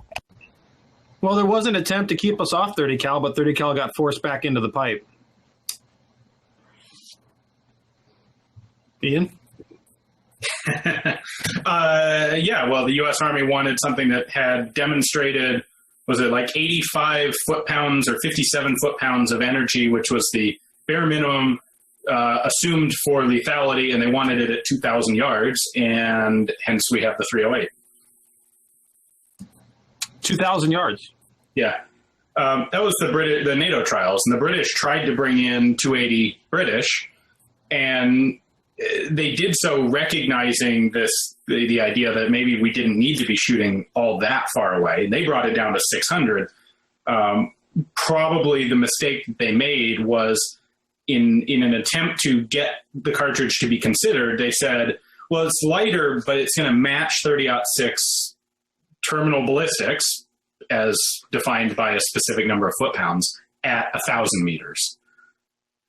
Well, there was an attempt to keep us off 30 cal, but 30 cal got forced back into the pipe. Ian? Well, the U.S. Army wanted something that had demonstrated, was it like 85 foot-pounds or 57 foot-pounds of energy, which was the bare minimum assumed for lethality, and they wanted it at 2,000 yards, and hence we have the 308. 2,000 yards. Yeah. That was the NATO trials, and the British tried to bring in 280 British, and they did so recognizing the idea that maybe we didn't need to be shooting all that far away. They brought it down to 600. Probably the mistake that they made was in an attempt to get the cartridge to be considered, they said, well, it's lighter, but it's going to match 30-06 terminal ballistics as defined by a specific number of foot-pounds at 1,000 meters.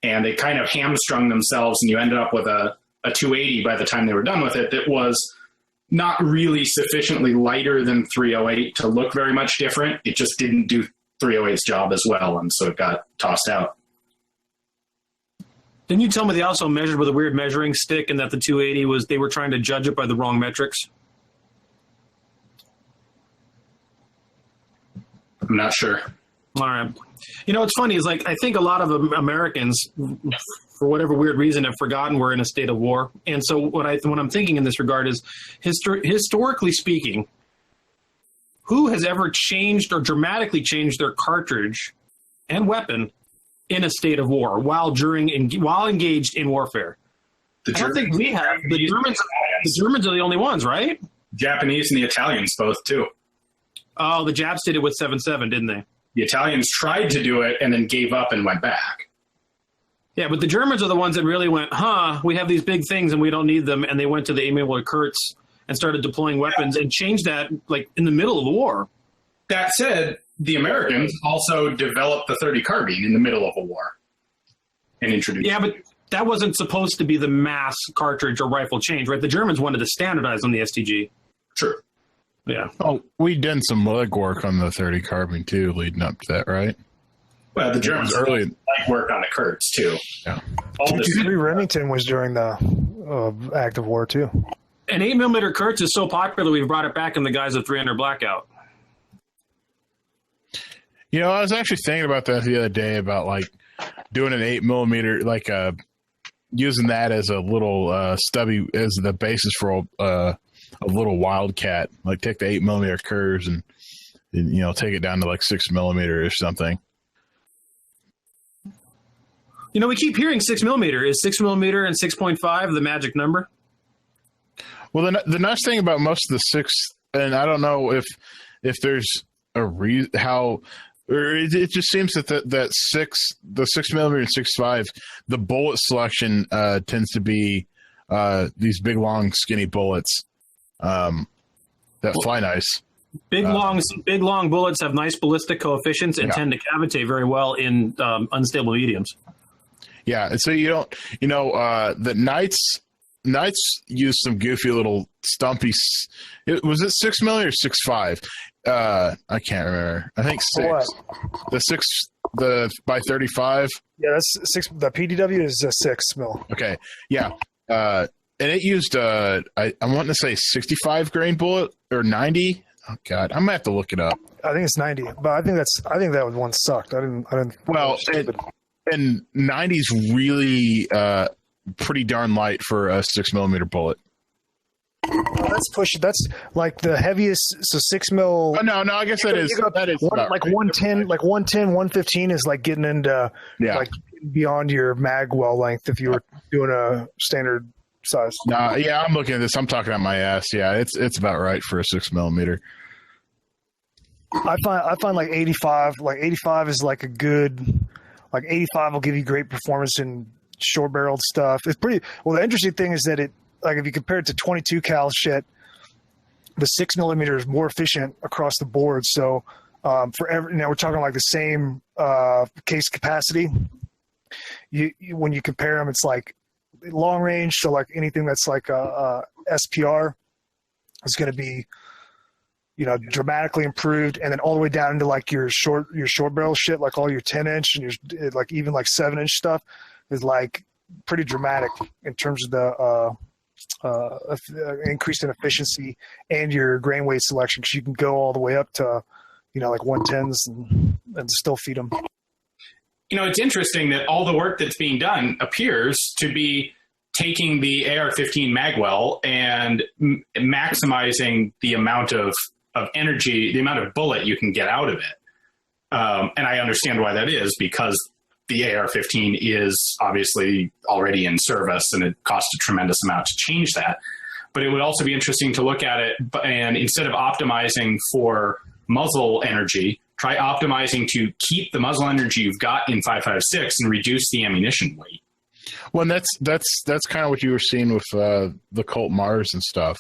And they kind of hamstrung themselves, and you ended up with a 280 by the time they were done with it that was not really sufficiently lighter than 308 to look very much different. It just didn't do 308's job as well, and so it got tossed out. Didn't you tell me they also measured with a weird measuring stick, and that the 280 they were trying to judge it by the wrong metrics? I'm not sure. All right. What's funny is like I think a lot of Americans, for whatever weird reason, have forgotten we're in a state of war. And so what I'm thinking in this regard is, historically speaking, who has ever changed or dramatically changed their cartridge and weapon in a state of war while engaged in warfare? I don't think we have. The Germans are the only ones, right? Japanese and the Italians both too. Oh, the Japs did it with 7.7, didn't they? The Italians tried to do it and then gave up and went back. Yeah, but the Germans are the ones that really went, we have these big things and we don't need them. And they went to the 8mm Kurtz and started deploying weapons and changed that like in the middle of the war. That said, the Americans also developed the 30 carbine in the middle of a war and introduced it. Yeah, but that wasn't supposed to be the mass cartridge or rifle change, right? The Germans wanted to standardize on the STG. True. Yeah. Oh, we did some legwork on the 30 carbine too, leading up to that, right? Well, the Germans early like work on the Kurtz too. Yeah. 223 Remington was during the active war too. An 8mm Kurtz is so popular we've brought it back in the guise of 300 Blackout. I was actually thinking about that the other day about like doing an 8mm, like using that as a little stubby as the basis for a little Wildcat. Like take the 8mm curves and take it down to like 6mm or something. We keep hearing 6mm. Is 6mm and 6.5 the magic number? Well, the nice thing about most of the 6, and I don't know if there's a reason how. Or it just seems that the 6mm and 6.5, the bullet selection tends to be these big, long, skinny bullets that fly nice. Big long bullets have nice ballistic coefficients and tend to cavitate very well in unstable mediums. Yeah, and so you don't, the Knights used some goofy little stumpy. Was it 6mm or 6.5? I can't remember. I think 6. What? The 6. the by 35. Yeah, that's 6. The PDW is a 6 mil. Okay, yeah, and it used I want to say 65 grain bullet or 90. Oh God, I'm gonna have to look it up. I think it's 90, but I think that one sucked. I didn't. Well, and 90's really pretty darn light for a 6mm bullet. That's push. That's like the heaviest. So 6 mil. Oh, no, I guess that is like 110, like 110, 115 is like getting into like beyond your mag well length if you were doing a standard size. No, yeah, I'm looking at this. I'm talking out my ass. Yeah, it's about right for a 6mm. I find like 85. Like 85 is like a good. Like 85 will give you great performance in short barreled stuff. It's pretty. Well, the interesting thing is that it. Like if you compare it to 22 cal shit, the 6mm is more efficient across the board. So for every, we're talking like the same case capacity. You when you compare them, it's like long range. So like anything that's like a SPR is going to be, dramatically improved, and then all the way down into like your short barrel shit, like all your 10-inch and your like even like 7-inch stuff is like pretty dramatic in terms of the increase in efficiency and your grain weight selection, because you can go all the way up to like 110s and still feed them. It's interesting that all the work that's being done appears to be taking the AR-15 magwell and maximizing the amount of energy, the amount of bullet you can get out of it. And I understand why that is, because the AR-15 is obviously already in service and it costs a tremendous amount to change that. But it would also be interesting to look at it, and instead of optimizing for muzzle energy, try optimizing to keep the muzzle energy you've got in 5.56 and reduce the ammunition weight. Well, and that's kind of what you were seeing with the Colt Mars and stuff.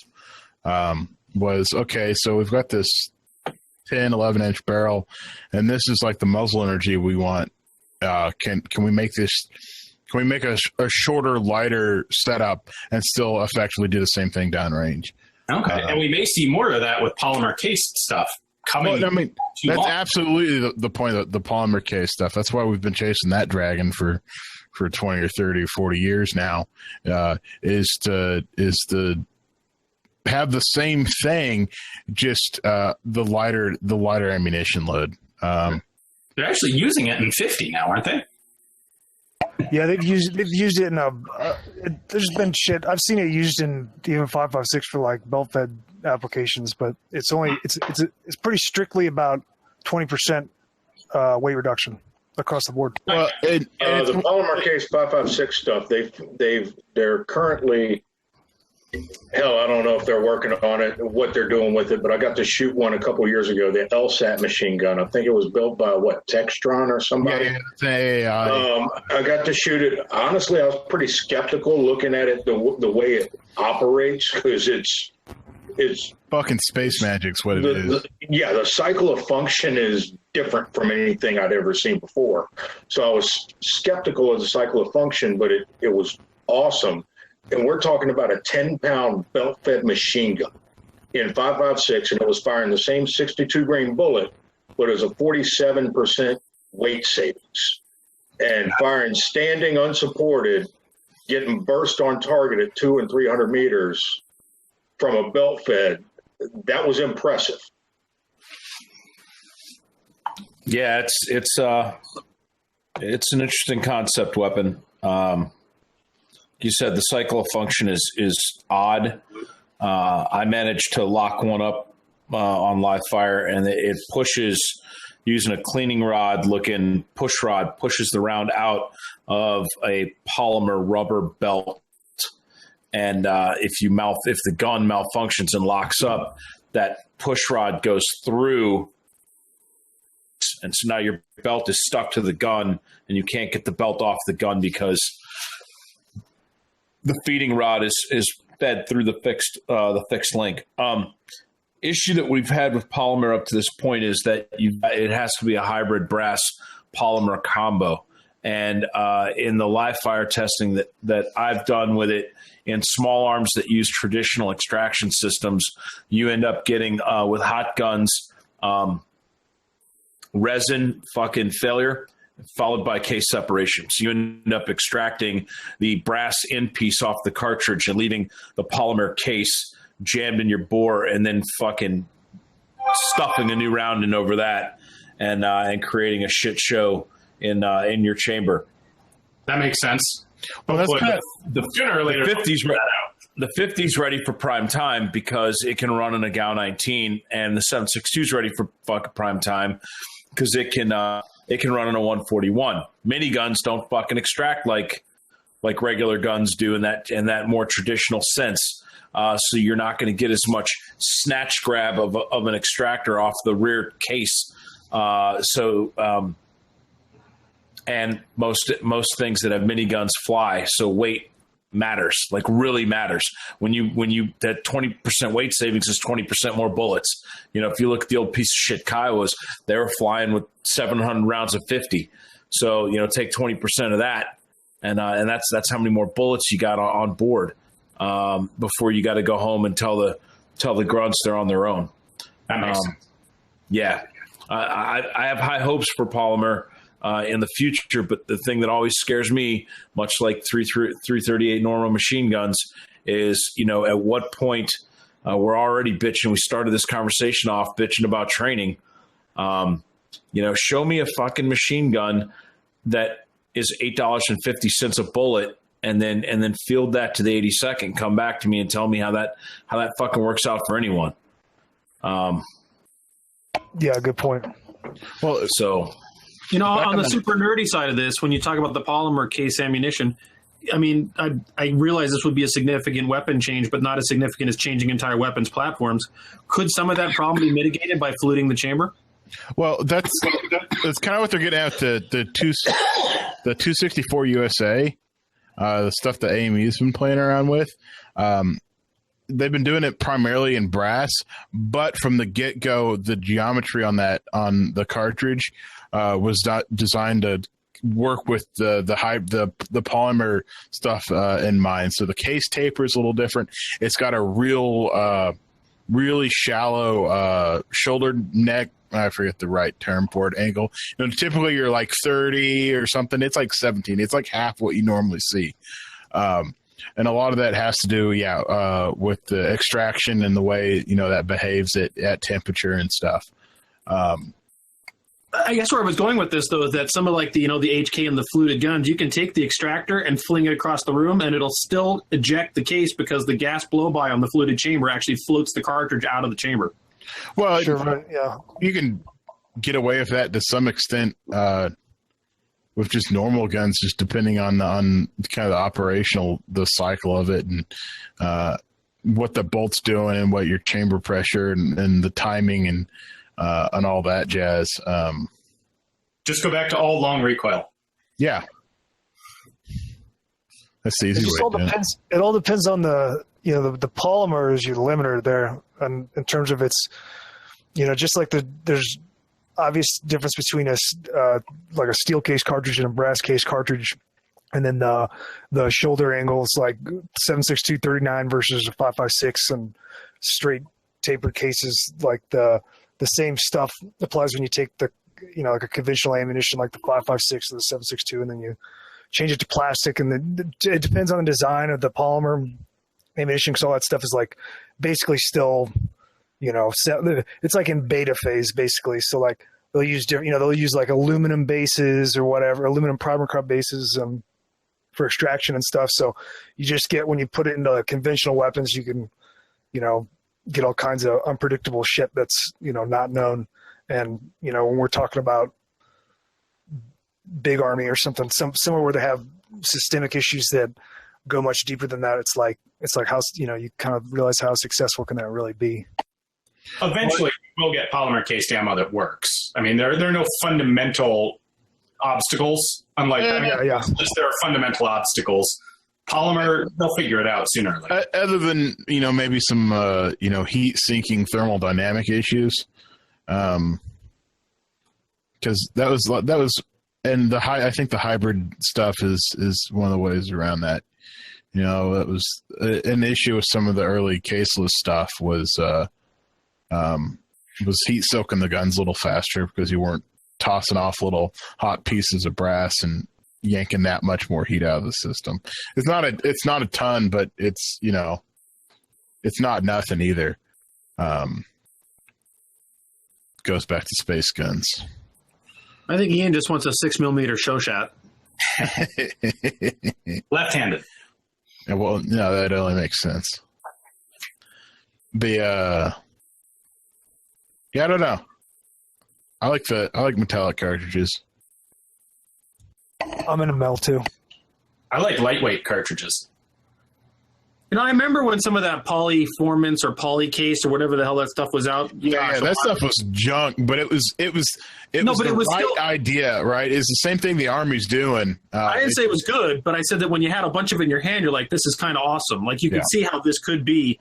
Was okay, so we've got this 10, 11-inch barrel, and this is like the muzzle energy we want. Can we make this? Can we make a shorter, lighter setup and still effectively do the same thing downrange? Okay, and we may see more of that with polymer cased stuff coming. Well, I mean, that's absolutely the point of the polymer case stuff. That's why we've been chasing that dragon for 20 or 30 or 40 years now. Is to have the same thing, just the lighter ammunition load. They're actually using it in 50 now, aren't they? Yeah, they've used it in there's been shit. I've seen it used in even 5.56 for like belt fed applications, but it's pretty strictly about 20% weight reduction across the board. Well, the polymer case 5.56 stuff, they're currently. Hell, I don't know if they're working on it, what they're doing with it, but I got to shoot one a couple years ago, the LSAT machine gun. I think it was built by, Textron or somebody? Yeah. I got to shoot it. Honestly, I was pretty skeptical looking at it, the way it operates, because it's fucking space magic's what it is. The cycle of function is different from anything I'd ever seen before. So I was skeptical of the cycle of function, but it was awesome. And we're talking about a 10-pound belt-fed machine gun in 5.56, and it was firing the same 62 grain bullet, but it was a 47% weight savings. And firing standing, unsupported, getting burst on target at 200 and 300 meters from a belt-fed, that was impressive. Yeah, it's an interesting concept weapon. You said the cycle of function is odd. I managed to lock one up on live fire, and it pushes, using a cleaning rod looking push rod, pushes the round out of a polymer rubber belt. And if the gun malfunctions and locks up, that push rod goes through. And so now your belt is stuck to the gun, and you can't get the belt off the gun because the feeding rod is fed through the fixed link. Issue that we've had with polymer up to this point is that it has to be a hybrid brass polymer combo. And in the live fire testing that I've done with it in small arms that use traditional extraction systems, you end up getting with hot guns resin fucking failure. followed by case separation. So you end up extracting the brass end piece off the cartridge and leaving the polymer case jammed in your bore, and then fucking stuffing a new round in over that, and creating a shit show in your chamber. That makes sense. Well, that's kind of sooner or later. The 50's ready for prime time because it can run in a GAU 19, and the 7.62's ready for fucking prime time because it can run in a 141. Miniguns don't fucking extract like regular guns do in that more traditional sense. So you're not going to get as much snatch grab of an extractor off the rear case. And most things that have miniguns fly. So weight matters, like really matters. When you that 20% weight savings is 20% more bullets. You know, if you look at the old piece of shit Kiowas, they were flying with 700 rounds of 50. So, you know, take 20% of that, and that's how many more bullets you got on board. Before you got to go home and tell the grunts they're on their own. That makes sense. Yeah, I have high hopes for polymer in the future, but the thing that always scares me, much like 338 normal machine guns, is, you know, at what point we're already bitching. We started this conversation off bitching about training. You know, show me a fucking machine gun that is $8.50 a bullet. And then field that to the 82nd. Come back to me and tell me how that fucking works out for anyone. Yeah, good point. Well, so you know, on the super nerdy side of this, when you talk about the polymer case ammunition, I mean, I realize this would be a significant weapon change, but not as significant as changing entire weapons platforms. Could some of that problem be mitigated by fluting the chamber? Well, that's kind of what they're getting at. The 264 USA. The stuff that AME's been playing around with. They've been doing it primarily in brass, but from the get-go, the geometry on the cartridge was not designed to work with the polymer stuff in mind. So the case taper is a little different. It's got a really shallow shoulder neck. I forget the right term for it, angle. You know, typically you're like 30 or something. It's like 17. It's like half what you normally see. And a lot of that has to do, with the extraction and the way, you know, that behaves at temperature and stuff. I guess where I was going with this, though, is that some of like the HK and the fluted guns, you can take the extractor and fling it across the room, and it'll still eject the case because the gas blow-by on the fluted chamber actually floats the cartridge out of the chamber. Well, Sure, right, yeah. you can get away with that to some extent with just normal guns, just depending on kind of the cycle of it and what the bolt's doing and what your chamber pressure and the timing and all that jazz. Just go back to all long recoil. Yeah. That's the easy way. It all depends on the polymer is your limiter there, and in terms of its, you know, just like there's obvious difference between like a steel case cartridge and a brass case cartridge, and then the shoulder angles like 7.62 39 versus a 5.56 and straight tapered cases. Like the same stuff applies when you take the, you know, like a conventional ammunition like the 5.56 or the 7.62, and then you change it to plastic, and then it depends on the design of the polymer ammunition, because all that stuff is like basically still, you know, it's like in beta phase basically. So like they'll use like aluminum bases or whatever, aluminum primer cup bases for extraction and stuff. So you just get, when you put it into conventional weapons, you can, you know, get all kinds of unpredictable shit that's, you know, not known. And, you know, when we're talking about big army or something, somewhere where they have systemic issues that go much deeper than that, it's like how, you know, you kind of realize how successful can that really be. Eventually, we'll get polymer case ammo that works. I mean, there are no fundamental obstacles. Unlike there are fundamental obstacles. Polymer, they'll figure it out sooner or later. Other than, you know, maybe some you know, heat sinking thermodynamic issues, because that was and I think the hybrid stuff is one of the ways around that. You know, that was an issue with some of the early caseless stuff was heat soaking the guns a little faster because you weren't tossing off little hot pieces of brass and yanking that much more heat out of the system. It's not a ton, but it's, you know, it's not nothing either. Goes back to space guns. I think Ian just wants a 6mm show shot. Left-handed. Yeah, well, no, that only makes sense. Yeah, I don't know. I like metallic cartridges. I'm in a mel too. I like lightweight cartridges. You know, I remember when some of that polyformance or polycase or whatever the hell that stuff was out. Yeah, that stuff was junk, but it was the right idea, right? It's the same thing the Army's doing. I didn't say it was good, but I said that when you had a bunch of it in your hand, you're like, this is kind of awesome. Like, you can see how this could be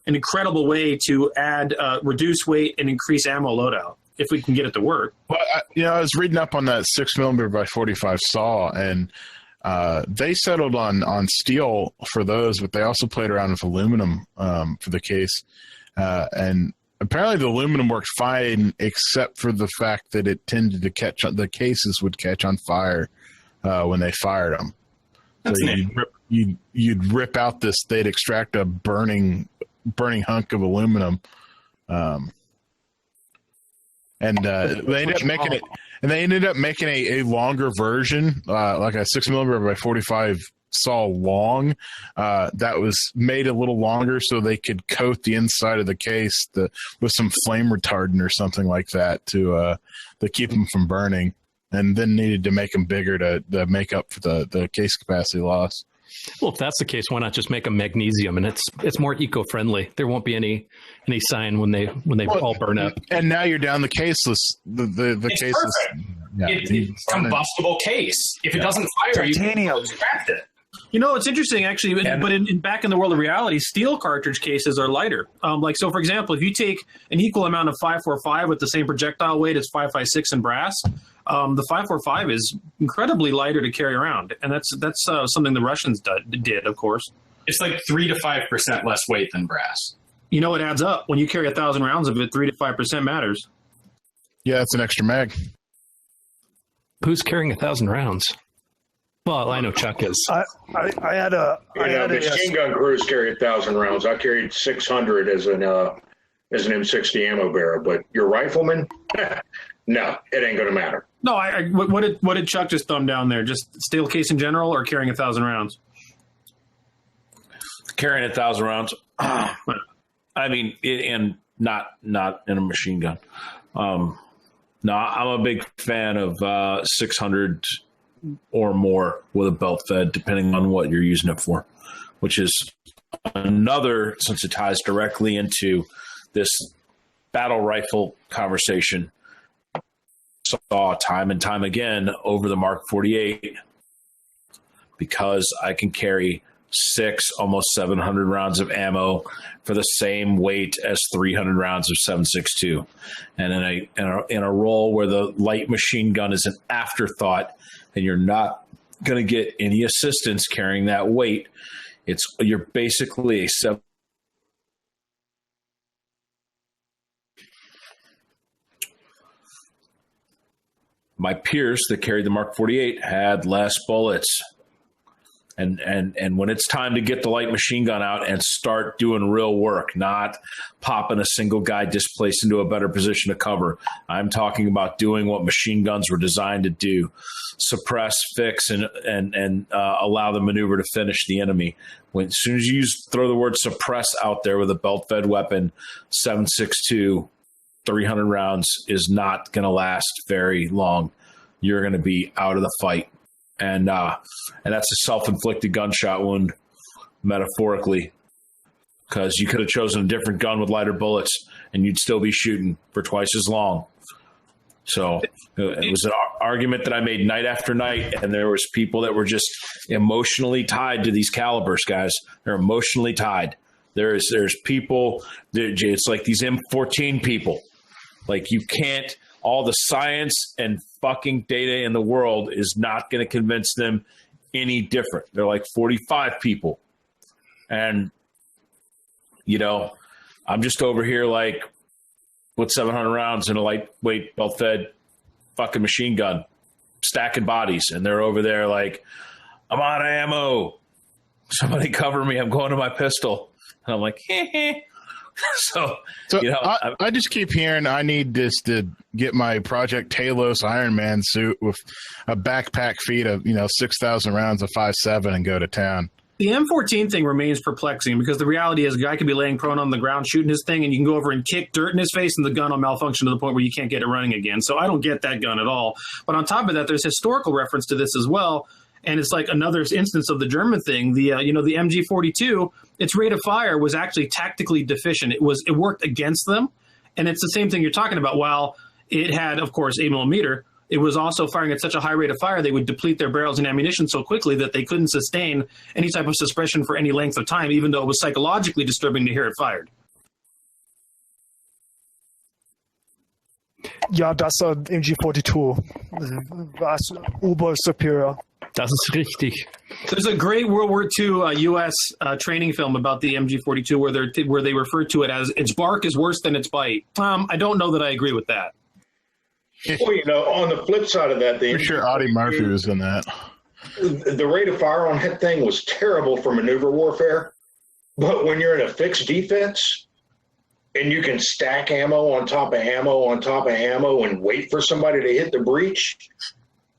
an incredible way to add reduce weight and increase ammo loadout if we can get it to work. Well, I was reading up on that 6mm by 45 saw, and they settled on steel for those, but they also played around with aluminum for the case. And apparently the aluminum worked fine, except for the fact that it tended to the cases would catch on fire when they fired them. That's so you'd rip out this, they'd extract a burning hunk of aluminum. And they ended up making a longer version, like a 6mm by 45 saw long. That was made a little longer so they could coat the inside of the case with some flame retardant or something like that to keep them from burning. And then needed to make them bigger to make up for the case capacity loss. Well, if that's the case, why not just make them magnesium, and it's more eco-friendly. There won't be any sign when they all burn up. And now you're down the caseless. The it's caseless. Yeah, it's combustible case. If it doesn't fire, titanium. you extract it. You know, it's interesting actually, but back in the world of reality, steel cartridge cases are lighter. So for example, if you take an equal amount of 5.45 with the same projectile weight as 5.56 in brass, the 5.45 is incredibly lighter to carry around, and that's something the Russians did, of course. It's like 3 to 5% less weight than brass. You know, it adds up when you carry 1,000 rounds of it. 3 to 5% matters. Yeah, it's an extra mag. Who's carrying 1,000 rounds? Well, I know Chuck is. I had a machine gun crews carry 1,000 rounds. I carried 600 as an M60 ammo bearer, but your rifleman, no, it ain't going to matter. No, what did Chuck just thumb down there? Just steel case in general, or carrying 1,000 rounds? Carrying 1,000 rounds. I mean, and not in a machine gun. No, I'm a big fan of 600 or more with a belt fed, depending on what you're using it for, which is another, since it ties directly into this battle rifle conversation. Saw time and time again over the Mark 48, because I can carry 6, almost 700 rounds of ammo for the same weight as 300 rounds of 7.62. And in a role where the light machine gun is an afterthought and you're not going to get any assistance carrying that weight, you're basically a 7. My peers that carried the Mark 48 had less bullets. And when it's time to get the light machine gun out and start doing real work, not popping a single guy displaced into a better position to cover, I'm talking about doing what machine guns were designed to do: suppress, fix, and allow the maneuver to finish the enemy. As soon as you throw the word suppress out there with a belt-fed weapon, 7.62, 300 rounds is not going to last very long. You're going to be out of the fight. And that's a self-inflicted gunshot wound, metaphorically, because you could have chosen a different gun with lighter bullets and you'd still be shooting for twice as long. So it was an argument that I made night after night, and there was people that were just emotionally tied to these calibers, guys. They're emotionally tied. There's people, it's like these M14 people. Like, you can't, all the science and fucking data in the world is not going to convince them any different. They're like 45 people. And, I'm just over here like, with 700 rounds in a lightweight belt-fed fucking machine gun, stacking bodies, and they're over there like, I'm out of ammo. Somebody cover me. I'm going to my pistol. And I'm like, So you know, I just keep hearing I need this to get my Project Talos Iron Man suit with a backpack feed of 6,000 rounds of 5.7 and go to town. The M14 thing remains perplexing because the reality is a guy could be laying prone on the ground shooting his thing, and you can go over and kick dirt in his face, and the gun will malfunction to the point where you can't get it running again. So I don't get that gun at all. But on top of that, there's historical reference to this as well. And it's like another instance of the German thing. The the MG42, its rate of fire was actually tactically deficient. It worked against them, and it's the same thing you're talking about. While it had, of course, 8mm, it was also firing at such a high rate of fire they would deplete their barrels and ammunition so quickly that they couldn't sustain any type of suppression for any length of time, even though it was psychologically disturbing to hear it fired. Ja, das war MG42. Was Uber superior. Das ist richtig. There's a great World War II U.S. Training film about the MG42 where they refer to it as its bark is worse than its bite. I don't know that I agree with that. Well, on the flip side of that, For sure, Audie Murphy was in that. The rate of fire on that thing was terrible for maneuver warfare. But when you're in a fixed defense and you can stack ammo on top of ammo on top of ammo and wait for somebody to hit the breach,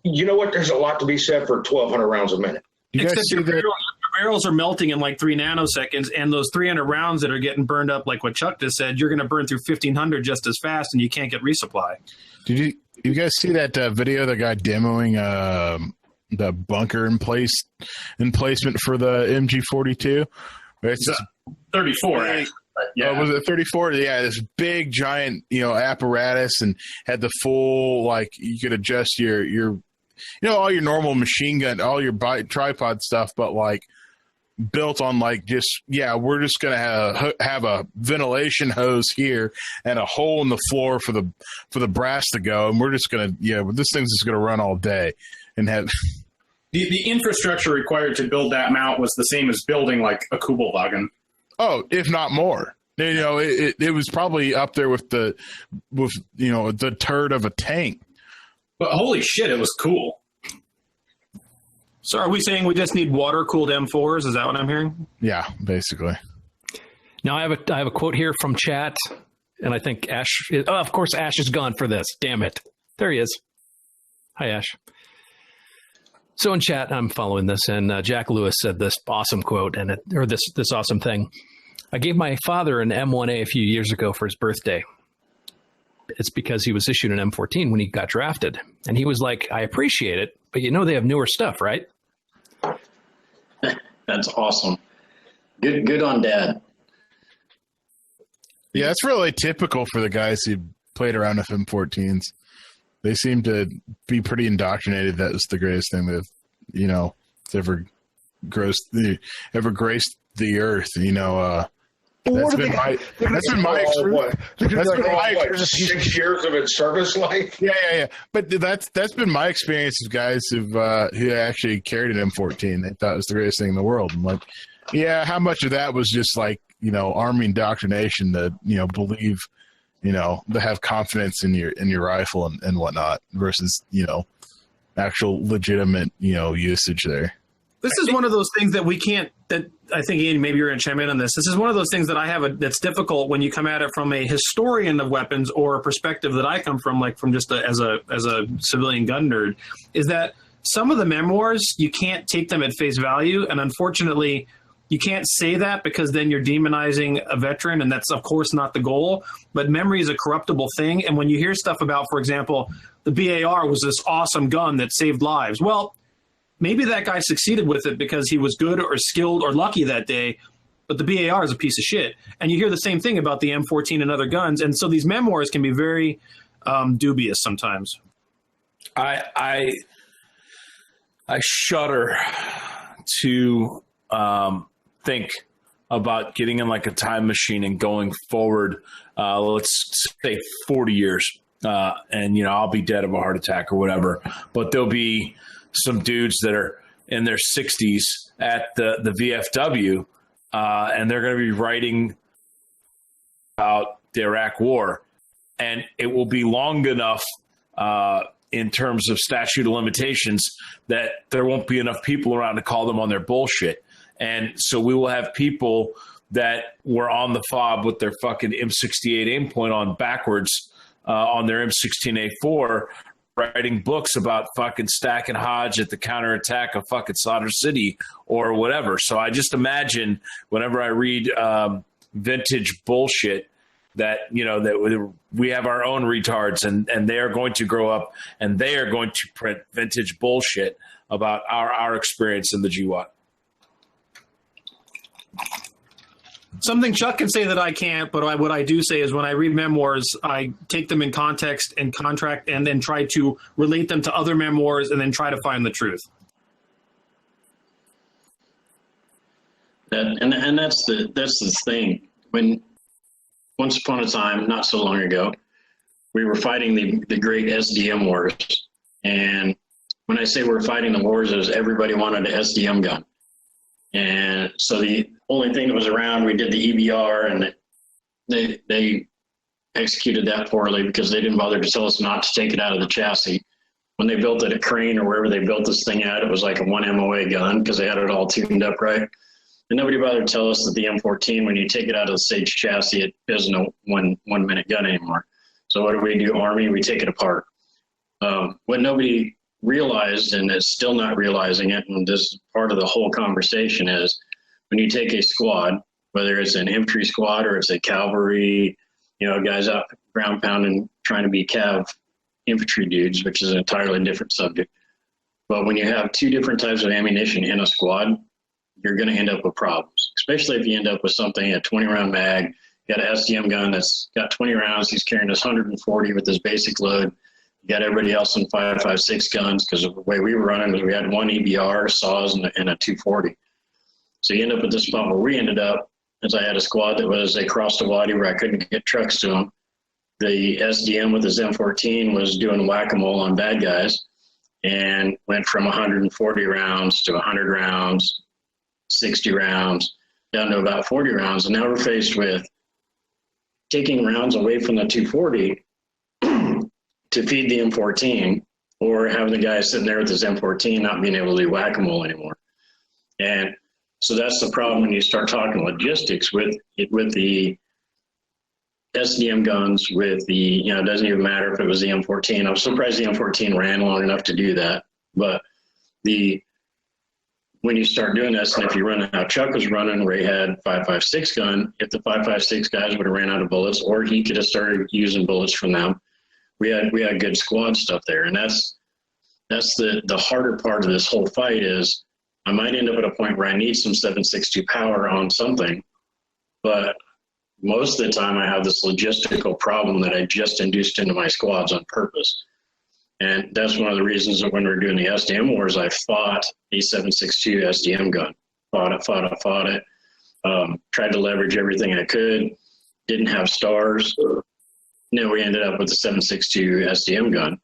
you know what? There's a lot to be said for 1,200 rounds a minute. Except your barrels are melting in like 3 nanoseconds, and those 300 rounds that are getting burned up, like what Chuck just said, you're going to burn through 1,500 just as fast, and you can't get resupply. Did you guys see that video of the guy demoing the bunker emplacement for the MG42? It's 34. Yeah, was it 34? Yeah, this big giant apparatus, and had the full you could adjust your all your normal machine gun, all your tripod stuff, but built on we're just gonna have a ventilation hose here and a hole in the floor for the brass to go, and we're just gonna this thing's just gonna run all day and have. The infrastructure required to build that mount was the same as building like a Kubelwagen. Oh, if not more. It was probably up there with the turd of a tank. But holy shit, it was cool. So are we saying we just need water-cooled M4s? Is that what I'm hearing? Yeah, basically. Now I have a quote here from chat, and I think Ash. Of course, Ash is gone for this. Damn it! There he is. Hi, Ash. So in chat, I'm following this, and Jack Lewis said this awesome quote, this awesome thing. I gave my father an M1A a few years ago for his birthday. It's because he was issued an M14 when he got drafted. And he was like, I appreciate it, but they have newer stuff, right? That's awesome. Good on Dad. Yeah, it's really typical for the guys who played around with M14s. They seem to be pretty indoctrinated that it's the greatest thing that, ever graced the earth, That's been my experience. That's been my experience. 6 years of its service life. Yeah. But that's been my experience of guys who actually carried an M14. They thought it was the greatest thing in the world. I'm like, yeah, how much of that was just Army indoctrination to believe, to have confidence in your rifle and whatnot versus actual legitimate usage there. This is one of those things that we can't. That I think, Ian, maybe you're going to chime in on this. This is one of those things that I have that's difficult when you come at it from a historian of weapons or a perspective that I come from, from just as a civilian gun nerd, is that some of the memoirs you can't take them at face value, and unfortunately, you can't say that because then you're demonizing a veteran, and that's of course not the goal. But memory is a corruptible thing, and when you hear stuff about, for example, the BAR was this awesome gun that saved lives, well. Maybe that guy succeeded with it because he was good or skilled or lucky that day, but the BAR is a piece of shit. And you hear the same thing about the M14 and other guns, and so these memoirs can be very dubious sometimes. I shudder to think about getting in a time machine and going forward, let's say 40 years, and I'll be dead of a heart attack or whatever, but there'll be some dudes that are in their 60s at the VFW, and they're going to be writing about the Iraq War, and it will be long enough in terms of statute of limitations, that there won't be enough people around to call them on their bullshit. And so we will have people that were on the fob with their fucking M68 aim point on backwards on their M16A4, writing books about fucking Stack and Hodge at the counterattack of fucking Slaughter City or whatever. So I just imagine whenever I read vintage bullshit that, you know, that we have our own retards and they are going to grow up and they are going to print vintage bullshit about our experience in the GWAT. Something Chuck can say that I can't, but what I do say is when I read memoirs, I take them in context and contract and then try to relate them to other memoirs and then try to find the truth. And that's the thing. When once upon a time, not so long ago, we were fighting the great SDM wars. And when I say we're fighting the wars, it was everybody wanted an SDM gun. And so the only thing that was around, we did the EBR, and they executed that poorly because they didn't bother to tell us not to take it out of the chassis. When they built it at Crane or wherever they built this thing at, it was like a 1 MOA gun because they had it all tuned up right. And nobody bothered to tell us that the M14, when you take it out of the Sage chassis, it isn't a one minute gun anymore. So what do? Army, we take it apart. What nobody realized, and is still not realizing it, and this is part of the whole conversation, is when you take a squad, whether it's an infantry squad or it's a cavalry, you know, guys out ground pounding trying to be cav infantry dudes, which is an entirely different subject. But when you have two different types of ammunition in a squad, you're going to end up with problems, especially if you end up with something, a 20-round mag. You got an SDM gun that's got 20 rounds. He's carrying this 140 with his basic load. You got everybody else in 5.56 guns, because the way we were running was we had one EBR, saws, and a 240. So you end up with this spot where we ended up, as I had a squad that was across the wadi where I couldn't get trucks to them. The SDM with his M14 was doing whack-a-mole on bad guys and went from 140 rounds to 100 rounds, 60 rounds, down to about 40 rounds. And now we're faced with taking rounds away from the 240 to feed the M14, or having the guy sitting there with his M14 not being able to do whack-a-mole anymore. And so that's the problem when you start talking logistics with the SDM guns, with the, you know, it doesn't even matter if it was the M14. I was surprised the M14 ran long enough to do that. But when you start doing this, and if you run how Chuck was running, where he had 5.56 gun, if the 5.56 guys would have ran out of bullets, or he could have started using bullets from them, we had good squad stuff there. And that's the harder part of this whole fight is I might end up at a point where I need some 7.62 power on something, but most of the time I have this logistical problem that I just induced into my squads on purpose. And that's one of the reasons that when we were doing the SDM wars, I fought a 7.62 SDM gun. Fought it. Tried to leverage everything I could. Didn't have stars. We ended up with the 7.62 SDM gun.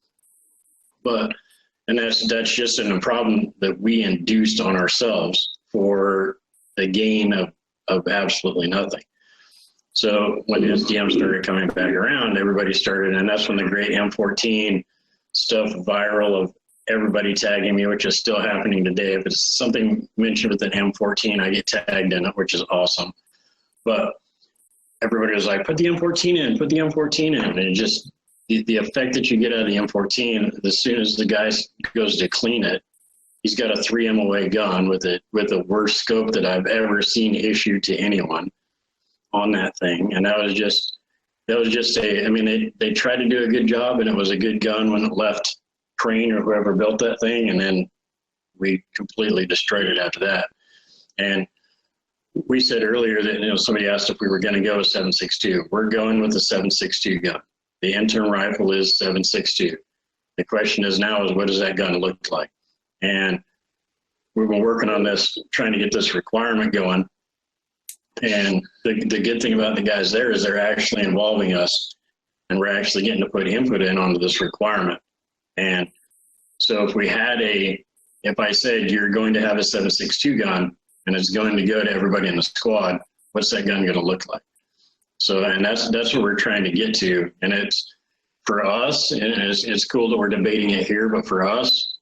And that's just a problem that we induced on ourselves for the gain of absolutely nothing. So when the SDM started coming back around, everybody started, and that's when the great M14 stuff viral of everybody tagging me, which is still happening today. If it's something mentioned with an M14, I get tagged in it, which is awesome. But everybody was like, put the M14 in, and it just, the effect that you get out of the M14, as soon as the guy goes to clean it, he's got a 3 MOA gun with the worst scope that I've ever seen issued to anyone on that thing. And that was just they tried to do a good job, and it was a good gun when it left Crane or whoever built that thing, and then we completely destroyed it after that. And we said earlier that, somebody asked if we were going to go with 7.62. We're going with the 7.62 gun. The interim rifle is 7.62. The question is now what does that gun look like? And we've been working on this, trying to get this requirement going. And the good thing about the guys there is they're actually involving us, and we're actually getting to put input in onto this requirement. And so if I said you're going to have a 7.62 gun and it's going to go to everybody in the squad, what's that gun going to look like? So, and that's what we're trying to get to. And it's for us, and it's cool that we're debating it here, but for us,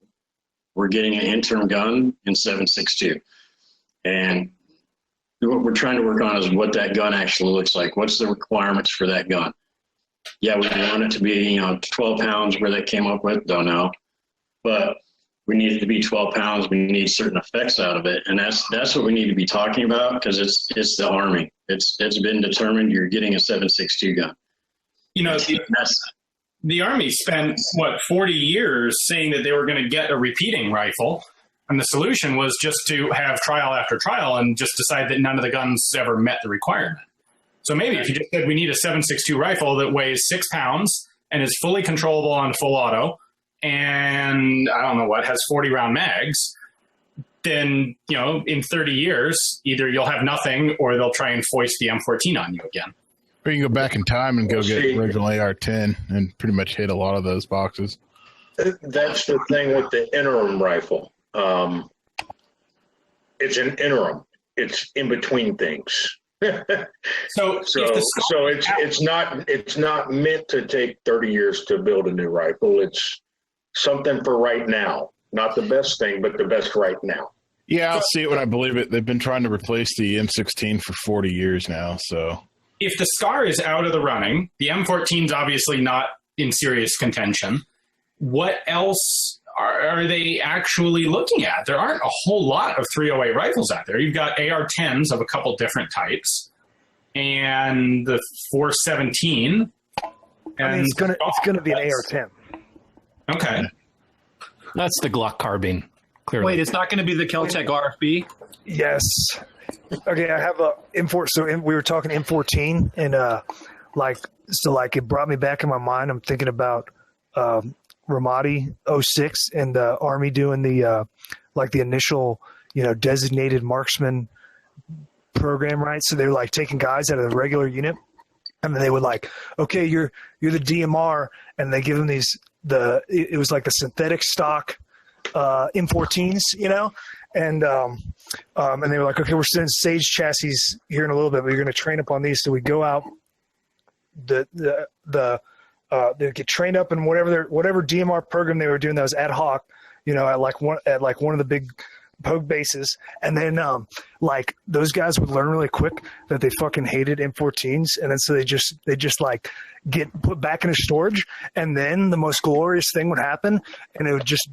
we're getting an interim gun in 7.62. And what we're trying to work on is what that gun actually looks like. What's the requirements for that gun? Yeah, we want it to be, 12 pounds, where they came up with, don't know. But we need it to be 12 pounds. We need certain effects out of it. And that's what we need to be talking about, because it's the Army. It's been determined you're getting a 7.62 gun. The Army spent, 40 years saying that they were going to get a repeating rifle. And the solution was just to have trial after trial and just decide that none of the guns ever met the requirement. So maybe if you just said we need a 7.62 rifle that weighs 6 pounds and is fully controllable on full auto and has 40 round mags, then, in 30 years, either you'll have nothing or they'll try and foist the M14 on you again. Or you can go back in time and go get original AR-10 and pretty much hit a lot of those boxes. That's the thing with the interim rifle. It's an interim. It's in between things. So it's not meant to take 30 years to build a new rifle. It's something for right now. Not the best thing, but the best right now. Yeah, I'll see it when I believe it. They've been trying to replace the M16 for 40 years now. So if the SCAR is out of the running, the M14 is obviously not in serious contention. What else are they actually looking at? There aren't a whole lot of 308 rifles out there. You've got AR-10s of a couple different types, and the 417. It's gonna be an AR-10. Okay, that's the Glock carbine. Clearly. Wait, it's not going to be the Keltec RFB? Yes. Okay, I have a M4. So we were talking M14, and it brought me back in my mind. I'm thinking about Ramadi 06 and the Army doing the initial, designated marksman program, right? So they were taking guys out of the regular unit, and then they would okay, you're the DMR, and they give them it was like the synthetic stock M14s, and they were okay, we're sending Sage chassis here in a little bit, but you're going to train up on these. So we go out, they get trained up in whatever DMR program they were doing that was ad hoc, at one of the big pogue bases, and then those guys would learn really quick that they fucking hated M14s, and then so they just get put back into storage, and then the most glorious thing would happen, and it would just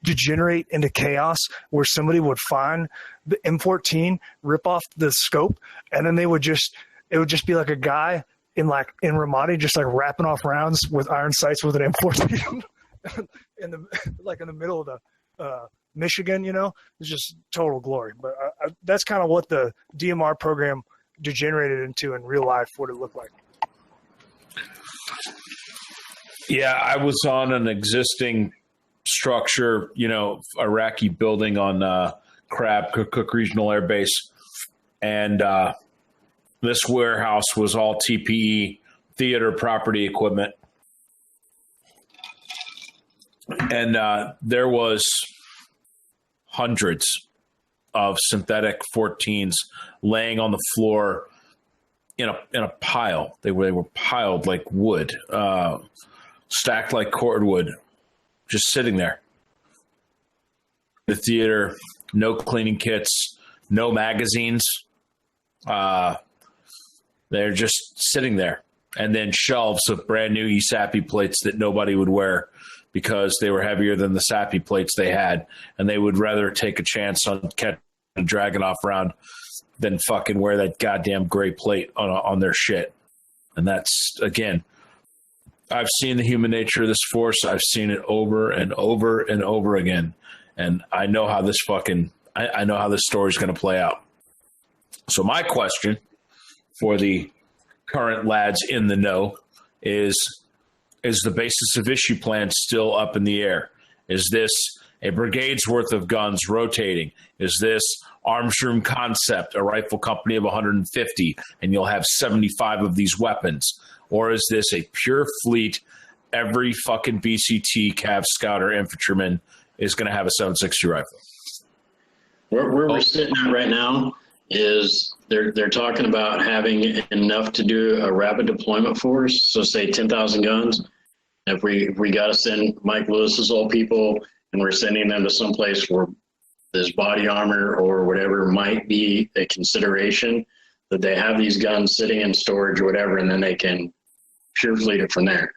degenerate into chaos where somebody would find the M14, rip off the scope, and then it would just be like a guy in Ramadi just wrapping off rounds with iron sights with an M14 in the middle of the Michigan, it's just total glory. But that's kind of what the DMR program degenerated into in real life, what it looked like. Yeah, I was on an existing structure, Iraqi building on Crab Cook Regional Air Base, and this warehouse was all TPE, theater property equipment, and there was hundreds of synthetic 14s laying on the floor in a pile. They were piled like wood, stacked like cordwood, just sitting there. The theater, no cleaning kits, no magazines. They're just sitting there. And then shelves of brand new ESAPI plates that nobody would wear because they were heavier than the SAPI plates they had. And they would rather take a chance on catching a Dragunov round than fucking wear that goddamn gray plate on their shit. And that's, again, I've seen the human nature of this force. I've seen it over and over and over again. And I know how this I know how this story is going to play out. So my question for the current lads in the know is the basis of issue plan still up in the air? Is this a brigade's worth of guns rotating? Is this arms room concept, a rifle company of 150, and you'll have 75 of these weapons? Or is this a pure fleet, every fucking BCT, Cav, Scout, or infantryman is going to have a 7.62 rifle? Where we're sitting at right now is they're talking about having enough to do a rapid deployment force, so say 10,000 guns, If we got to send Mike Lewis's old people and we're sending them to someplace where this body armor or whatever might be a consideration, that they have these guns sitting in storage or whatever, and then they can pure fleet it from there.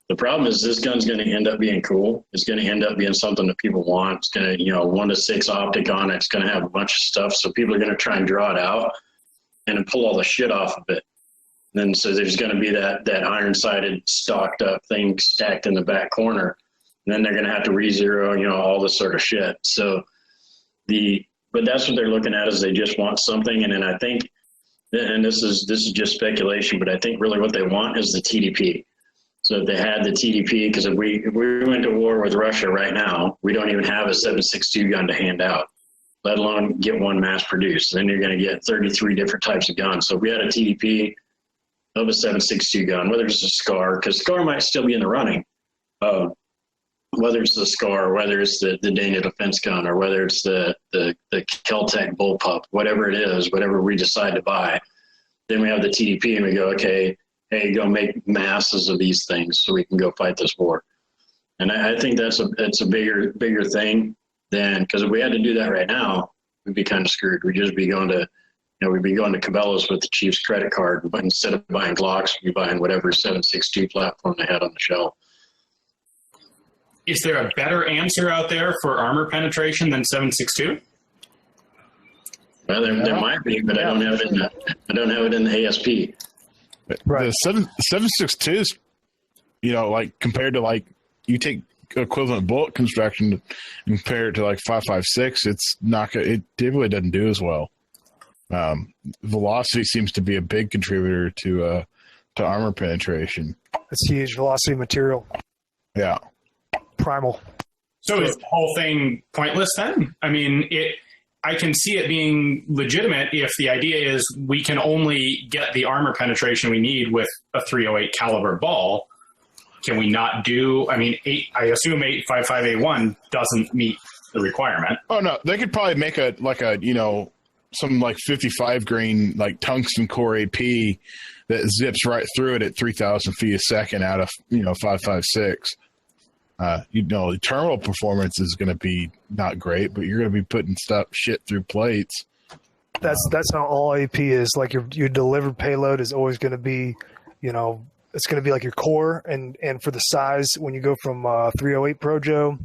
The problem is this gun's going to end up being cool. It's going to end up being something that people want. It's going to, 1-6 optic on it. It's going to have a bunch of stuff. So people are going to try and draw it out and then pull all the shit off of it. And then so there's going to be that iron-sided stocked up thing stacked in the back corner. And then they're going to have to re-zero, all this sort of shit. So but that's what they're looking at, is they just want something. And then I think, and this is just speculation, but I think really what they want is the TDP. So if they had the TDP, because if we went to war with Russia right now, we don't even have a 7.62 gun to hand out, let alone get one mass produced. Then you're going to get 33 different types of guns. So if we had a TDP of a 7.62 gun, whether it's a SCAR, because SCAR might still be in the running, whether it's the SCAR, whether it's the Dana defense gun, or whether it's the Keltec bullpup, whatever it is, whatever we decide to buy, then we have the TDP and we go, okay, hey, go make masses of these things so we can go fight this war. And I think it's a bigger thing than, because if we had to do that right now, we'd be kind of screwed. We'd just be going to, we'd be going to Cabela's with the Chiefs credit card, but instead of buying Glocks, we'd be buying whatever 7.62 platform they had on the shelf. Is there a better answer out there for armor penetration than 7.62? Well, there might be, but I don't have it in the ASP. Right. The 7.62s, like compared to like you take equivalent bullet construction and compare it to like 5.56, it's not. It really doesn't do as well. Velocity seems to be a big contributor to armor penetration. It's huge. Velocity material. Yeah. Primal. So is the whole thing pointless then? I mean, I can see it being legitimate if the idea is we can only get the armor penetration we need with a .308 caliber ball. Can we not do? I mean, I assume 8.55A1 doesn't meet the requirement. Oh no, they could probably make some like 55 grain like tungsten core AP that zips right through it at 3,000 feet a second out of 5.56. The terminal performance is going to be not great, but you're going to be putting shit through plates. That's how all AP is. Like your delivered payload is always going to be, it's going to be like your core, and for the size, when you go from 308 Projo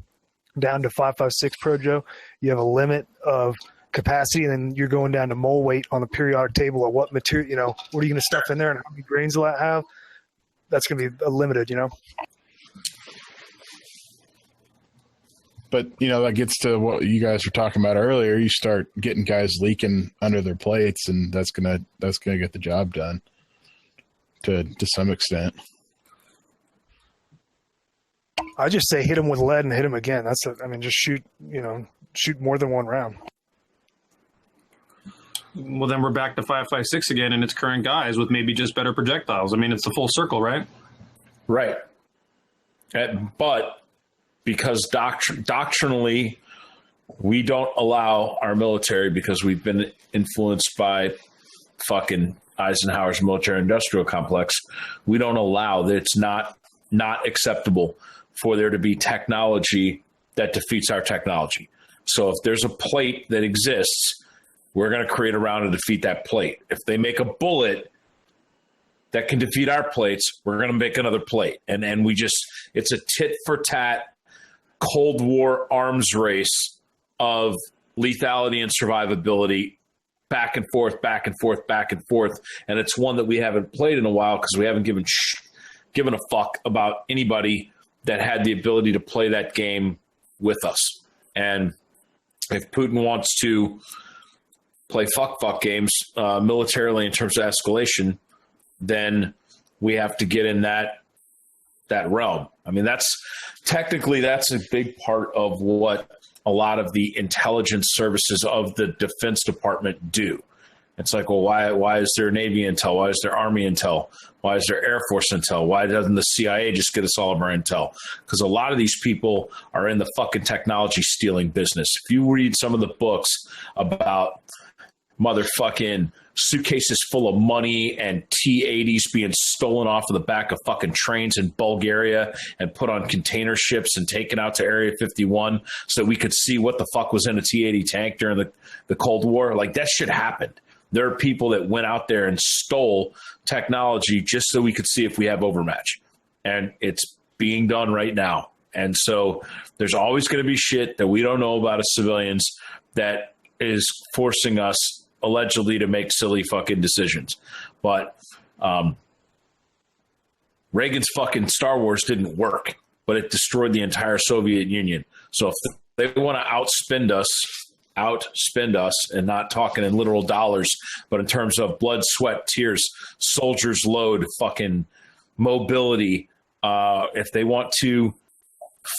down to 5.56 Projo, you have a limit of capacity, and then you're going down to mole weight on the periodic table of what material, what are you going to stuff in there and how many grains will that have? That's going to be limited, But, that gets to what you guys were talking about earlier. You start getting guys leaking under their plates, and that's gonna get the job done to some extent. I just say hit them with lead and hit them again. Just shoot more than one round. Well, then we're back to 5.56 again, and its current guys with maybe just better projectiles. I mean, it's the full circle, right? Right. But because doctrinally, we don't allow our military, because we've been influenced by fucking Eisenhower's military-industrial complex. We don't allow that. It's not acceptable for there to be technology that defeats our technology. So if there's a plate that exists, we're going to create a round to defeat that plate. If they make a bullet that can defeat our plates, we're going to make another plate. And it's a tit-for-tat Cold War arms race of lethality and survivability, back and forth, back and forth, back and forth. And it's one that we haven't played in a while because we haven't given a fuck about anybody that had the ability to play that game with us. And if Putin wants to play fuck games militarily in terms of escalation, then we have to get in that realm. I mean, that's a big part of what a lot of the intelligence services of the Defense Department do. It's like, well, why is there Navy intel? Why is there Army intel? Why is there Air Force intel? Why doesn't the CIA just get us all of our intel? Because a lot of these people are in the fucking technology stealing business. If you read some of the books about motherfucking suitcases full of money and T-80s being stolen off of the back of fucking trains in Bulgaria and put on container ships and taken out to Area 51 so that we could see what the fuck was in a T-80 tank during the Cold War. Like, that shit happened. There are people that went out there and stole technology just so we could see if we have overmatch. And it's being done right now. And so there's always going to be shit that we don't know about as civilians that is forcing us allegedly to make silly fucking decisions. But Reagan's fucking Star Wars didn't work, but it destroyed the entire Soviet Union. So if they want to outspend us, and not talking in literal dollars, but in terms of blood, sweat, tears, soldiers load, fucking mobility, if they want to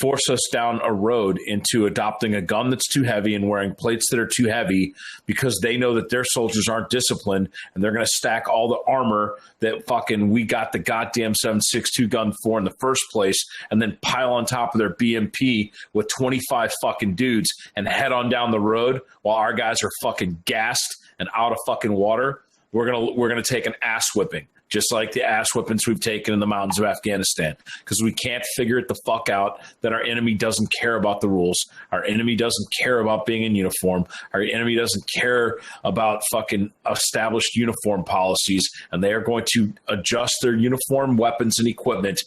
force us down a road into adopting a gun that's too heavy and wearing plates that are too heavy because they know that their soldiers aren't disciplined, and they're going to stack all the armor that fucking we got the goddamn 7.62 gun for in the first place, and then pile on top of their BMP with 25 fucking dudes and head on down the road while our guys are fucking gassed and out of fucking water. We're gonna take an ass whipping, just like the ass whippings we've taken in the mountains of Afghanistan, because we can't figure it the fuck out that our enemy doesn't care about the rules. Our enemy doesn't care about being in uniform. Our enemy doesn't care about fucking established uniform policies, and they are going to adjust their uniform, weapons, and equipment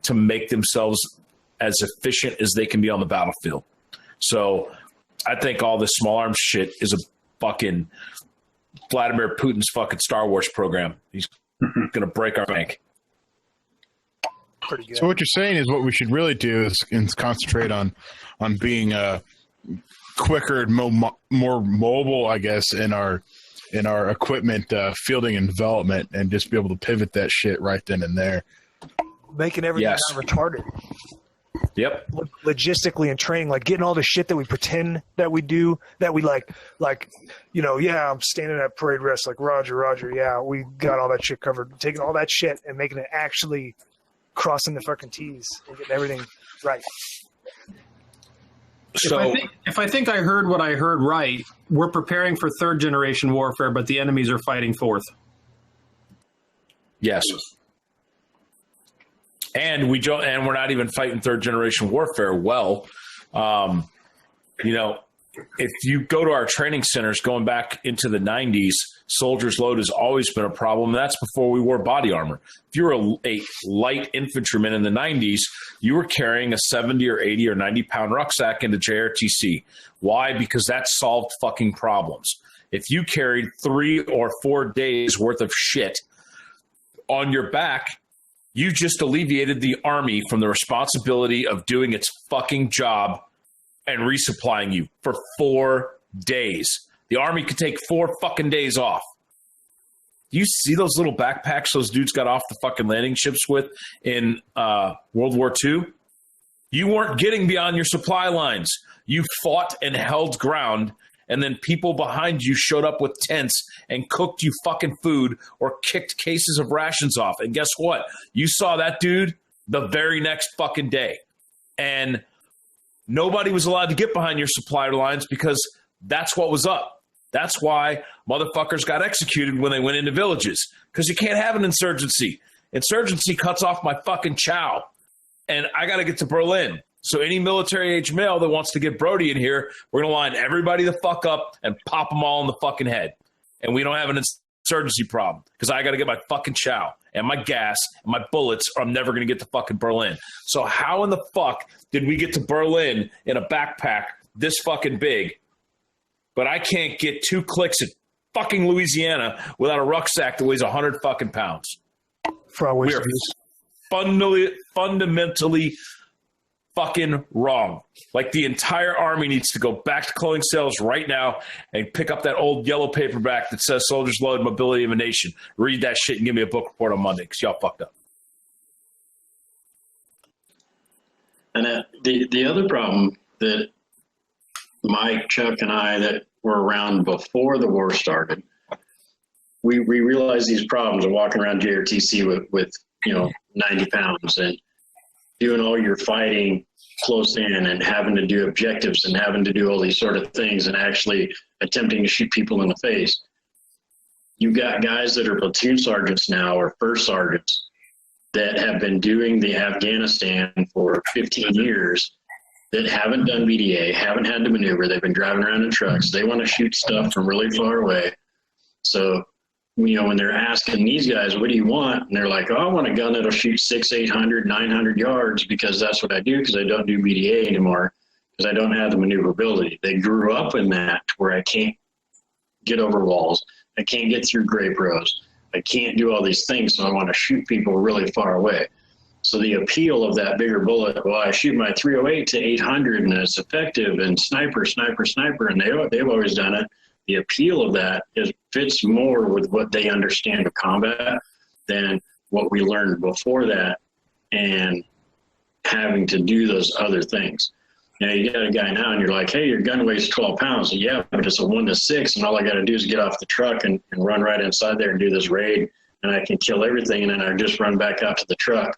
to make themselves as efficient as they can be on the battlefield. So I think all this small arms shit is a fucking Vladimir Putin's fucking Star Wars program. He's going to break our bank. Pretty good. So what you're saying is what we should really do is concentrate on being quicker and more mobile, I guess, in our equipment fielding and development, and just be able to pivot that shit right then and there. Making everything not retarded. Yep. Logistically and training, like getting all the shit that we pretend that we do, that we like, yeah, I'm standing at parade rest, like Roger, yeah, we got all that shit covered. Taking all that shit and making it actually crossing the fucking T's and getting everything right. So if I think I heard what I heard right, we're preparing for third generation warfare, but the enemies are fighting fourth. Yes. And we're not even fighting third generation warfare. Well, if you go to our training centers going back into the 90s, soldiers load has always been a problem. That's before we wore body armor. If you were a light infantryman in the 90s, you were carrying a 70 or 80 or 90 pound rucksack into JRTC. Why? Because that solved fucking problems. If you carried 3 or 4 days worth of shit on your back, you just alleviated the Army from the responsibility of doing its fucking job and resupplying you for 4 days. The Army could take 4 fucking days off. Do you see those little backpacks those dudes got off the fucking landing ships with in World War II? You weren't getting beyond your supply lines. You fought and held ground, and then people behind you showed up with tents and cooked you fucking food or kicked cases of rations off. And guess what? You saw that dude the very next fucking day. And nobody was allowed to get behind your supply lines because that's what was up. That's why motherfuckers got executed when they went into villages, because you can't have an insurgency. Insurgency cuts off my fucking chow, and I got to get to Berlin. So any military-age male that wants to get Brody in here, we're going to line everybody the fuck up and pop them all in the fucking head. And we don't have an insurgency problem because I got to get my fucking chow and my gas and my bullets, or I'm never going to get to fucking Berlin. So how in the fuck did we get to Berlin in a backpack this fucking big, but I can't get 2 clicks at fucking Louisiana without a rucksack that weighs 100 fucking pounds? We are fundamentally fucking wrong. Like, the entire Army needs to go back to clothing sales right now and pick up that old yellow paperback that says Soldiers Load, Mobility of a Nation. Read that shit and give me a book report on Monday, because y'all fucked up. And the other problem that Mike, Chuck, and I that were around before the war started, we realized these problems of walking around JRTC with 90 pounds and doing all your fighting close in and having to do objectives and having to do all these sort of things and actually attempting to shoot people in the face. you've got guys that are platoon sergeants now or first sergeants that have been doing the Afghanistan for 15 years that haven't done BDA, haven't had to maneuver. They've been driving around in trucks. They want to shoot stuff from really far away. So, when they're asking these guys, what do you want? And they're like, oh, I want a gun that'll shoot 600, 800, 900 yards because that's what I do, because I don't do BDA anymore, because I don't have the maneuverability. They grew up in that where I can't get over walls. I can't get through grape rows. I can't do all these things, so I want to shoot people really far away. So the appeal of that bigger bullet, well, I shoot my 308 to 800 and it's effective, and sniper, and they've always done it. The appeal of that fits more with what they understand of combat than what we learned before that and having to do those other things. You got a guy now and you're like, hey, your gun weighs 12 pounds. Yeah, but it's a 1-to-6, and all I got to do is get off the truck and run right inside there and do this raid, and I can kill everything, and then I just run back out to the truck,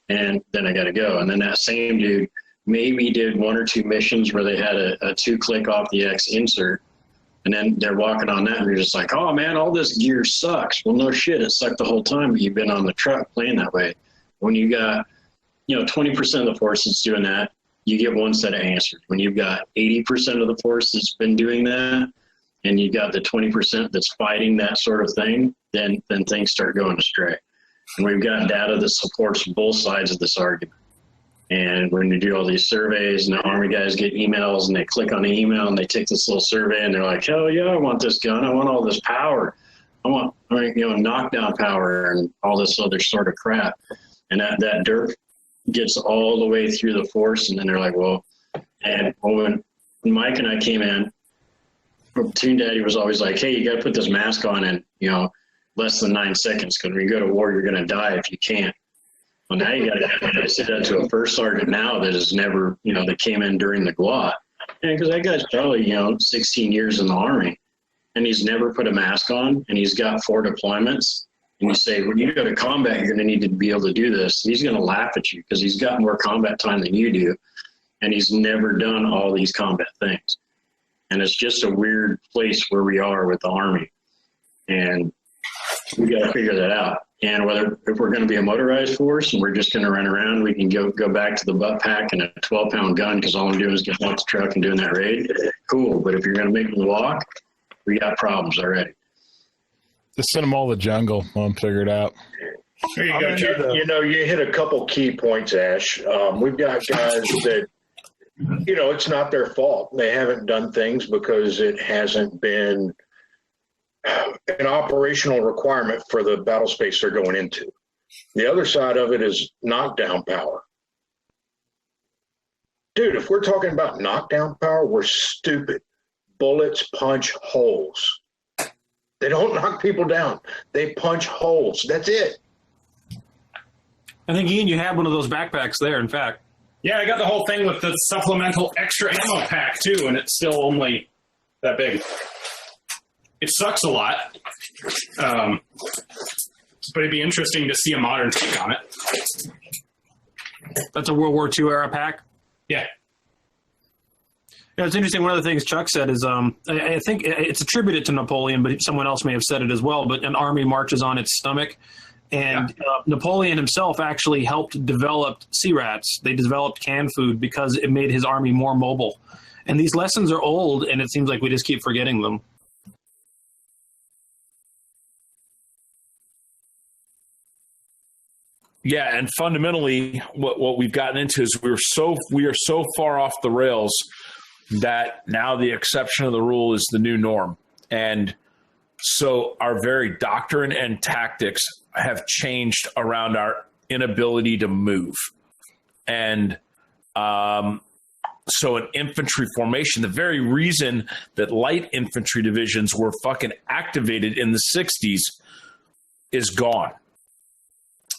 and then I got to go. And then that same dude maybe did 1 or 2 missions where they had a 2-click off the X insert, and then they're walking on that, and you're just like, oh, man, all this gear sucks. Well, no shit, it sucked the whole time, but you've been on the truck playing that way. When you got, 20% of the force that's doing that, you get one set of answers. When you've got 80% of the force that's been doing that, and you got the 20% that's fighting that sort of thing, then things start going astray. And we've got data that supports both sides of this argument. And we're going to do all these surveys, and the Army guys get emails, and they click on the email, and they take this little survey, and they're like, hell yeah, I want this gun. I want all this power. I want, knockdown power and all this other sort of crap. And that dirt gets all the way through the force, and then they're like, well, and when Mike and I came in, Platoon Daddy was always like, hey, you got to put this mask on in, less than 9 seconds, because when you go to war, you're going to die if you can't. Well, now you got to say that to a first sergeant now that has never, that came in during the GWOT. Because that guy's probably, 16 years in the Army, and he's never put a mask on, and he's got 4 deployments. And you say, when you go to combat, you're going to need to be able to do this. And he's going to laugh at you because he's got more combat time than you do, and he's never done all these combat things. And it's just a weird place where we are with the Army. And we got to figure that out. And if we're going to be a motorized force and we're just going to run around, we can go back to the butt pack and a 12-pound gun because all I'm doing is getting off the truck and doing that raid. Cool. But if you're going to make me walk, we got problems already. Just send them all to the jungle. Let them figure it out. There you go. You hit a couple key points, Ash. We've got guys that, it's not their fault. They haven't done things because it hasn't been an operational requirement for the battle space they're going into. The other side of it is knockdown power. Dude, if we're talking about knockdown power, we're stupid. Bullets punch holes. They don't knock people down. They punch holes. That's it. I think, Ian, you had one of those backpacks there, in fact. Yeah, I got the whole thing with the supplemental extra ammo pack, too, and it's still only that big. It sucks a lot, but it'd be interesting to see a modern take on it. That's a World War II era pack? Yeah. Yeah, it's interesting. One of the things Chuck said is, I think it's attributed to Napoleon, but someone else may have said it as well, but an army marches on its stomach. And Napoleon himself actually helped develop C-rats. They developed canned food because it made his army more mobile. And these lessons are old, and it seems like we just keep forgetting them. Yeah, and fundamentally, what we've gotten into is we are so far off the rails that now the exception of the rule is the new norm. And so our very doctrine and tactics have changed around our inability to move. And so an infantry formation, the very reason that light infantry divisions were fucking activated in the 60s is gone.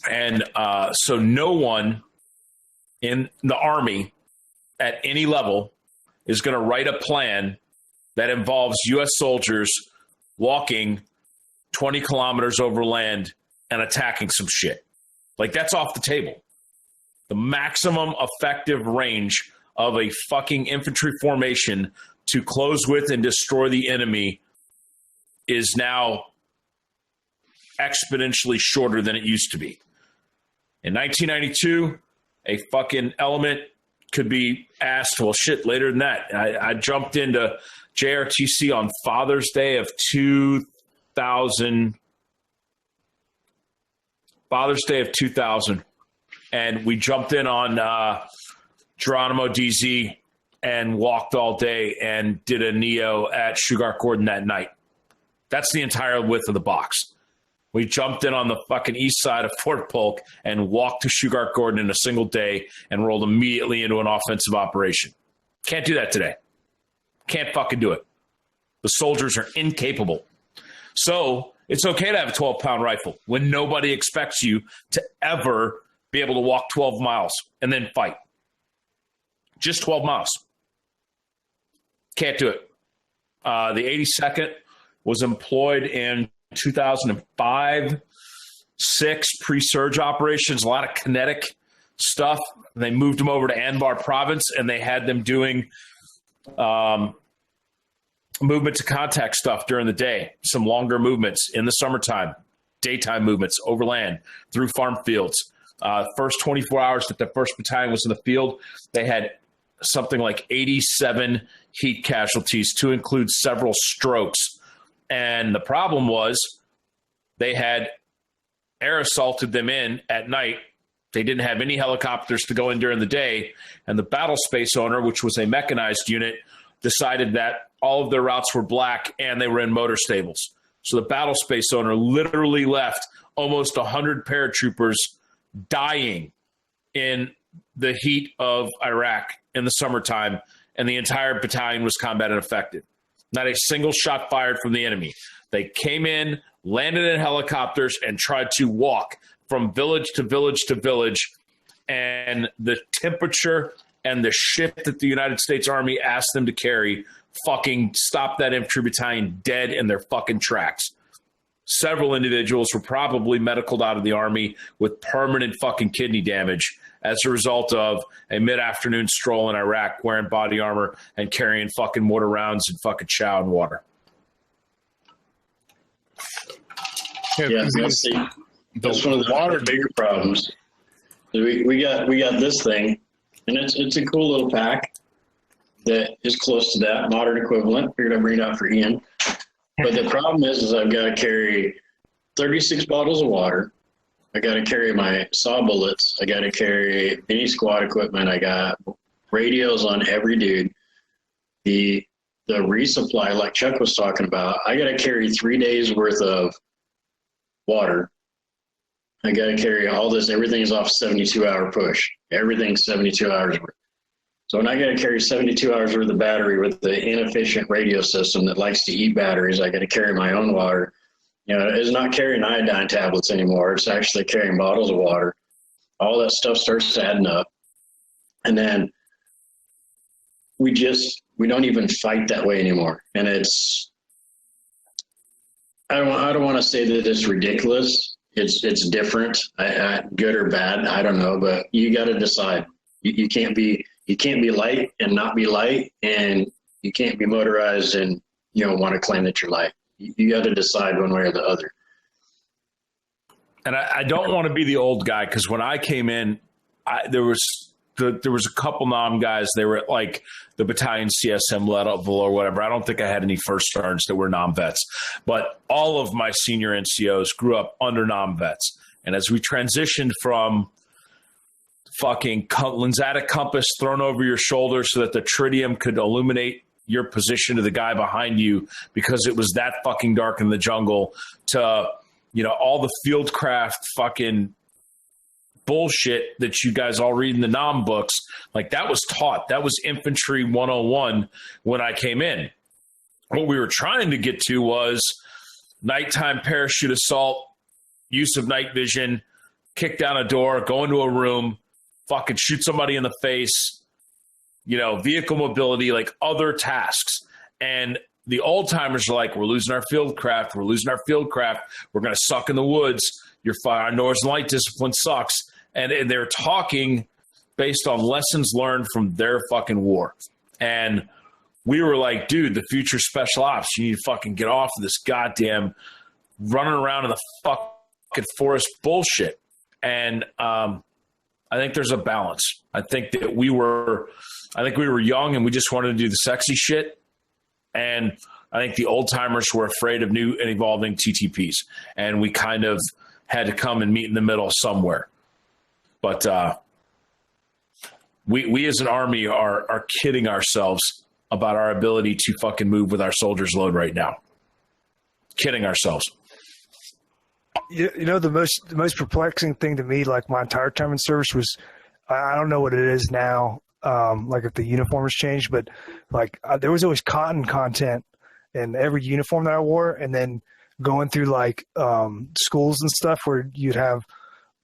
And so no one in the Army at any level is going to write a plan that involves U.S. soldiers walking 20 kilometers over land and attacking some shit. Like, that's off the table. The maximum effective range of a fucking infantry formation to close with and destroy the enemy is now exponentially shorter than it used to be. In 1992, a fucking element could be asked, well, shit, later than that. I jumped into JRTC on Father's Day of 2000, and we jumped in on Geronimo DZ and walked all day and did a Neo at Sugar Gordon that night. That's the entire width of the box. We jumped in on the fucking east side of Fort Polk and walked to Sugar Gordon in a single day and rolled immediately into an offensive operation. Can't do that today. Can't fucking do it. The soldiers are incapable. So it's okay to have a 12-pound rifle when nobody expects you to ever be able to walk 12 miles and then fight. Just 12 miles. Can't do it. The 82nd was employed in 2005, 6 pre-surge operations, a lot of kinetic stuff. They moved them over to Anbar province, and they had them doing movement to contact stuff during the day, some longer movements in the summertime, daytime movements overland through farm fields. First 24 hours that the 1st Battalion was in the field, they had something like 87 heat casualties, to include several strokes. And the problem was they had air assaulted them in at night. They didn't have any helicopters to go in during the day. And the battle space owner, which was a mechanized unit, decided that all of their routes were black and they were in motor stables. So the battle space owner literally left almost 100 paratroopers dying in the heat of Iraq in the summertime, and the entire battalion was combat unaffected. Not a single shot fired from the enemy. They came in, landed in helicopters, and tried to walk from village to village to village. And the temperature and the shit that the United States Army asked them to carry fucking stopped that infantry battalion dead in their fucking tracks. Several individuals were probably medicaled out of the Army with permanent fucking kidney damage as a result of a mid-afternoon stroll in Iraq wearing body armor and carrying fucking mortar rounds and fucking chow and water. Yeah, that's one of the bigger problems. We got this thing, and it's a cool little pack that is close to that modern equivalent. Figured I'd bring it out for Ian. But the problem is I've got to carry 36 bottles of water. I got to carry my saw bullets. I got to carry any squad equipment. I got radios on every dude. The resupply, like Chuck was talking about, I got to carry 3 days worth of water. I got to carry all this. Everything's off 72-hour push. Everything's 72 hours worth. So when I got to carry 72 hours worth of battery with the inefficient radio system that likes to eat batteries, I got to carry my own water. You know, it's not carrying iodine tablets anymore. It's actually carrying bottles of water. All that stuff starts adding up. And then we don't even fight that way anymore. And it's, I don't want to say that it's ridiculous. It's different, good or bad. I don't know, but you got to decide. You can't be light and not be light, and you can't be motorized and want to claim that you're light. You got to decide one way or the other. And I don't want to be the old guy, because when I came in, there was a couple NOM guys. They were at like the battalion CSM level or whatever. I don't think I had any first sergeants that were NOM vets, but all of my senior NCOs grew up under NOM vets. And as we transitioned from fucking Lanzatic compass thrown over your shoulder so that the tritium could illuminate your position to the guy behind you because it was that fucking dark in the jungle, to all the fieldcraft fucking bullshit that you guys all read in the NOM books. Like, that was taught. That was infantry 101 when I came in. What we were trying to get to was nighttime parachute assault, use of night vision, kick down a door, go into a room, fucking shoot somebody in the face, vehicle mobility, like other tasks. And the old timers are like, we're losing our fieldcraft. We're losing our fieldcraft. We're going to suck in the woods. Our Northern Light discipline sucks. And they're talking based on lessons learned from their fucking war. And we were like, dude, the future special ops, you need to fucking get off of this goddamn running around in the fucking forest bullshit. And I think there's a balance. I think we were young and we just wanted to do the sexy shit. And I think the old timers were afraid of new and evolving TTPs. And we kind of had to come and meet in the middle somewhere. But we as an Army are kidding ourselves about our ability to fucking move with our soldiers' load right now. Kidding ourselves. You know, the most perplexing thing to me, like my entire time in service, was I don't know what it is now, like if the uniform has changed, but like there was always cotton content in every uniform that I wore, and then going through like schools and stuff where you'd have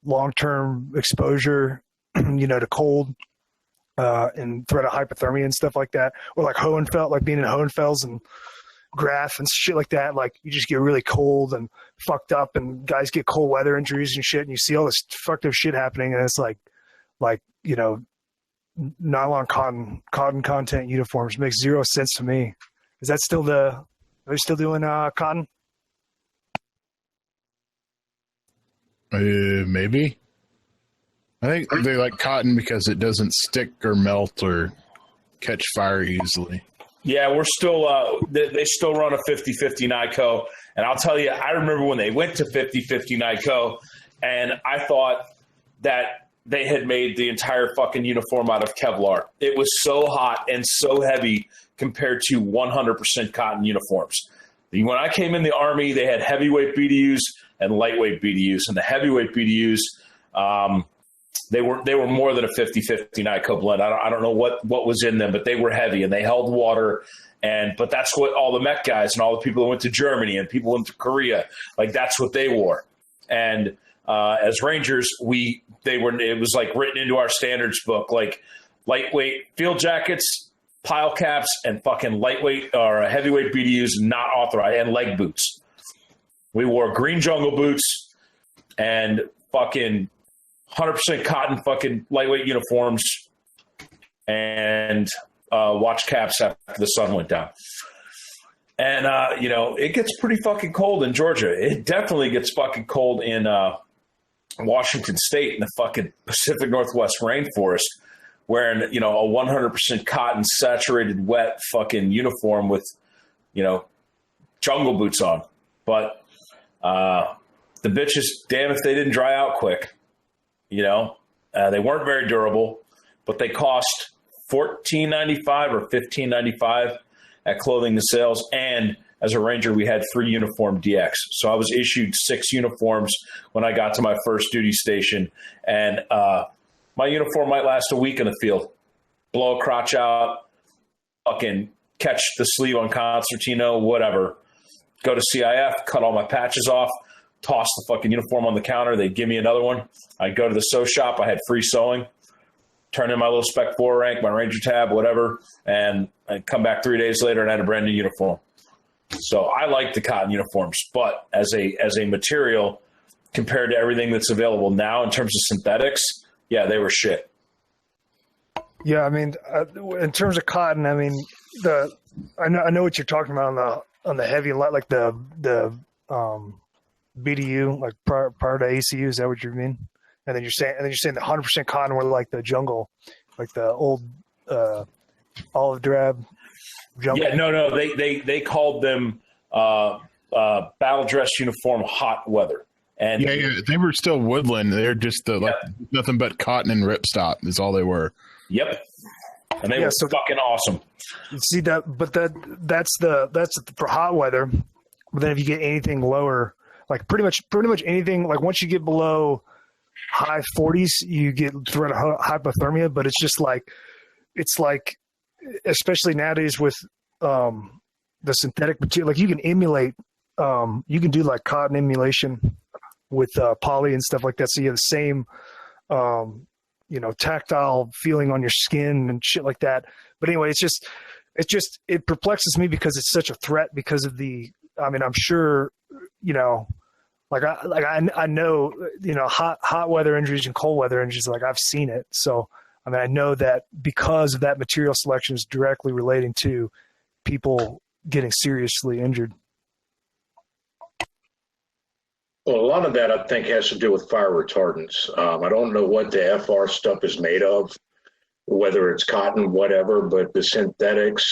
long-term exposure, you know, to cold and threat of hypothermia and stuff like that, or like Hohenfeld, like being in Hohenfelds and Graf and shit like that. Like you just get really cold and fucked up, and guys get cold weather injuries and shit, and you see all this fucked up shit happening, and it's like you know, nylon cotton content uniforms makes zero sense to me. Is that still are they still doing cotton? Maybe. I think they like cotton because it doesn't stick or melt or catch fire easily. Yeah, we're still they still run a 50-50 NICO. And I'll tell you, I remember when they went to 50-50 NICO, and I thought that they had made the entire fucking uniform out of Kevlar. It was so hot and so heavy compared to 100% cotton uniforms. When I came in the Army, they had heavyweight BDUs and lightweight BDUs. And the heavyweight BDUs, they were more than a 50-50 NICO blend. I don't know what was in them, but they were heavy and they held water. But that's what all the Mech guys and all the people that went to Germany and people went to Korea, like that's what they wore. And as Rangers, it was like written into our standards book, like lightweight field jackets, pile caps, and fucking lightweight or heavyweight BDUs not authorized, and leg boots. We wore green jungle boots and fucking 100% cotton fucking lightweight uniforms and watch caps after the sun went down. And, you know, it gets pretty fucking cold in Georgia. It definitely gets fucking cold in Washington State in the fucking Pacific Northwest rainforest, wearing, you know, a 100% cotton saturated wet fucking uniform with, you know, jungle boots on. But the bitches, damn if they didn't dry out quick. You know, they weren't very durable, but they cost $14.95 or $15.95 at Clothing to Sales. And as a Ranger, we had free uniform DX. So I was issued 6 uniforms when I got to my first duty station. And my uniform might last a week in the field. Blow a crotch out, fucking catch the sleeve on concertino, whatever. Go to CIF, cut all my patches off, toss the fucking uniform on the counter. They'd give me another one. I'd go to the sew shop. I had free sewing. Turn in my little Spec 4 rank, my Ranger tab, whatever, and I'd come back 3 days later and I had a brand new uniform. So I like the cotton uniforms, but as a material compared to everything that's available now in terms of synthetics, yeah, they were shit. Yeah, I mean, in terms of cotton, I mean, I know what you're talking about on the heavy, like the BDU, like prior to ACU. Is that what you mean? And then you're saying the 100% cotton were like the jungle, like the old olive drab jungle. Yeah, no, they called them battle dress uniform hot weather. And yeah, they were still woodland. They're just nothing but cotton and ripstop is all they were. Yep, and they were fucking awesome. See that, but that's for hot weather. But then if you get anything lower, like pretty much anything, like once you get below high 40s, you get threat of hypothermia. But it's like, especially nowadays with the synthetic material, like you can emulate, you can do like cotton emulation with poly and stuff like that. So you have the same, tactile feeling on your skin and shit like that. But anyway, it perplexes me because it's such a threat because of I'm sure, I know, hot weather injuries and cold weather injuries, like I've seen it. So, I know that because of that material selection is directly relating to people getting seriously injured. Well, a lot of that I think has to do with fire retardants. I don't know what the FR stuff is made of, whether it's cotton, whatever, but the synthetics.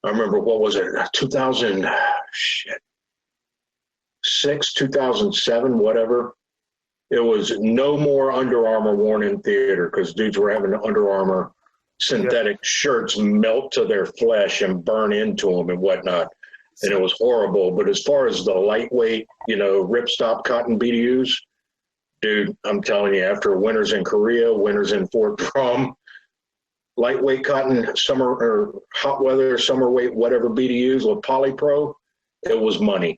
I remember, what was it, 2006, 2007, whatever. It was no more Under Armour worn in theater because dudes were having Under Armour synthetic shirts melt to their flesh and burn into them and whatnot. And it was horrible. But as far as the lightweight, ripstop cotton BDUs, dude, I'm telling you, after winters in Korea, winters in Fort Drum, lightweight cotton, summer or hot weather, summer weight, whatever BDUs with Polypro, it was money.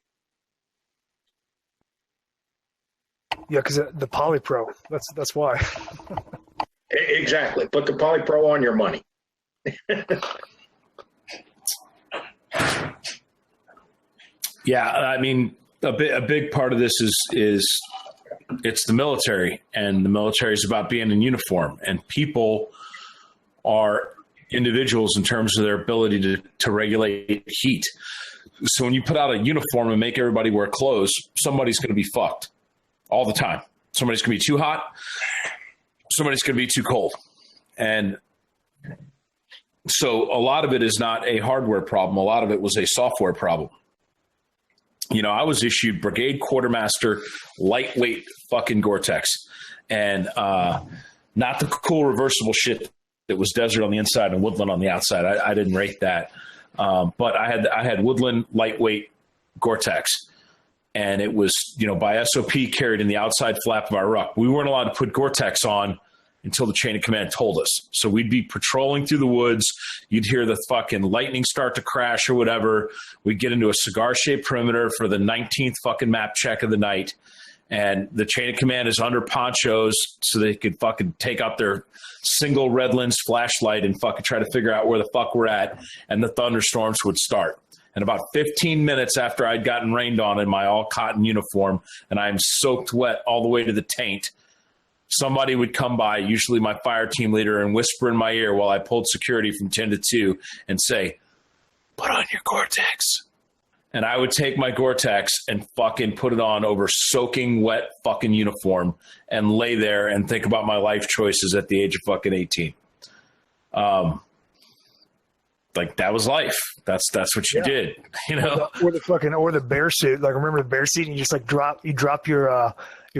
Yeah, because the Polypro, that's why. Exactly. Put the Polypro on your money. Yeah, I mean, a big part of this is it's the military, and the military is about being in uniform, and people are individuals in terms of their ability to regulate heat. So when you put out a uniform and make everybody wear clothes, somebody's going to be fucked all the time. Somebody's going to be too hot. Somebody's going to be too cold. And so a lot of it is not a hardware problem. A lot of it was a software problem. I was issued Brigade Quartermaster lightweight fucking Gore-Tex, and not the cool reversible shit that was desert on the inside and woodland on the outside. I didn't rate that. But I had woodland lightweight Gore-Tex, and it was, by SOP carried in the outside flap of our ruck. We weren't allowed to put Gore-Tex on until the chain of command told us. So we'd be patrolling through the woods. You'd hear the fucking lightning start to crash or whatever. We'd get into a cigar-shaped perimeter for the 19th fucking map check of the night. And the chain of command is under ponchos so they could fucking take out their single red lens flashlight and fucking try to figure out where the fuck we're at. And the thunderstorms would start. And about 15 minutes after I'd gotten rained on in my all cotton uniform and I'm soaked wet all the way to the taint, somebody would come by, usually my fire team leader, and whisper in my ear while I pulled security from 10 to 2 and say, "Put on your Gore-Tex." And I would take my Gore-Tex and fucking put it on over soaking wet fucking uniform and lay there and think about my life choices at the age of fucking 18. Like, that was life. That's what you did, Or the bear suit. Like, remember the bear suit, and you just drop your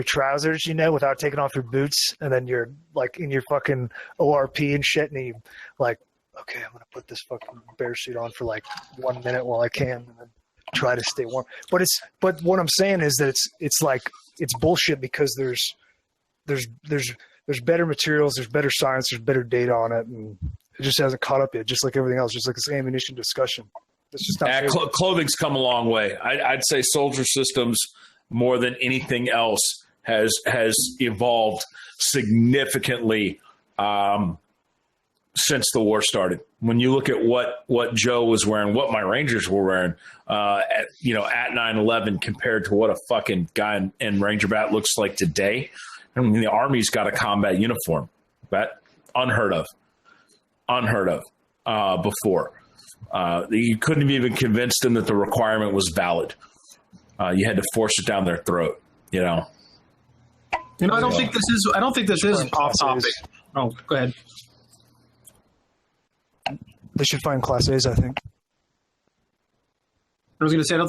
trousers, without taking off your boots, and then you're like in your fucking ORP and shit, and you like, okay, I'm gonna put this fucking bear suit on for like 1 minute while I can, and then try to stay warm. But what I'm saying is that it's bullshit, because there's better materials, there's better science, there's better data on it, and it just hasn't caught up yet. Just like everything else, just like this ammunition discussion. It's just not clothing's come a long way. I'd say soldier systems, more than anything else, has evolved significantly since the war started. When you look at what Joe was wearing, what my Rangers were wearing, at 9/11 compared to what a fucking guy in Ranger Bat looks like today. I mean, the Army's got a combat uniform. That unheard of before. You couldn't have even convinced them that the requirement was valid. You had to force it down their throat. I don't think this is off topic. Oh, go ahead. They should find Class A's, I think. I was going to say, I don't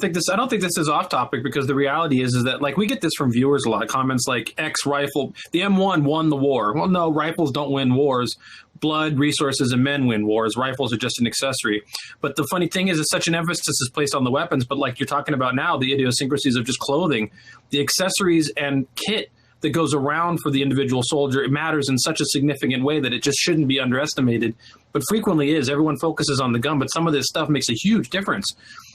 think this is off topic, because the reality is that, like, we get this from viewers a lot of comments like, X rifle, the M1 won the war. Well, no, rifles don't win wars. Blood, resources, and men win wars. Rifles are just an accessory. But the funny thing is such an emphasis is placed on the weapons, but like you're talking about now, the idiosyncrasies of just clothing, the accessories and kit that goes around for the individual soldier, it matters in such a significant way that it just shouldn't be underestimated, but frequently is. Everyone focuses on the gun, but some of this stuff makes a huge difference.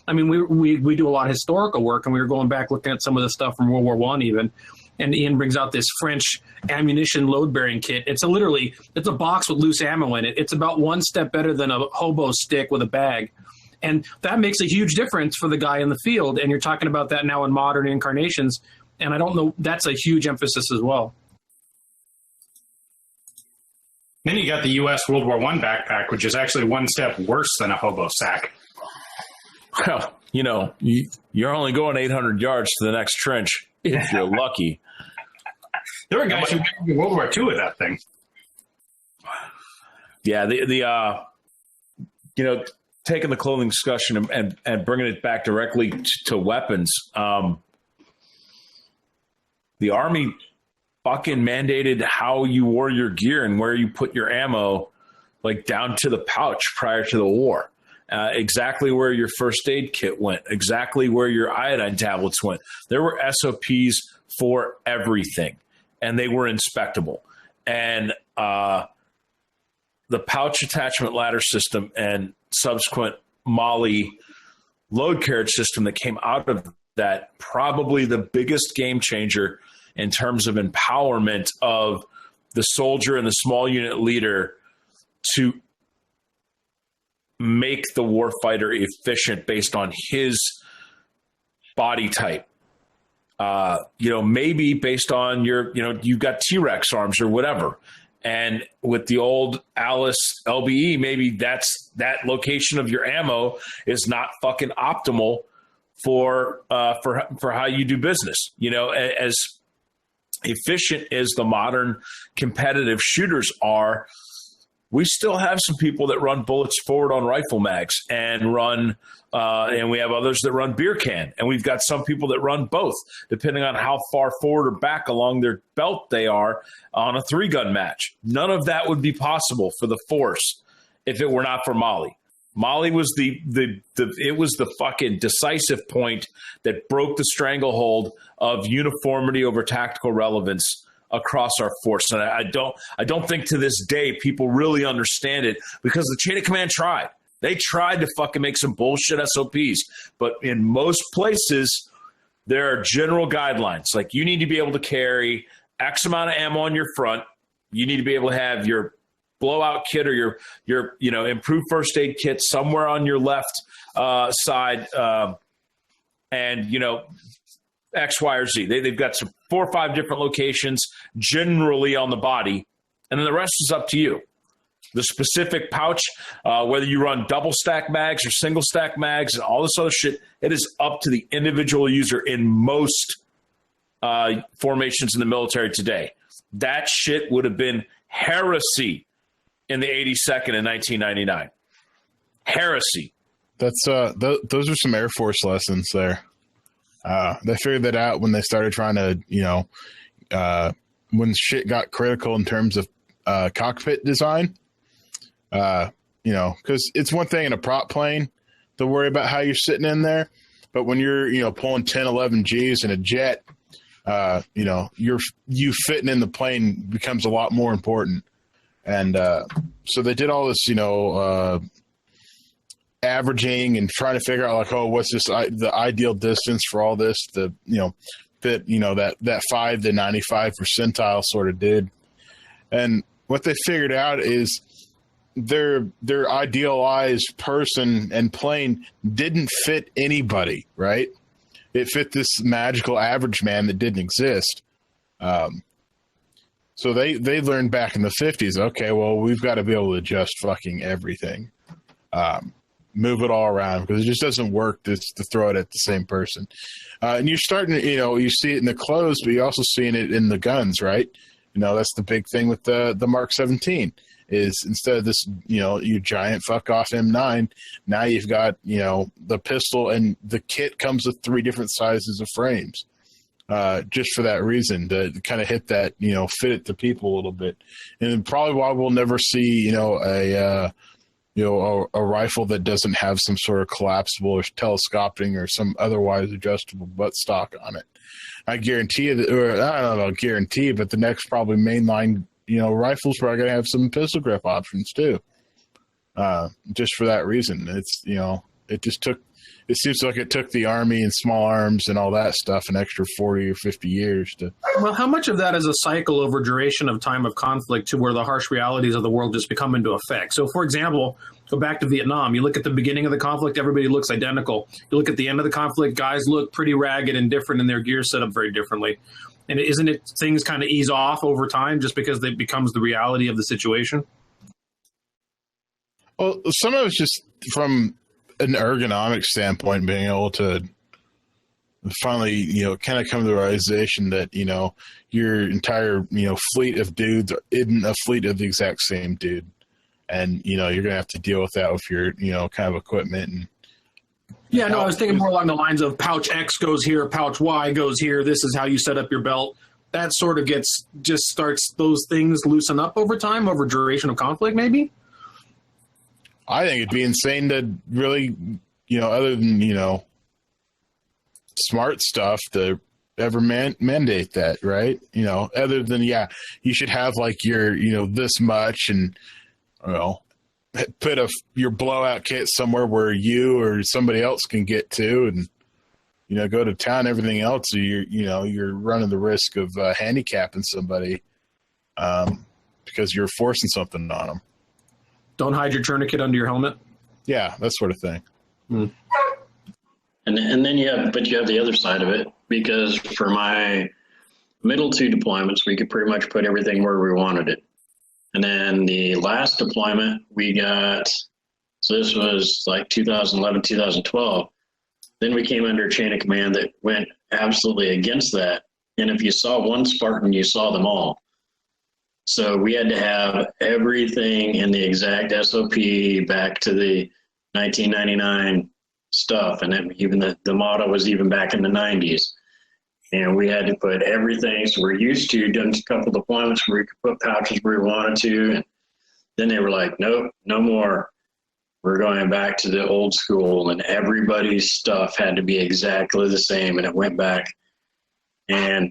I mean, we do a lot of historical work, and we were going back looking at some of the stuff from World War I even, and Ian brings out this French ammunition load-bearing kit. It's a box with loose ammo in it. It's about one step better than a hobo stick with a bag. And that makes a huge difference for the guy in the field, and you're talking about that now in modern incarnations. And I don't know, that's a huge emphasis as well. Then you got the U.S. World War I backpack, which is actually one step worse than a hobo sack. Well, you're only going 800 yards to the next trench. if you're lucky. There were guys who went in World War II with that thing. Yeah, taking the clothing discussion and bringing it back directly to weapons. The Army fucking mandated how you wore your gear and where you put your ammo, like down to the pouch prior to the war. Exactly where your first aid kit went, exactly where your iodine tablets went. There were SOPs for everything, and they were inspectable. And the pouch attachment ladder system and subsequent Molly load carriage system that came out of that, probably the biggest game changer in terms of empowerment of the soldier and the small unit leader to make the warfighter efficient based on his body type. Maybe based on you've got T-Rex arms or whatever. And with the old Alice LBE, maybe that location of your ammo is not fucking optimal for how you do business. As efficient as the modern competitive shooters are, we still have some people that run bullets forward on rifle mags and run, and we have others that run beer can. And we've got some people that run both, depending on how far forward or back along their belt they are on a 3-gun match. None of that would be possible for the force if it were not for Molly. Molly was it was the fucking decisive point that broke the stranglehold of uniformity over tactical relevance across our force. And I don't think to this day people really understand it, because the chain of command tried. They tried to fucking make some bullshit SOPs, but in most places there are general guidelines. Like, you need to be able to carry X amount of ammo on your front. You need to be able to have your blowout kit or your improved first aid kit somewhere on your left side, and X, Y, or Z. They've got some 4 or 5 different locations generally on the body, and then the rest is up to you. The specific pouch, whether you run double stack mags or single stack mags and all this other shit, it is up to the individual user in most formations in the military today. That shit would have been heresy in the 82nd in 1999. Heresy. That's those are some Air Force lessons there. They figured that out when they started trying to, when shit got critical in terms of cockpit design. Because it's one thing in a prop plane to worry about how you're sitting in there, but when you're, pulling 10, 11 Gs in a jet, you fitting in the plane becomes a lot more important. And so they did all this, averaging and trying to figure out, like, what's the ideal distance for all this to, fit, that 5 to 95 percentile sort of did. And what they figured out is their idealized person and plane didn't fit anybody, right? It fit this magical average man that didn't exist. So they learned back in the 50s, okay, well, we've got to be able to adjust fucking everything. Move it all around, because it just doesn't work to throw it at the same person. And you're starting to, you see it in the clothes, but you're also seeing it in the guns, right? That's the big thing with the Mark 17 is, instead of this, you giant fuck off M9, now you've got, the pistol, and the kit comes with 3 different sizes of frames. Just for that reason, to kind of hit that, fit it to people a little bit. And probably why we'll never see, a rifle that doesn't have some sort of collapsible or telescoping or some otherwise adjustable buttstock on it. I guarantee you that, or I don't know, guarantee, but the next probably mainline, rifles probably going to have some pistol grip options too. Just for that reason. It's, it seems like it took the Army and small arms and all that stuff an extra 40 or 50 years to. Well, how much of that is a cycle over duration of time of conflict to where the harsh realities of the world just become into effect? So, for example, go back to Vietnam. You look at the beginning of the conflict, everybody looks identical. You look at the end of the conflict, guys look pretty ragged and different, and their gear set up very differently. And isn't it things kind of ease off over time just because it becomes the reality of the situation? Well, some of it's just from an ergonomic standpoint, being able to finally, kind of come to the realization that, your entire, fleet of dudes isn't a fleet of the exact same dude. And, you're going to have to deal with that with your, kind of equipment. And yeah, no, I was thinking more along the lines of pouch X goes here, pouch Y goes here. This is how you set up your belt. That sort of starts those things loosen up over time, over duration of conflict, maybe? I think it'd be insane to really, other than, smart stuff to ever mandate that, right? Other than, you should have like your, this much and, put your blowout kit somewhere where you or somebody else can get to and, go to town. Everything else, you're running the risk of handicapping somebody because you're forcing something on them. Don't hide your tourniquet under your helmet. Yeah, that sort of thing. And then you have the other side of it, because for my middle 2 deployments, we could pretty much put everything where we wanted it. And then the last deployment we got, so this was like 2011, 2012. Then we came under a chain of command that went absolutely against that. And if you saw one Spartan, you saw them all. So we had to have everything in the exact SOP back to the 1999 stuff. And then even the motto was even back in the 90s. And we had to put everything. So we're used to done a couple deployments where we could put pouches where we wanted to. And then they were like, nope, no more. We're going back to the old school, and everybody's stuff had to be exactly the same. And it went back. And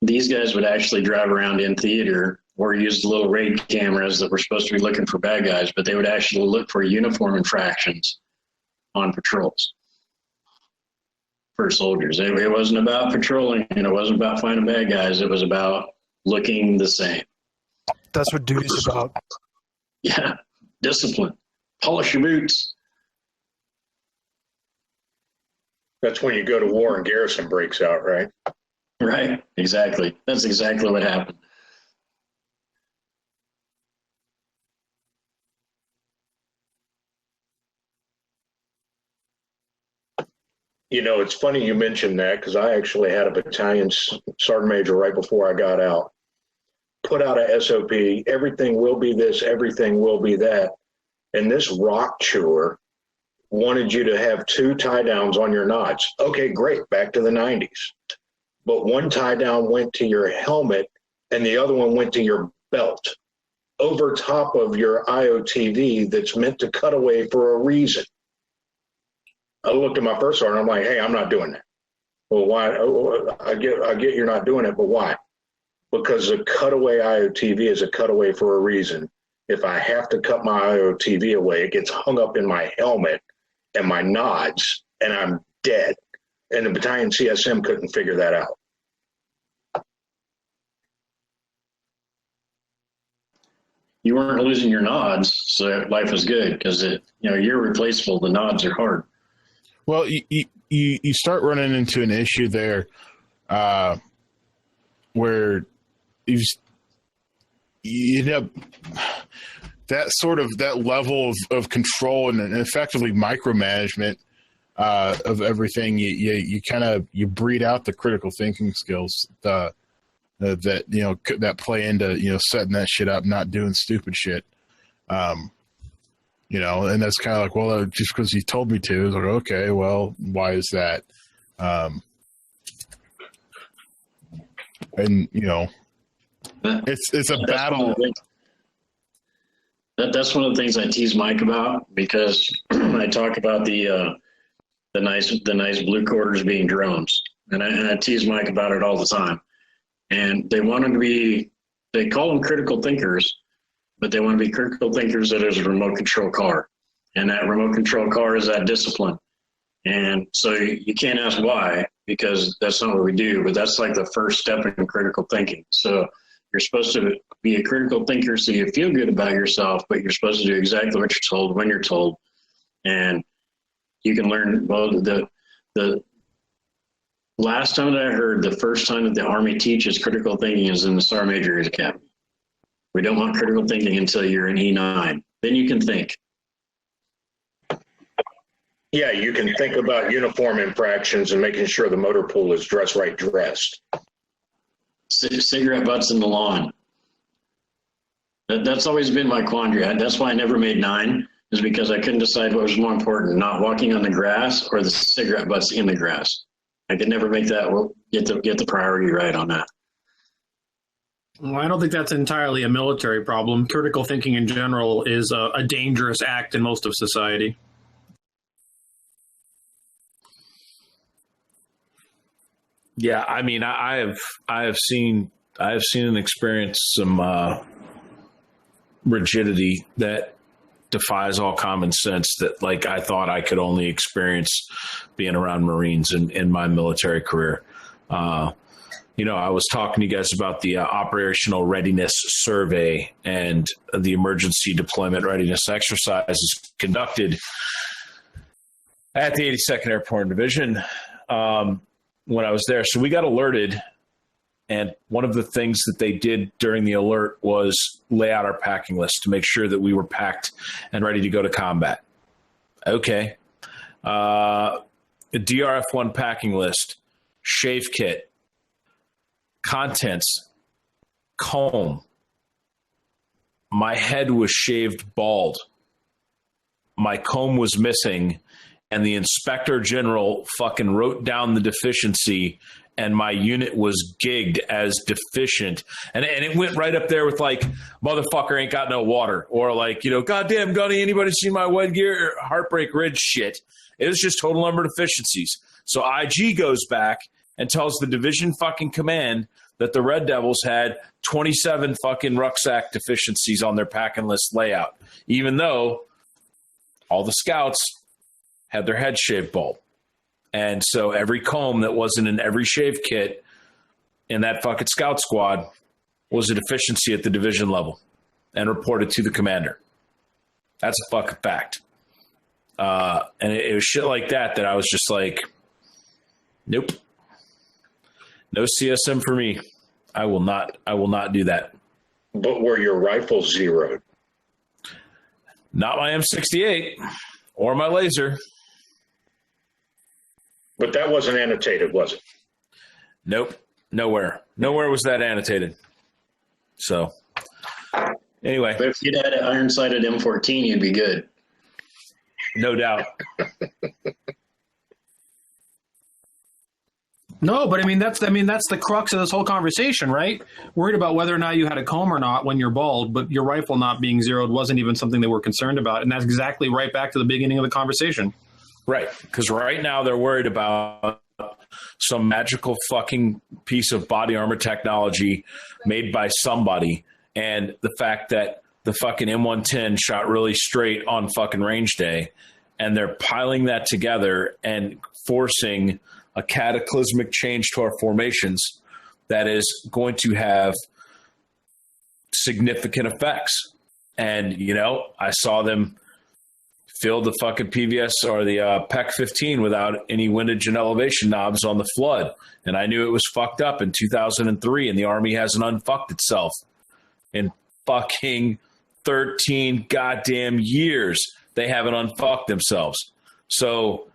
these guys would actually drive around in theater or use little raid cameras that were supposed to be looking for bad guys, but they would actually look for uniform infractions on patrols for soldiers. It wasn't about patrolling, and it wasn't about finding bad guys. It was about looking the same. That's what duty's about. Yeah, discipline. Polish your boots. That's when you go to war and garrison breaks out, right? Right, exactly. That's exactly what happened. It's funny you mentioned that, because I actually had a battalion sergeant major right before I got out put out a SOP. Everything will be this, everything will be that. And this rock chewer wanted you to have 2 tie downs on your knots. Okay, great, back to the 90s. But one tie down went to your helmet and the other one went to your belt over top of your IOTV that's meant to cut away for a reason. I looked at my first sergeant, I'm like, hey, I'm not doing that. Well, why? I get you're not doing it, but why? Because a cutaway IOTV is a cutaway for a reason. If I have to cut my IOTV away, it gets hung up in my helmet and my nods, and I'm dead. And the battalion CSM couldn't figure that out. You weren't losing your nods, so life was good, because you're replaceable. The nods are hard. Well, you start running into an issue there, where you end up that level of control and effectively micromanagement of everything. You breed out the critical thinking skills that play into setting that shit up, not doing stupid shit. And that's kind of like, well, just because he told me to. It's like, okay, well, why is that? And it's a battle. That's one of the things I tease Mike about, because I talk about the nice blue quarters being drones, and I tease Mike about it all the time. And they want them to be, they call them critical thinkers, but they want to be critical thinkers that is a remote control car, and that remote control car is that discipline. And so you can't ask why, because that's not what we do, but that's like the first step in critical thinking. So you're supposed to be a critical thinker so you feel good about yourself, but you're supposed to do exactly what you're told when you're told. And you can learn, well, the last time that I heard, the first time that the Army teaches critical thinking is in the Sergeant Major Academy. We don't want critical thinking until you're in E9. Then you can think. Yeah, you can think about uniform infractions and making sure the motor pool is dressed. Cigarette butts in the lawn. That's always been my quandary. That's why I never made 9, is because I couldn't decide what was more important, not walking on the grass or the cigarette butts in the grass. I could never make that, get the priority right on that. Well, I don't think that's entirely a military problem. Critical thinking in general is a dangerous act in most of society. Yeah, I mean, I have seen and experienced some rigidity that defies all common sense that, like, I thought I could only experience being around Marines in my military career. You know, I was talking to you guys about the operational readiness survey and the emergency deployment readiness exercises conducted at the 82nd Airborne Division when I was there. So we got alerted, and one of the things that they did during the alert was lay out our packing list to make sure that we were packed and ready to go to combat. Okay. A DRF-1 packing list, shave kit, contents, comb. My head was shaved bald. My comb was missing, and the inspector general fucking wrote down the deficiency, and my unit was gigged as deficient. And it went right up there with, like, motherfucker ain't got no water, or, like, you know, goddamn Gunny, anybody see my wet gear? Heartbreak Ridge shit. It was just total number deficiencies. So IG goes back and tells the division fucking command that the Red Devils had 27 fucking rucksack deficiencies on their packing list layout, even though all the scouts had their head shaved bald. And so every comb that wasn't in every shave kit in that fucking scout squad was a deficiency at the division level and reported to the commander. That's a fucking fact. And it was shit like that I was just like, nope. No CSM for me. I will not do that. But were your rifles zeroed? Not my M68 or my laser. But that wasn't annotated, was it? Nope. Nowhere was that annotated. So anyway. But if you'd had an iron-sighted M14, you'd be good. No doubt. No, but I mean that's the crux of this whole conversation, right? Worried about whether or not you had a comb or not when you're bald, but your rifle not being zeroed wasn't even something they were concerned about, and that's exactly right back to the beginning of the conversation. Right, because right now they're worried about some magical fucking piece of body armor technology made by somebody, and the fact that the fucking M110 shot really straight on fucking range day, and they're piling that together and forcing a cataclysmic change to our formations that is going to have significant effects. And, you know, I saw them fill the fucking PVS or the PEC 15 without any windage and elevation knobs on the flood. And I knew it was fucked up in 2003, and the Army hasn't unfucked itself in fucking 13 goddamn years. They haven't unfucked themselves. So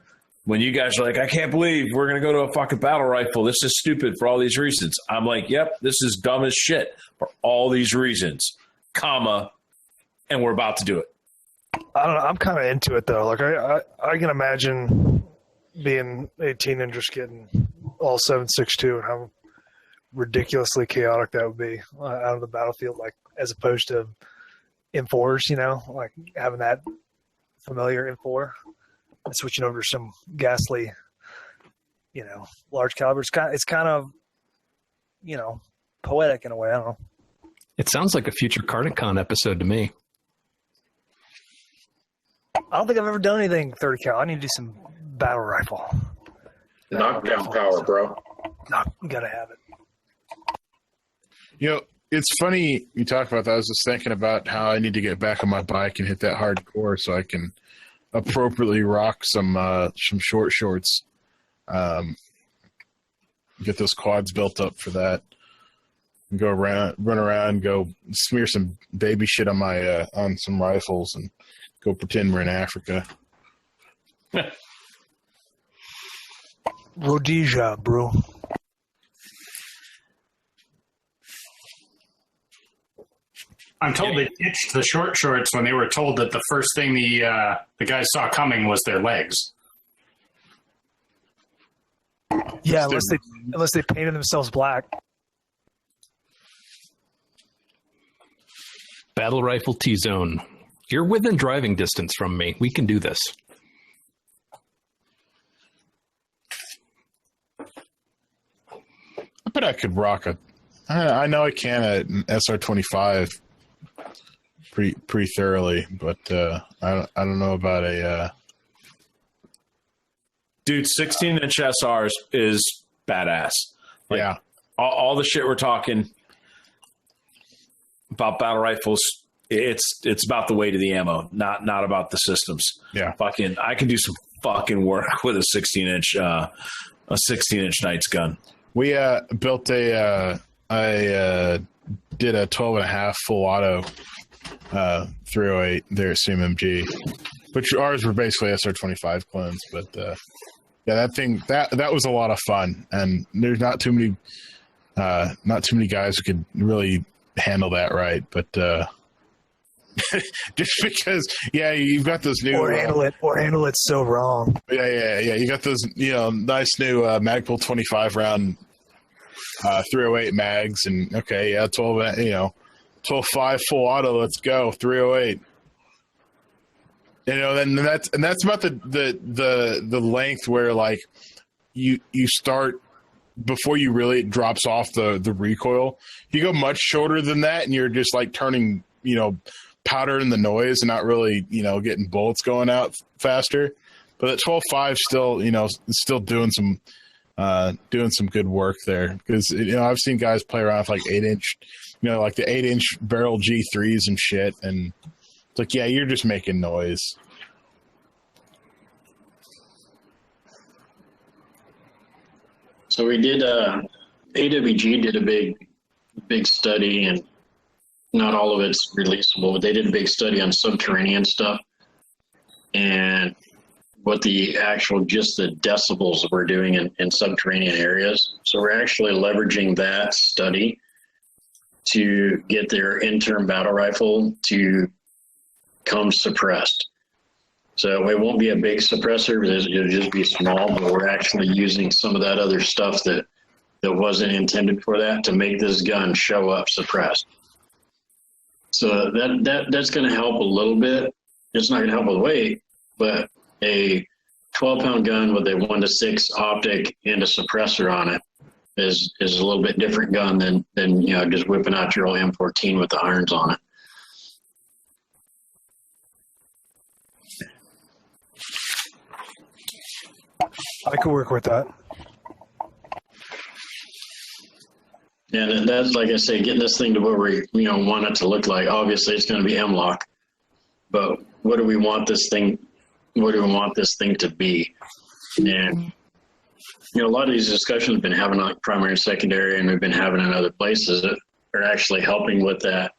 when you guys are like, I can't believe we're going to go to a fucking battle rifle, this is stupid for all these reasons. I'm like, yep, this is dumb as shit for all these reasons, comma, and we're about to do it. I don't know. I'm kind of into it, though. Like, I can imagine being 18 and just getting all 7.62 and how ridiculously chaotic that would be out of the battlefield, like, as opposed to M4s, you know, like having that familiar M4 and switching over to some ghastly, you know, large caliber. It's kind of, you know, poetic in a way. I don't know. It sounds like a future Carnik episode to me. I don't think I've ever done anything 30 cal. I need to do some battle rifle. Knockdown power, bro. No, you gotta have it. You know, it's funny you talk about that. I was just thinking about how I need to get back on my bike and hit that hardcore so I can appropriately rock some short shorts. Get those quads built up for that. And go around, run around, go smear some baby shit on my on some rifles and go pretend we're in Africa. Rhodesia, bro. I'm told they ditched the short shorts when they were told that the first thing the guys saw coming was their legs. Yeah, unless they painted themselves black. Battle rifle T-zone. You're within driving distance from me. We can do this. I bet I could rock I know I can at an SR-25 pretty thoroughly, but I don't know about a. Dude, 16-inch SRs is badass. Like, yeah, all the shit we're talking about battle rifles, it's about the weight of the ammo, not about the systems. Yeah, I can do some fucking work with a 16-inch Knights gun. We built I did a 12.5 full auto 308 there at CMMG, which ours were basically SR-25 clones, but yeah, that thing that was a lot of fun, and there's not too many guys who could really handle that right, but just because you've got those new handle it so wrong. Yeah, you got those nice new Magpul 25 round 308 mags, and 12.5 full auto, let's go 308. Then that's about the length where like you start before you really it drops off the recoil. You go much shorter than that, and you're just like turning powder in the noise and not really getting bullets going out faster. But at 12.5 still doing some good work there, because I've seen guys play around with like 8-inch, like the 8-inch barrel G3s and shit, and it's like, yeah, you're just making noise. So we did AWG did a big study, and not all of it's releasable, but they did a big study on subterranean stuff and what the decibels we're doing in subterranean areas. So we're actually leveraging that study to get their interim battle rifle to come suppressed. So it won't be a big suppressor, it'll just be small, but we're actually using some of that other stuff that wasn't intended for that to make this gun show up suppressed. So that's going to help a little bit. It's not going to help with weight, but a 12-pound gun with a 1-to-6 optic and a suppressor on it is a little bit different gun than just whipping out your old M14 with the irons on it. I could work with that. And that's, like I say, getting this thing to what we want it to look like. Obviously, it's going to be M-LOK, but what do we want this thing to be? And a lot of these discussions we've been having on primary and secondary, and we've been having in other places that are actually helping with that.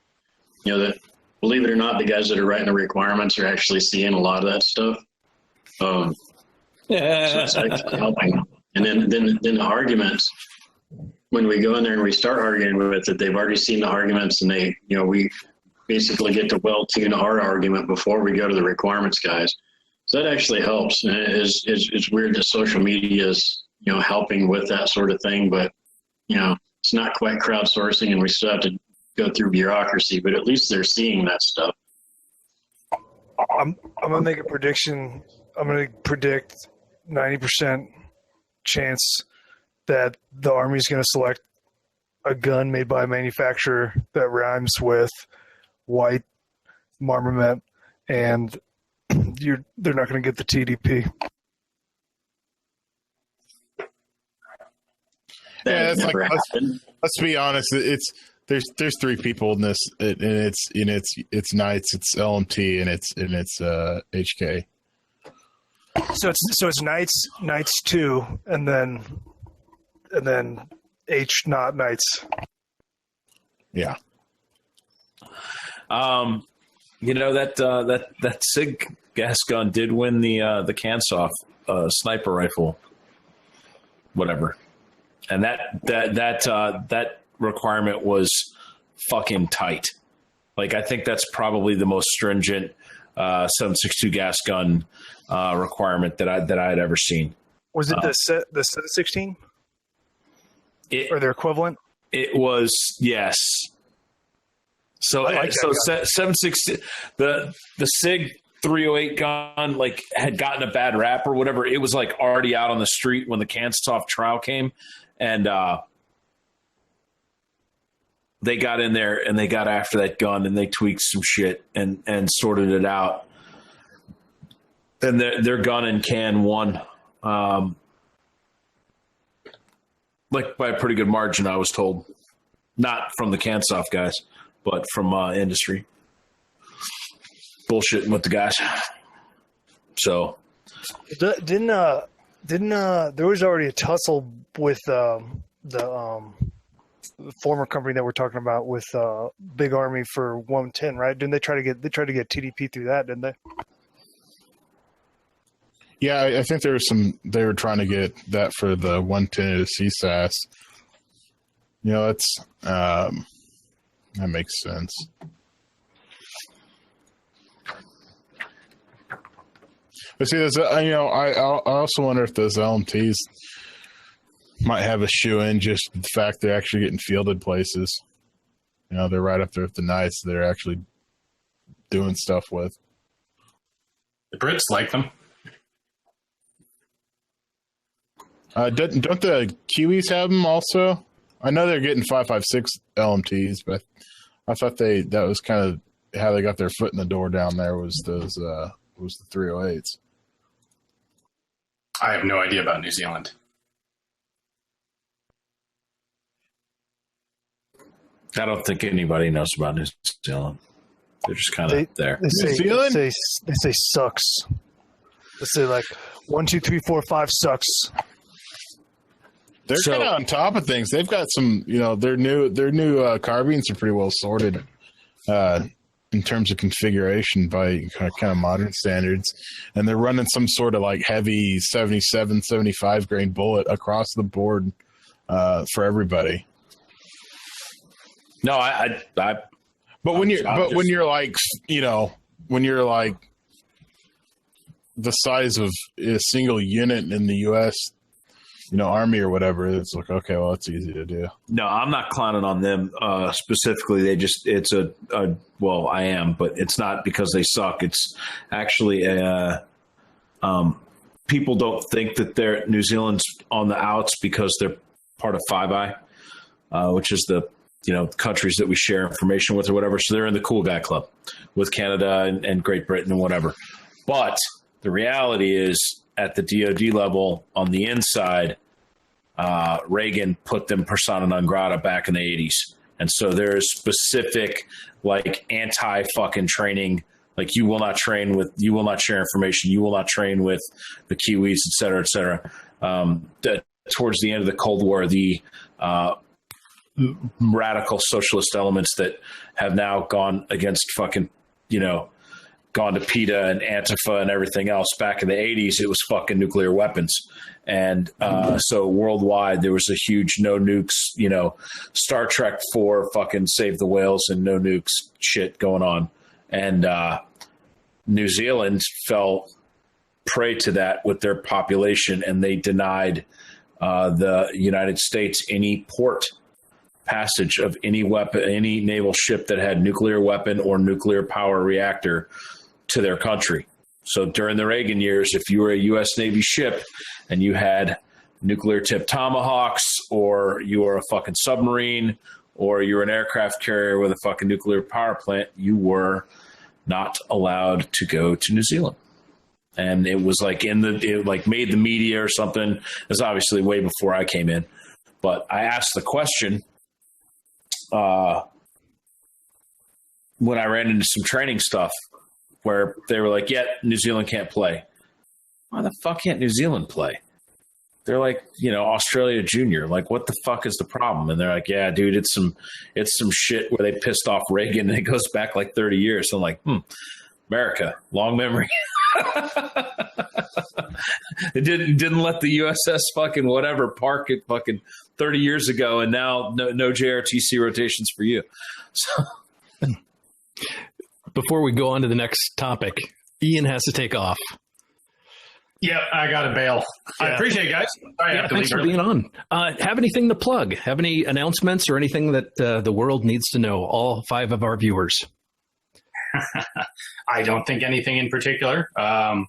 That, believe it or not, the guys that are writing the requirements are actually seeing a lot of that stuff. So it's actually helping. And then the arguments, when we go in there and we start arguing with it, they've already seen the arguments, and we basically get to well tune our argument before we go to the requirements guys. So that actually helps. And it's weird that social media is helping with that sort of thing, but it's not quite crowdsourcing, and we still have to go through bureaucracy. But at least they're seeing that stuff. I'm gonna make a prediction. I'm gonna predict 90% chance that the Army's going to select a gun made by a manufacturer that rhymes with white marmoset, and they're not going to get the TDP. Yeah, it's like, let's be honest. There's three people in this, and it's Knights, it's LMT, and it's HK. So it's Knights 2, and then H not Knights. Yeah. That SIG gas gun did win the Kansoff sniper rifle whatever. And that requirement was fucking tight. Like, I think that's probably the most stringent 7.62 gas gun requirement that I had ever seen. Was it the 7.16 or their equivalent? It was, yes. So like so 7.62 the SIG 308 gun like had gotten a bad rap or whatever. It was like already out on the street when the Kansasoff trial came, and they got in there and they got after that gun and they tweaked some shit and sorted it out. And their gun in can won, like by a pretty good margin, I was told. Not from the Kansasoff guys, but from industry. Bullshitting with the guys. So Didn't there was already a tussle with the former company that we're talking about with Big Army for 110, right? Didn't they try to get TDP through that, didn't they? Yeah, I think they were trying to get that for the 110 to CSAS. You know, that makes sense. But see, I also wonder if those LMTs might have a shoe-in, just the fact they're actually getting fielded places. You know, they're right up there with the Knights they're actually doing stuff with. The Brits like them. Don't the Kiwis have them also? I know they're getting 5.56 LMTs, but I thought that was kind of how they got their foot in the door down there was the 308s. I have no idea about New Zealand. I don't think anybody knows about New Zealand. They're just kind of there. They say sucks. They say like 1, 2, 3, 4, 5 sucks. They're kind of on top of things. They've got some, their new carbines are pretty well sorted in terms of configuration by kind of modern standards. And they're running some sort of like heavy 77, 75 grain bullet across the board for everybody. No, when you're like the size of a single unit in the U.S., Army or whatever, it's like, okay, well, it's easy to do. No, I'm not clowning on them specifically. I am, but it's not because they suck. It's actually people don't think that New Zealand's on the outs because they're part of Five Eye, which is the countries that we share information with or whatever. So they're in the cool guy club with Canada and Great Britain and whatever. But the reality is, at the DoD level, on the inside, Reagan put them persona non grata back in the 80s. And so there's specific, like, anti-fucking training. Like, you will not share information. You will not train with the Kiwis, et cetera, et cetera. Towards the end of the Cold War, the radical socialist elements that have now gone against fucking, gone to PETA and Antifa and everything else. Back in the 80s, it was fucking nuclear weapons. And so worldwide, there was a huge no nukes, Star Trek 4 fucking save the whales and no nukes shit going on. And New Zealand fell prey to that with their population, and they denied the United States any port passage of any weapon, any naval ship that had nuclear weapon or nuclear power reactor to their country. So during the Reagan years, if you were a U.S. Navy ship and you had nuclear tipped Tomahawks, or you were a fucking submarine, or you were an aircraft carrier with a fucking nuclear power plant, you were not allowed to go to New Zealand. And it was like it made the media or something. It was obviously way before I came in. But I asked the question when I ran into some training stuff where they were like, yeah, New Zealand can't play. Why the fuck can't New Zealand play? They're like, Australia Junior. Like, what the fuck is the problem? And they're like, yeah, dude, it's some shit where they pissed off Reagan and it goes back like 30 years. So I'm like, America, long memory. It didn't let the USS fucking whatever park it fucking 30 years ago, and now no JRTC rotations for you. So. Before we go on to the next topic, Ian has to take off. Yep, I got to bail. Yeah. I appreciate it, guys. Thanks for being on. Have anything to plug? Have any announcements or anything that the world needs to know, all 5 of our viewers? I don't think anything in particular. You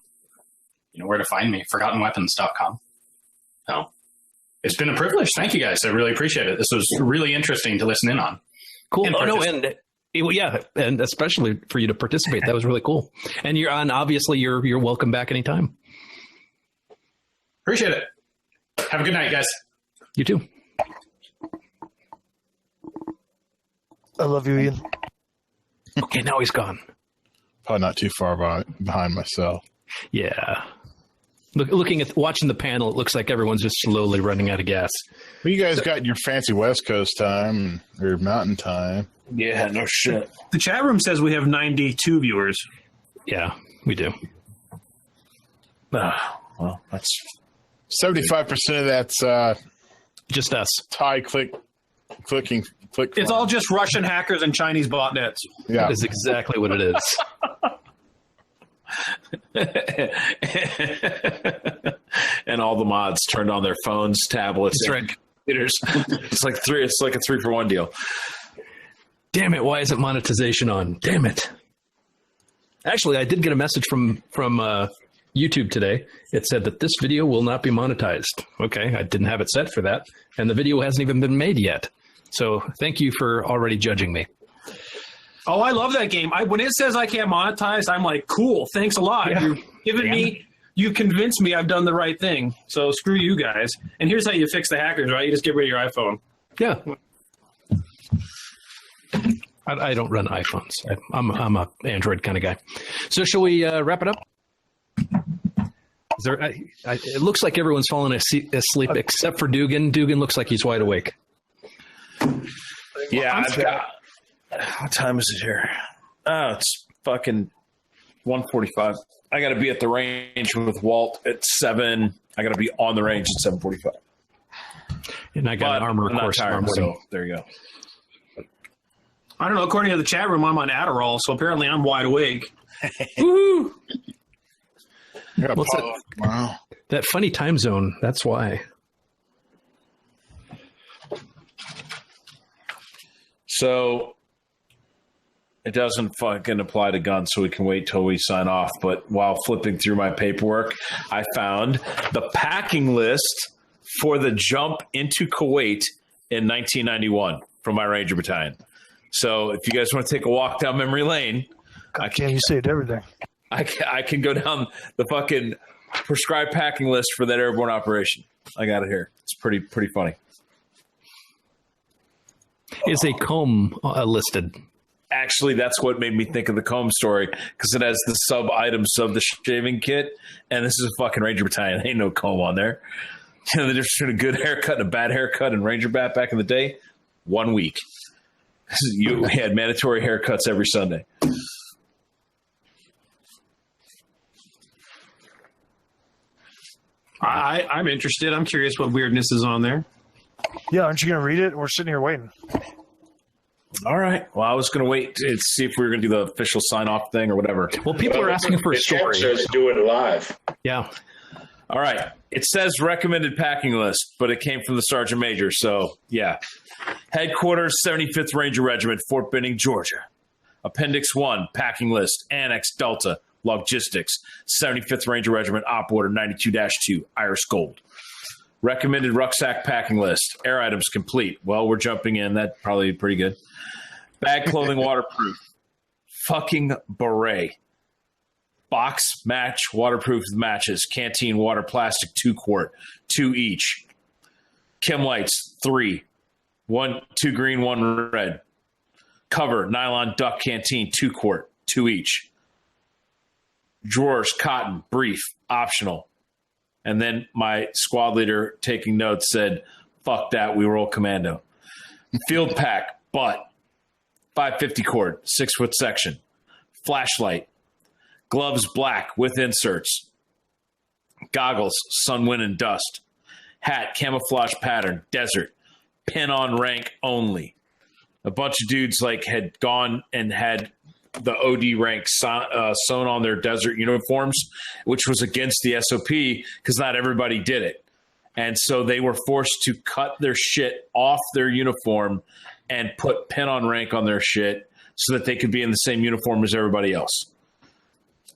know where to find me, forgottenweapons.com. So it's been a privilege. Thank you, guys. I really appreciate it. This was really interesting to listen in on. Cool. And especially for you to participate. That was really cool. And obviously you're welcome back anytime. Appreciate it. Have a good night, guys. You too. I love you, Ian. Okay, now he's gone. Probably not too far behind myself. Yeah. Watching the panel, it looks like everyone's just slowly running out of gas. Well, you guys got your fancy West Coast time or Mountain time. Yeah, no shit. The chat room says we have 92 viewers. Yeah, we do. Well, that's 75% of that's just us. click. It's all just Russian hackers and Chinese botnets. Yeah, that is exactly what it is. And all the mods turned on their phones, tablets, and computers. It's like a 3-for-1 deal. Damn it! Why isn't monetization on? Damn it! Actually, I did get a message from YouTube today. It said that this video will not be monetized. Okay, I didn't have it set for that, and the video hasn't even been made yet. So thank you for already judging me. Oh, I love that game. When it says I can't monetize, I'm like, cool, thanks a lot. Yeah. You convinced me I've done the right thing. So screw you guys. And here's how you fix the hackers, right? You just get rid of your iPhone. Yeah. I don't run iPhones. I'm a Android kind of guy. So shall we wrap it up? It looks like everyone's fallen asleep except for Dugan. Dugan looks like he's wide awake. Yeah, what time is it here? Oh, it's fucking 1:45. I got to be at the range with Walt at 7. I got to be on the range at 7:45. And I got an armor course tomorrow morning. So there you go. I don't know. According to the chat room, I'm on Adderall, so apparently I'm wide awake. Woohoo! What's that? Wow. That funny time zone. That's why. So it doesn't fucking apply to guns, so we can wait till we sign off. But while flipping through my paperwork, I found the packing list for the jump into Kuwait in 1991 from my Ranger Battalion. So if you guys want to take a walk down memory lane, You saved everything. I can go down the fucking prescribed packing list for that airborne operation. I got it here. It's pretty funny. Is a comb listed? Actually, that's what made me think of the comb story, because it has the sub items of the shaving kit, and this is a fucking Ranger Battalion. There ain't no comb on there. You know the difference between a good haircut and a bad haircut in Ranger Bat back in the day? 1 week. We had mandatory haircuts every Sunday. I'm interested. I'm curious what weirdness is on there. Yeah, aren't you going to read it? We're sitting here waiting. All right. Well, I was going to wait to see if we were going to do the official sign-off thing or whatever. Well, people are asking for a story. It says do it live. Yeah. All right. It says recommended packing list, but it came from the Sergeant Major. So, yeah. Headquarters, 75th Ranger Regiment, Fort Benning, Georgia. Appendix 1, packing list, Annex Delta, Logistics, 75th Ranger Regiment, Op Order 92-2, Iris Gold. Recommended rucksack packing list, air items complete. Well, we're jumping in. That's probably pretty good. Bag clothing waterproof. Fucking beret. Box match waterproof matches. Canteen water plastic 2 quart, 2 each. Chem lights 3. 2 green, 1 red. Cover nylon duck canteen 2 quart, 2 each. Drawers cotton brief optional. And then my squad leader taking notes said, "Fuck that, we roll commando." Field pack butt 550 cord 6 foot section. Flashlight. Gloves black with inserts. Goggles, sun, wind, and dust. Hat, camouflage pattern, desert. Pin on rank only. A bunch of dudes like had gone and had the OD rank sewn on their desert uniforms, which was against the SOP because not everybody did it. And so they were forced to cut their shit off their uniform and put pin on rank on their shit so that they could be in the same uniform as everybody else.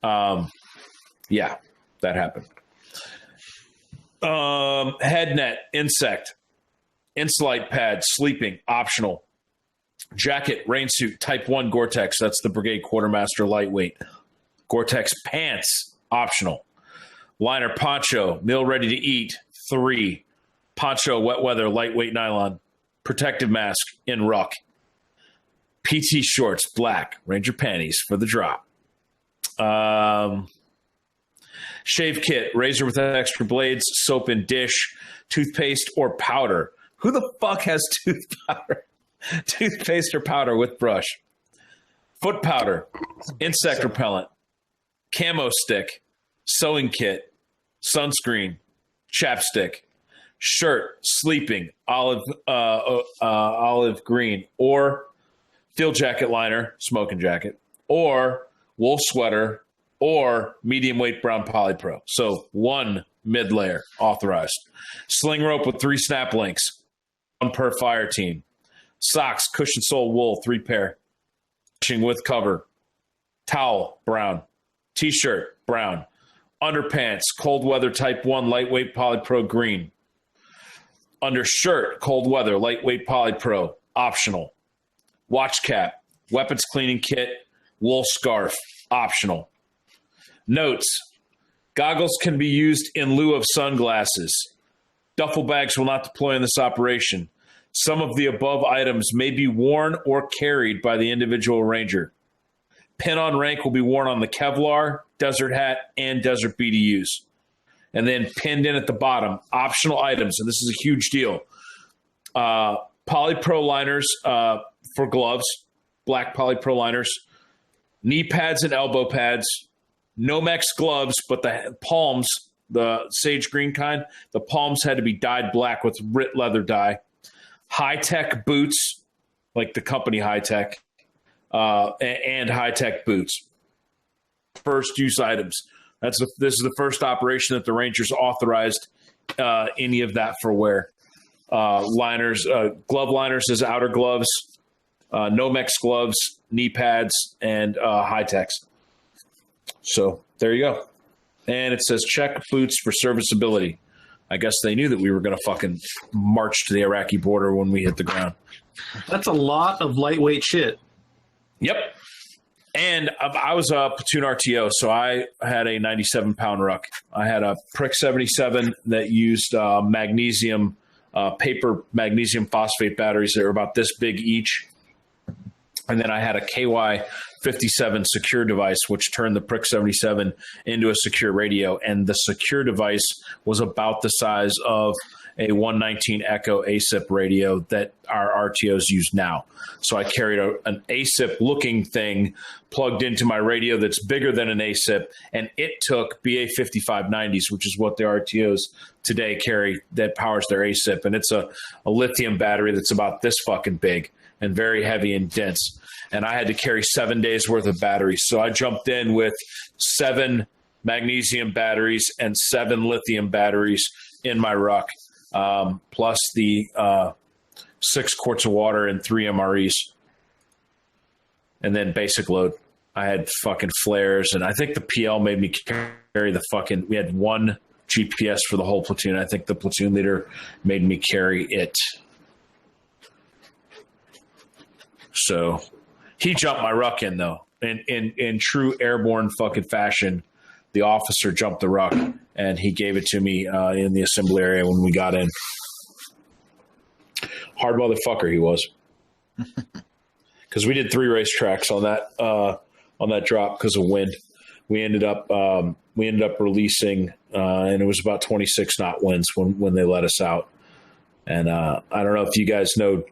Yeah, that happened. Head net, insect, insulite pad, sleeping, optional. Jacket, rain suit, type 1 Gore-Tex. That's the Brigade Quartermaster lightweight. Gore-Tex pants, optional. Liner poncho, meal ready to eat, 3. Poncho, wet weather, lightweight nylon. Protective mask, in ruck. PT shorts, black. Ranger panties for the drop. Shave kit, razor with extra blades, soap and dish, toothpaste or powder. Who the fuck has toothpaste or powder with brush? Foot powder, insect repellent, camo stick, sewing kit, sunscreen, chapstick, shirt, sleeping, olive green, or field jacket liner, smoking jacket, or wool sweater, or medium weight brown polypro. So 1 mid layer authorized. Sling rope with 3 snap links, 1 per fire team. Socks, cushion sole wool, 3 pair. With cover. Towel, brown. T-shirt, brown. Underpants, cold weather type 1 lightweight polypro green. Undershirt, cold weather, lightweight polypro, optional. Watch cap, weapons cleaning kit, wool scarf, optional. Notes, goggles can be used in lieu of sunglasses. Duffel bags will not deploy in this operation. Some of the above items may be worn or carried by the individual ranger. Pin on rank will be worn on the Kevlar, desert hat, and desert BDUs. And then pinned in at the bottom, optional items, and this is a huge deal. Polypro liners for gloves, black polypro liners, knee pads and elbow pads, Nomex gloves, but the palms, the sage green kind, the palms had to be dyed black with RIT leather dye. High-tech boots, like the company High-Tech, and high-tech boots. First use items. This is the first operation that the Rangers authorized any of that for wear. Liners, glove liners as outer gloves, Nomex gloves, knee pads, and high-techs. So there you go. And it says check boots for serviceability. I guess they knew that we were going to fucking march to the Iraqi border when we hit the ground. That's a lot of lightweight shit. Yep. And I was a platoon RTO, so I had a 97-pound ruck. I had a Prick 77 that used magnesium, paper magnesium phosphate batteries that were about this big each. And then I had a KY-57 secure device, which turned the Prick 77 into a secure radio. And the secure device was about the size of a 119 Echo ASIP radio that our RTOs use now. So I carried an ASIP-looking thing plugged into my radio that's bigger than an ASIP, and it took BA-5590s, which is what the RTOs today carry that powers their ASIP. And it's a lithium battery that's about this fucking big and very heavy and dense. And I had to carry 7 days worth of batteries. So I jumped in with 7 magnesium batteries and 7 lithium batteries in my ruck, plus the 6 quarts of water and 3 MREs. And then basic load. I had fucking flares, and I think the PL made me carry we had 1 GPS for the whole platoon. I think the platoon leader made me carry it. So he jumped my ruck in, though. In true airborne fucking fashion, the officer jumped the ruck, and he gave it to me in the assembly area when we got in. Hard motherfucker he was. Because we did 3 racetracks on that drop because of wind. We ended up releasing, and it was about 26 knot winds when they let us out. And I don't know if you guys know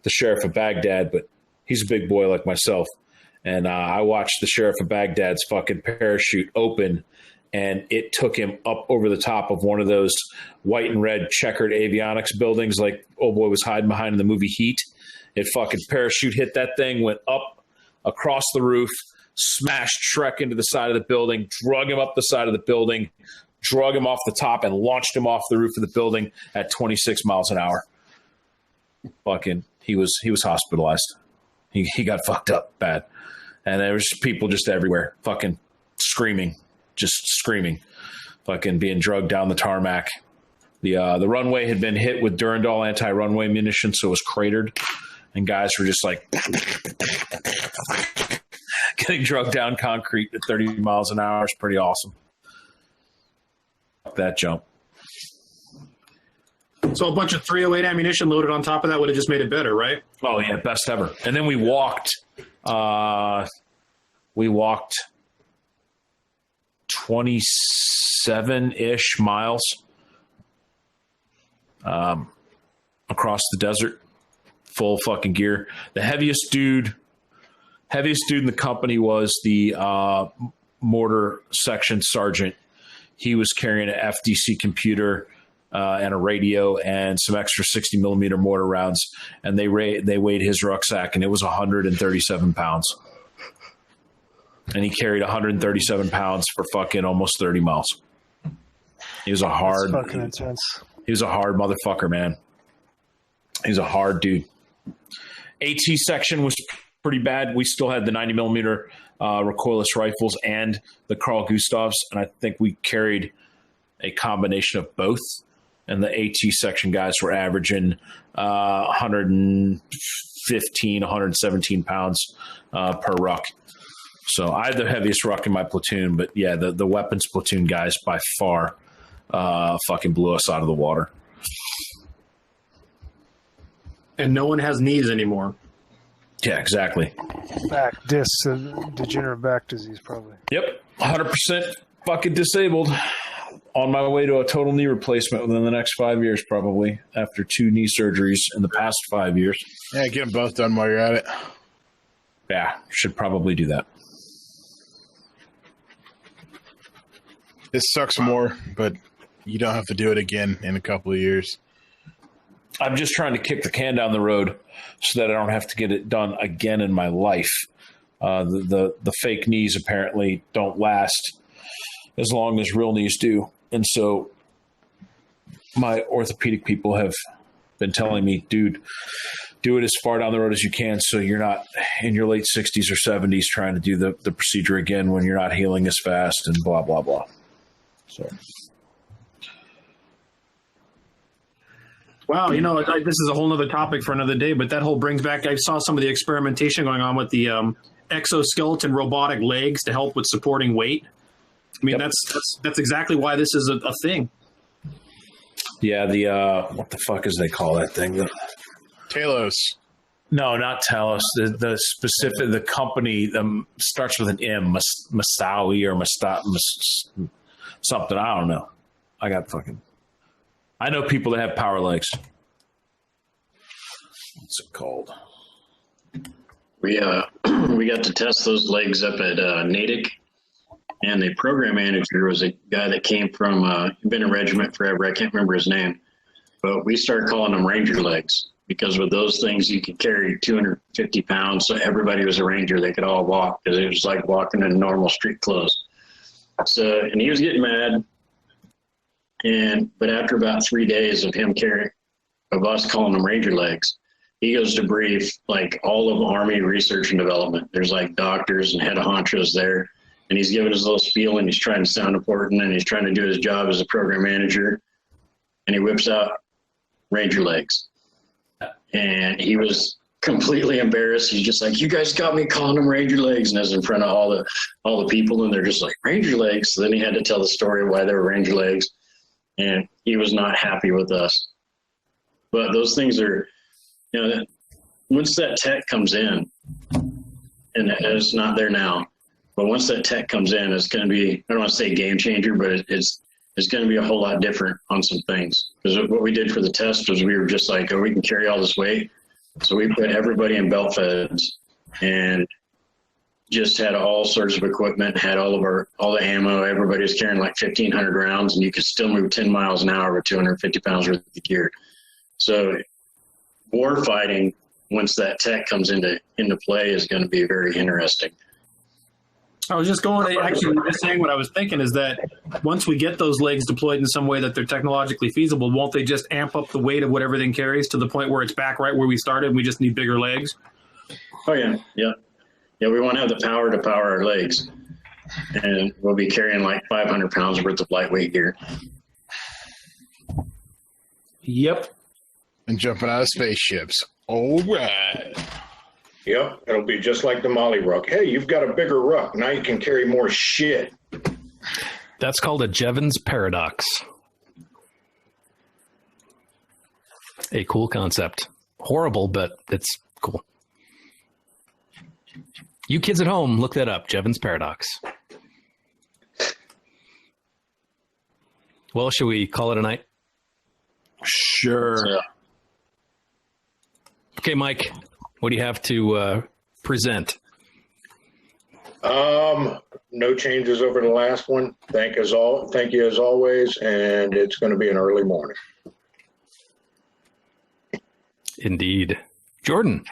the sheriff of Baghdad, but he's a big boy like myself. And I watched the sheriff of Baghdad's fucking parachute open and it took him up over the top of one of those white and red checkered avionics buildings like old boy was hiding behind in the movie Heat. It fucking parachute hit that thing, went up across the roof, smashed Shrek into the side of the building, drug him up the side of the building, drug him off the top, and launched him off the roof of the building at 26 miles an hour. Fucking, he was hospitalized. He got fucked up bad. And there was people just everywhere, fucking screaming, fucking being drugged down the tarmac. The runway had been hit with Durandal anti-runway munition, so it was cratered. And guys were just like getting drugged down concrete at 30 miles an hour. It's pretty awesome. Fuck that jump. So a bunch of 308 ammunition loaded on top of that would have just made it better, right? Oh, yeah, best ever. And then we walked 27-ish miles across the desert, full fucking gear. The heaviest dude in the company was the mortar section sergeant. He was carrying an FDC computer and a radio and some extra 60 millimeter mortar rounds, and they weighed his rucksack, and it was 137 pounds. And he carried 137 pounds for fucking almost 30 miles. He was a hard, fucking intense. He was a hard motherfucker, man. He's a hard dude. AT section was pretty bad. We still had the 90 millimeter recoilless rifles and the Carl Gustavs, and I think we carried a combination of both. And the AT section guys were averaging 115, 117 pounds per ruck. So I had the heaviest ruck in my platoon, but yeah, the weapons platoon guys by far fucking blew us out of the water. And no one has knees anymore. Yeah, exactly. Back discs, degenerate back disease, probably. Yep, 100% fucking disabled. On my way to a total knee replacement within the next 5 years, probably, after 2 knee surgeries in the past 5 years. Yeah, get them both done while you're at it. Yeah, should probably do that. This sucks more, but you don't have to do it again in a couple of years. I'm just trying to kick the can down the road so that I don't have to get it done again in my life. The fake knees apparently don't last as long as real knees do. And so my orthopedic people have been telling me, dude, do it as far down the road as you can so you're not in your late 60s or 70s trying to do the procedure again when you're not healing as fast and blah, blah, blah. So, wow, you know, this is a whole other topic for another day, but that whole brings back, I saw some of the experimentation going on with the exoskeleton robotic legs to help with supporting weight. I mean, Yep. that's exactly why this is a thing. yeah, the what the fuck is they call that thing? Talos. No, not Talos. The specific, the company starts with an M, Masawi or something. I don't know. I know people that have power legs. What's it called? We got to test those legs up at Natick, and the program manager was a guy that came from been in regiment forever. I can't remember his name, but we started calling them Ranger legs because with those things you could carry 250 pounds. So everybody was a Ranger. They could all walk because it was like walking in normal street clothes. So, and he was getting mad. But after about 3 days of us calling them Ranger legs, he goes to brief like all of Army research and development. There's like doctors and head honchos there, and he's giving his little spiel and he's trying to sound important and he's trying to do his job as a program manager, and he whips out Ranger legs, and he was completely embarrassed. He's just like, "You guys got me calling them Ranger legs," and that's in front of all the people, and they're just like, "Ranger legs." So then he had to tell the story of why they were Ranger legs, and he was not happy with us. But those things are, you know, once that tech comes in, and it's not there now, but once that tech comes in, it's going to be, I don't want to say game changer, but it's going to be a whole lot different on some things. Because what we did for the test was we were just like, oh, we can carry all this weight. So we put everybody in belt feds, and just had all sorts of equipment, had all the ammo. Everybody was carrying like 1,500 rounds, and you could still move 10 miles an hour with 250 pounds worth of gear. So war fighting, once that tech comes into play, is going to be very interesting. I was just saying what I was thinking is that once we get those legs deployed in some way that they're technologically feasible, won't they just amp up the weight of what everything carries to the point where it's back right where we started and we just need bigger legs? Oh, yeah. Yeah. Yeah, we want to have the power to power our legs. And we'll be carrying like 500 pounds worth of lightweight gear. Yep. And jumping out of spaceships. All right. Yep, it'll be just like the Molly ruck. Hey, you've got a bigger ruck. Now you can carry more shit. That's called a Jevons paradox. A cool concept. Horrible, but it's cool. You kids at home, look that up. Jevons paradox. Well, should we call it a night? Sure. Yeah. Okay, Mike, what do you have to present? No changes over the last one. Thank you as always, and it's going to be an early morning. Indeed. Jordan.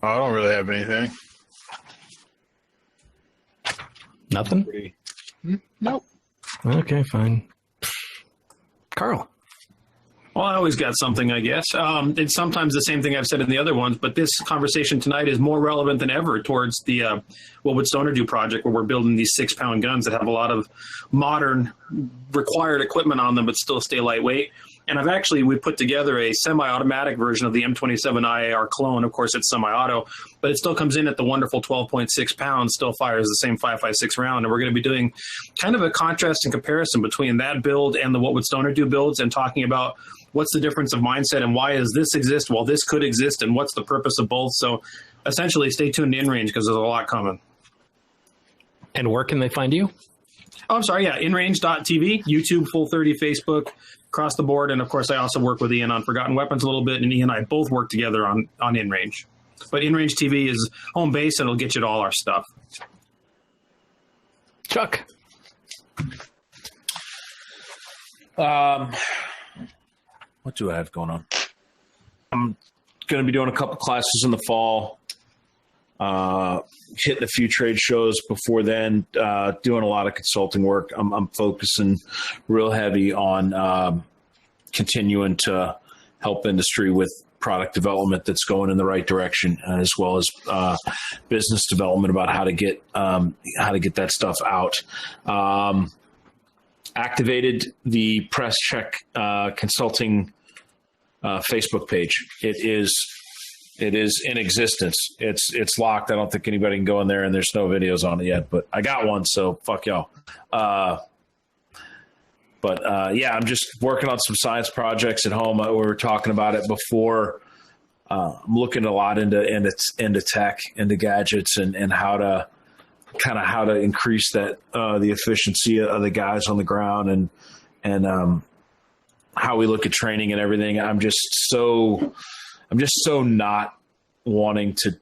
I don't really have anything. Nothing? Nope. Okay, fine. Karl. Well, I always got something, I guess. It's sometimes the same thing I've said in the other ones, but this conversation tonight is more relevant than ever towards the What Would Stoner Do project, where we're building these 6-pound guns that have a lot of modern required equipment on them, but still stay lightweight. And we put together a semi-automatic version of the M27 IAR clone. Of course, it's semi-auto, but it still comes in at the wonderful 12.6 pounds, still fires the same 5.56 round. And we're going to be doing kind of a contrast and comparison between that build and the What Would Stoner Do builds, and talking about what's the difference of mindset and why does this exist while this could exist, and what's the purpose of both. So essentially, stay tuned to InRange because there's a lot coming. And where can they find you? Oh, I'm sorry. Yeah, InRange.tv, YouTube, Full 30, Facebook, across the board. And of course, I also work with Ian on Forgotten Weapons a little bit, and Ian and I both work together on InRange. But InRange TV is home base, and it'll get you to all our stuff. Chuck. What do I have going on? I'm going to be doing a couple classes in the fall, hitting a few trade shows before then, doing a lot of consulting work. I'm focusing real heavy on continuing to help industry with product development that's going in the right direction, as well as business development about how to get that stuff out. Activated the Presscheck consulting Facebook page. It is in existence. It's locked. I don't think anybody can go in there, and there's no videos on it yet. But I got one, so fuck y'all. Yeah, I'm just working on some science projects at home. We were talking about it before. I'm looking a lot into tech, into gadgets, and how to increase that the efficiency of the guys on the ground, and how we look at training and everything. I'm just so not wanting to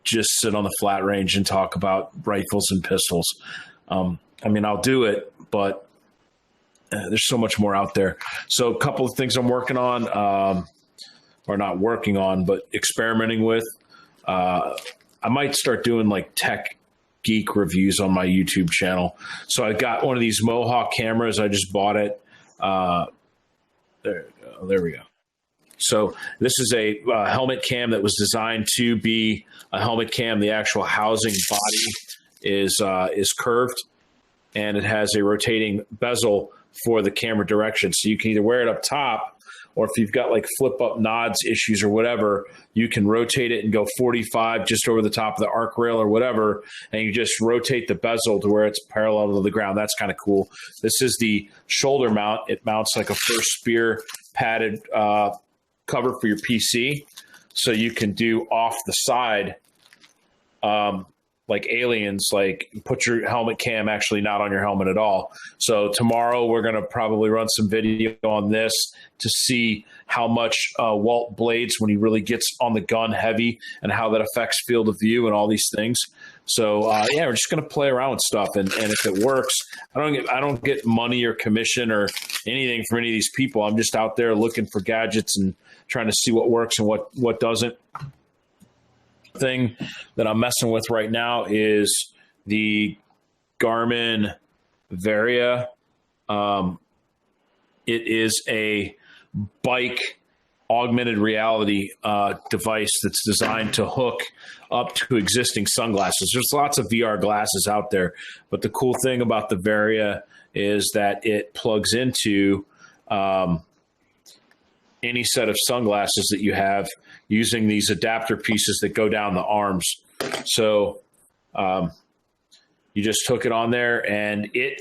just sit on the flat range and talk about rifles and pistols. I mean, I'll do it, but there's so much more out there. So a couple of things I'm working on, or not working on, but experimenting with. I might start doing like tech geek reviews on my YouTube channel. So I got one of these Mohawk cameras. I just bought it. There we go. So this is a helmet cam that was designed to be a helmet cam. The actual housing body is curved, and it has a rotating bezel for the camera direction. So you can either wear it up top, or if you've got like flip up nods issues or whatever, you can rotate it and go 45 just over the top of the arc rail or whatever, and you just rotate the bezel to where it's parallel to the ground. That's kind of cool. This is the shoulder mount. It mounts like a first spear padded cover for your PC, so you can do off the side like aliens, like put your helmet cam actually not on your helmet at all. So tomorrow we're going to probably run some video on this to see how much Walt blades when he really gets on the gun heavy and how that affects field of view and all these things. So we're just going to play around with stuff, and if it works, I don't get money or commission or anything from any of these people. I'm just out there looking for gadgets and trying to see what works and what doesn't. Thing that I'm messing with right now is the Garmin Varia. It is a bike augmented reality device that's designed to hook up to existing sunglasses. There's lots of VR glasses out there, but the cool thing about the Varia is that it plugs into any set of sunglasses that you have using these adapter pieces that go down the arms. So you just hook it on there and it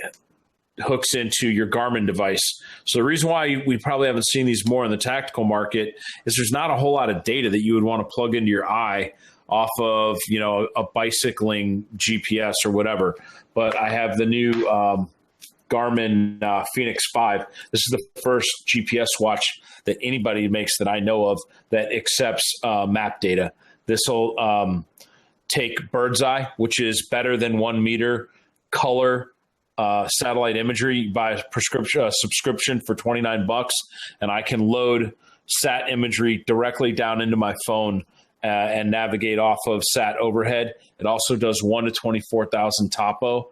hooks into your Garmin device. So the reason why we probably haven't seen these more in the tactical market is there's not a whole lot of data that you would want to plug into your eye off of, a bicycling GPS or whatever. But I have the new Garmin Phoenix 5. This is the first GPS watch that anybody makes that I know of that accepts map data. This will take bird's eye, which is better than 1 meter color satellite imagery. You buy a subscription for $29, and I can load sat imagery directly down into my phone and navigate off of sat overhead. It also does 1 to 24,000 topo.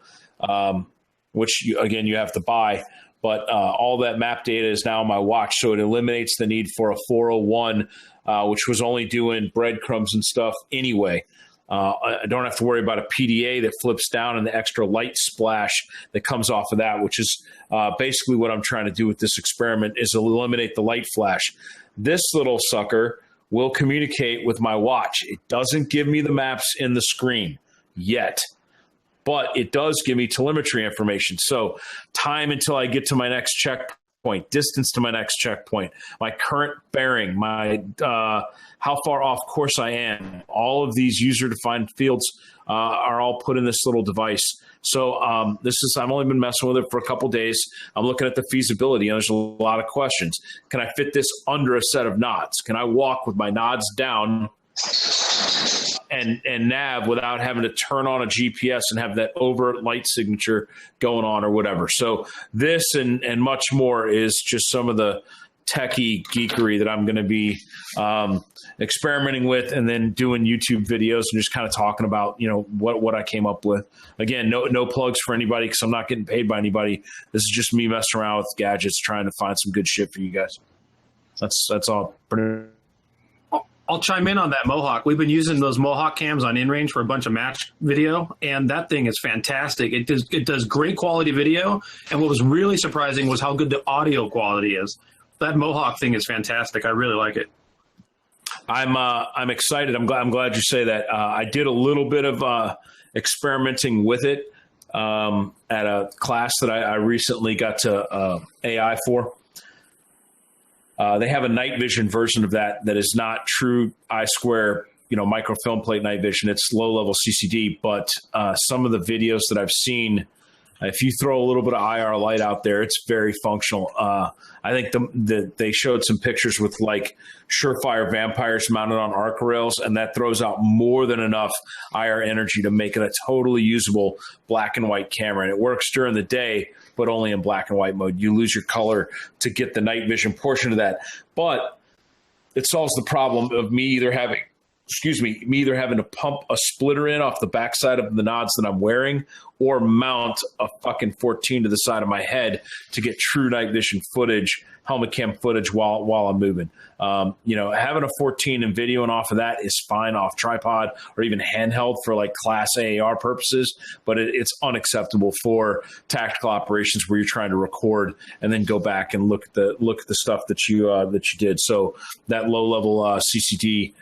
Which, you have to buy. But all that map data is now on my watch, so it eliminates the need for a 401, which was only doing breadcrumbs and stuff anyway. I don't have to worry about a PDA that flips down and the extra light splash that comes off of that, which is basically what I'm trying to do with this experiment is eliminate the light flash. This little sucker will communicate with my watch. It doesn't give me the maps in the screen yet, but it does give me telemetry information. So time until I get to my next checkpoint, distance to my next checkpoint, my current bearing, my how far off course I am, all of these user-defined fields are all put in this little device. So I've only been messing with it for a couple days. I'm looking at the feasibility, and there's a lot of questions. Can I fit this under a set of nods? Can I walk with my nods down and nav without having to turn on a GPS and have that overt light signature going on or whatever? So this and much more is just some of the techie geekery that I'm going to be experimenting with, and then doing YouTube videos and just kind of talking about, what I came up with. Again, no plugs for anybody because I'm not getting paid by anybody. This is just me messing around with gadgets, trying to find some good shit for you guys. That's all. I'll chime in on that Mohawk. We've been using those Mohawk cams on InRange for a bunch of match video, and that thing is fantastic. It does great quality video, and what was really surprising was how good the audio quality is. That Mohawk thing is fantastic. I really like it. I'm excited. I'm glad you say that. I did a little bit of experimenting with it at a class that I recently got to AI for. They have a night vision version of that is not true I-square, microfilm plate night vision. It's low-level CCD, but some of the videos that I've seen, if you throw a little bit of IR light out there, it's very functional. I think they showed some pictures with like Surefire vampires mounted on arc rails, and that throws out more than enough IR energy to make it a totally usable black and white camera. And it works during the day, but only in black and white mode. You lose your color to get the night vision portion of that. But it solves the problem of me either having to pump a splitter in off the backside of the nods that I'm wearing, or mount a fucking 14 to the side of my head to get true night vision footage, helmet cam footage while I'm moving. Having a 14 and videoing off of that is fine off tripod or even handheld for like class AAR purposes, but it's unacceptable for tactical operations where you're trying to record and then go back and look at the stuff that you did. So that low level CCD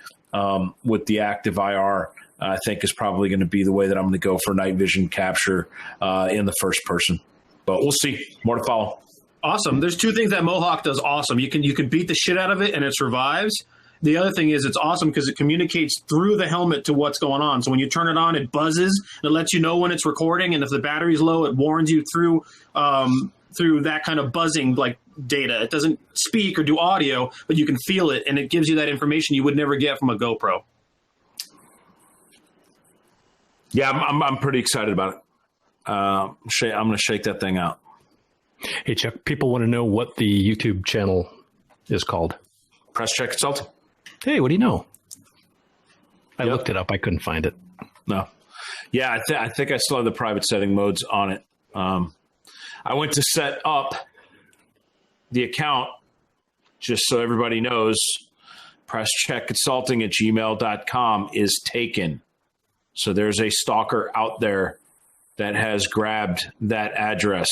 with the active IR, I think is probably going to be the way that I'm going to go for night vision capture in the first person. But we'll see. More to follow. Awesome. There's two things that Mohawk does awesome. You can beat the shit out of it and it survives. The other thing is it's awesome because it communicates through the helmet to what's going on. So when you turn it on, it buzzes. It lets you know when it's recording, and if the battery's low, it warns you through that kind of buzzing like data. It doesn't speak or do audio, but you can feel it, and it gives you that information you would never get from a GoPro. Yeah, I'm pretty excited about it. I'm going to shake that thing out. Hey, Chuck, people want to know what the YouTube channel is called. Presscheck Consulting. Hey, what do you know? I looked it up. I couldn't find it. No. Yeah, I think I still have the private setting modes on it. I went to set up the account just so everybody knows. presscheckconsulting@gmail.com is taken. So there's a stalker out there that has grabbed that address.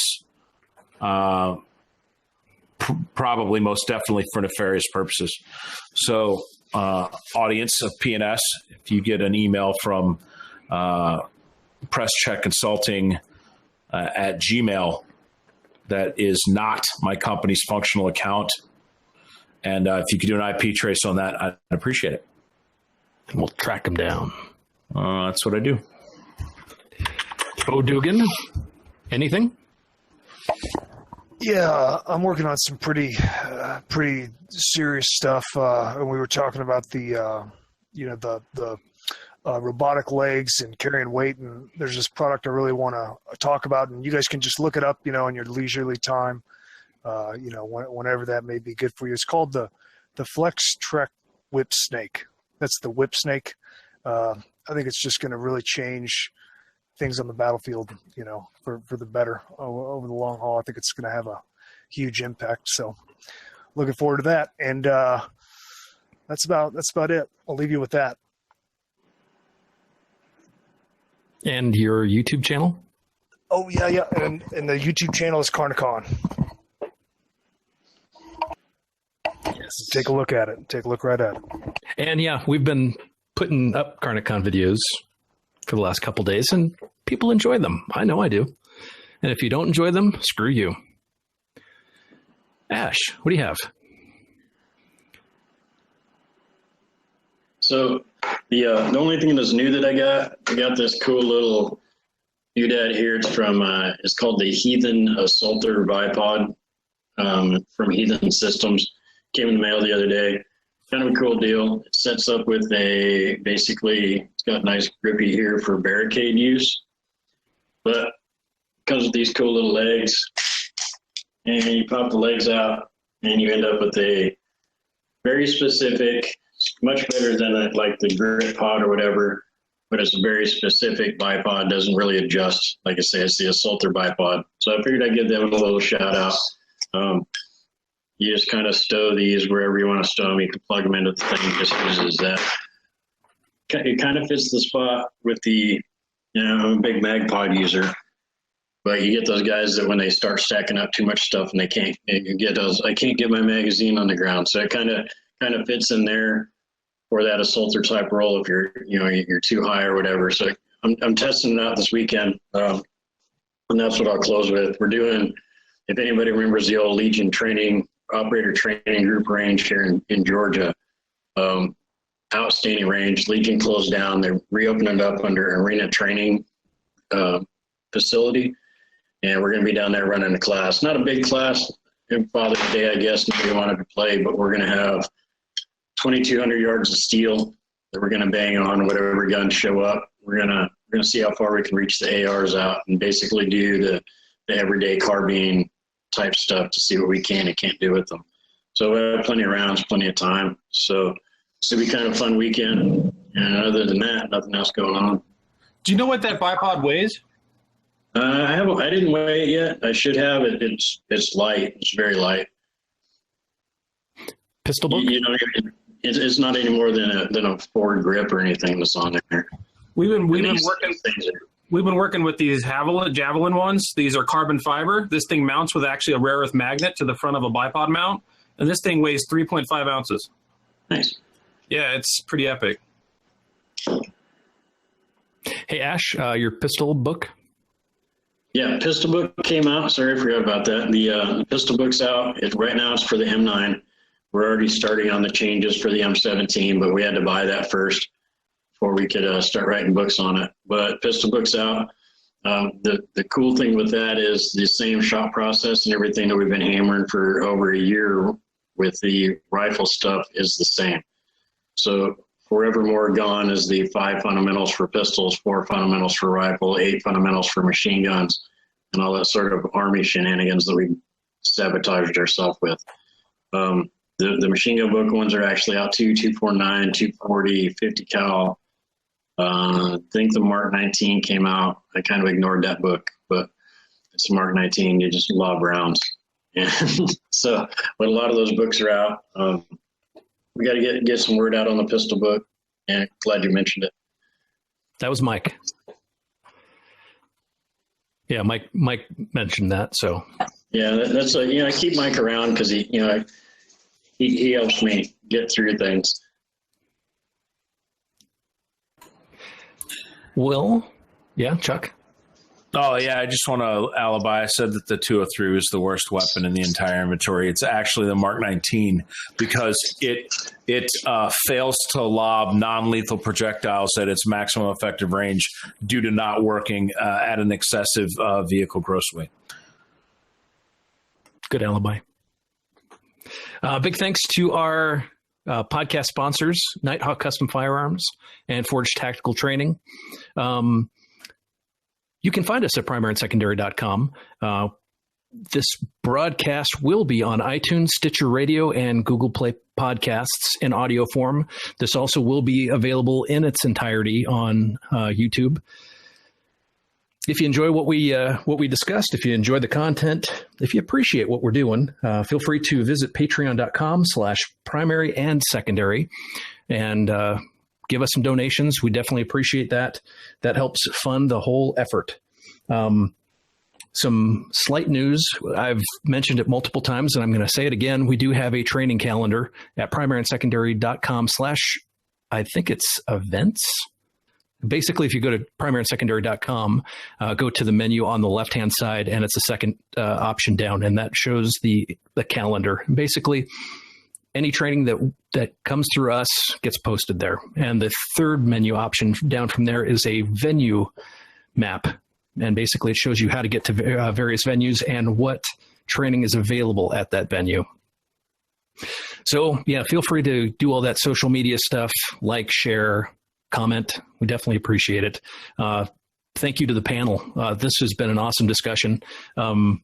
Probably most definitely for nefarious purposes. So audience of PNS, if you get an email from Presscheck Consulting at Gmail, that is not my company's functional account. And if you could do an IP trace on that, I'd appreciate it. And we'll track them down. That's what I do. Oh, Dugan, anything? Yeah, I'm working on some pretty serious stuff. And we were talking about the robotic legs and carrying weight. And there's this product I really want to talk about, and you guys can just look it up, in your leisurely time, whenever that may be good for you. It's called the Flex Trek Whip Snake. That's the Whip Snake. I think it's just going to really change things on the battlefield, for the better over the long haul. I think it's going to have a huge impact. So looking forward to that. And that's about it. I'll leave you with that. And your YouTube channel? Oh, yeah. And the YouTube channel is Carnik. Yes. Take a look at it. Take a look right at it. And yeah, we've been putting up Carnicon videos for the last couple days, and people enjoy them. I know I do. And if you don't enjoy them, screw you. Ash, what do you have? So the only thing that's new that I got this cool little doodad here. It's from it's called the Heathen Assaulter bipod from Heathen Systems. Came in the mail the other day. Kind of a cool deal. It sets up with it's got nice grippy here for barricade use, but comes with these cool little legs, and you pop the legs out, and you end up with a very specific, much better than the grip pod or whatever, but it's a very specific bipod. Doesn't really adjust. Like I say, it's the Assaulter bipod. So I figured I'd give them a little shout out. You just kind of stow these wherever you want to stow them. You can plug them into the thing. Just uses that. It kind of fits the spot with the, I'm a big MagPod user, but you get those guys that when they start stacking up too much stuff and I can't get my magazine on the ground. So it kind of fits in there for that Assaulter type role if you're too high or whatever. So I'm testing it out this weekend, and that's what I'll close with. We're doing, if anybody remembers the old Legion operator training group range here in Georgia, outstanding range. Legion closed down. They're reopening it up under arena training facility, and we're going to be down there running a class. Not a big class. Father's Day, I guess, nobody wanted to play, but we're going to have 2,200 yards of steel that we're going to bang on whatever guns show up. We're going to see how far we can reach the ARs out and basically do the everyday carbine type stuff to see what we can and can't do with them. So we have plenty of rounds, plenty of time. So it's going to be kind of a fun weekend. And other than that, nothing else going on. Do you know what that bipod weighs? I didn't weigh it yet. I should have it. It's light. It's very light. Pistol book? It's not any more than a Ford grip or anything that's on there. We've been working with these Javelin ones. These are carbon fiber. This thing mounts with actually a rare earth magnet to the front of a bipod mount, and this thing weighs 3.5 ounces. Nice. Yeah, it's pretty epic. Hey, Ash, your pistol book? Yeah, pistol book came out. Sorry, I forgot about that. The pistol book's out. Right now it's for the M9. we're already starting on the changes for the M17, but we had to buy that first before we could start writing books on it. But pistol books out. The cool thing with that is the same shot process and everything that we've been hammering for over a year with the rifle stuff is the same. So Forevermore Gone is the 5 fundamentals for pistols, 4 fundamentals for rifle, 8 fundamentals for machine guns, and all that sort of Army shenanigans that we sabotaged ourselves with. The machine gun book ones are actually out too, 249, 240, 50 cal. I think the Mark 19 came out. I kind of ignored that book, but it's Mark 19. You just love rounds. And so, but a lot of those books are out. We got to get some word out on the pistol book, and glad you mentioned it. That was Mike. Yeah, Mike mentioned that. So yeah, that's I keep Mike around because he helps me get through things. Well, yeah, Chuck. Oh, yeah, I just want to alibi. I said that the 203 was the worst weapon in the entire inventory. It's actually the Mark 19 because it fails to lob non-lethal projectiles at its maximum effective range due to not working at an excessive vehicle gross weight. Good alibi. Big thanks to our podcast sponsors, Nighthawk Custom Firearms and Forged Tactical Training. You can find us at primaryandsecondary.com. This broadcast will be on iTunes, Stitcher Radio, and Google Play Podcasts in audio form. This also will be available in its entirety on YouTube. If you enjoy what we discussed, if you enjoy the content, if you appreciate what we're doing, feel free to visit patreon.com/primary-and-secondary and give us some donations. We definitely appreciate that. That helps fund the whole effort. Some slight news. I've mentioned it multiple times, and I'm going to say it again. We do have a training calendar at primary-and-secondary.com/ I think it's events. Basically, if you go to primary-and-secondary.com, go to the menu on the left-hand side, and it's the second option down, and that shows the calendar. Basically, any training that comes through us gets posted there. And the third menu option down from there is a venue map. And basically, it shows you how to get to various venues and what training is available at that venue. So, yeah, feel free to do all that social media stuff, like, share, comment. We definitely appreciate it. Thank you to the panel. This has been an awesome discussion. As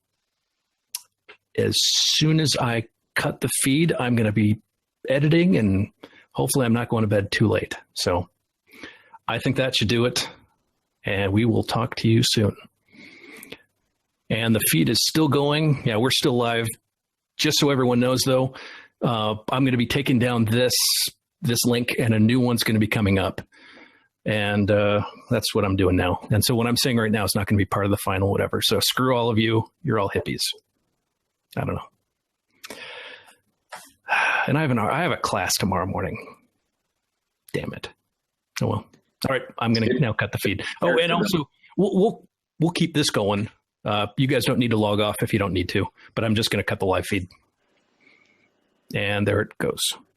soon as I cut the feed, I'm going to be editing, and hopefully I'm not going to bed too late. So I think that should do it, and we will talk to you soon. And the feed is still going. Yeah, we're still live. Just so everyone knows, though, I'm going to be taking down this link, and a new one's going to be coming up. And that's what I'm doing now. And so what I'm saying right now is not going to be part of the final whatever. So screw all of you. You're all hippies. I don't know. And I have a class tomorrow morning. Damn it. Oh well. All right, I'm going to now cut the feed. Oh, and also we'll keep this going. You guys don't need to log off if you don't need to, but I'm just going to cut the live feed. And there it goes.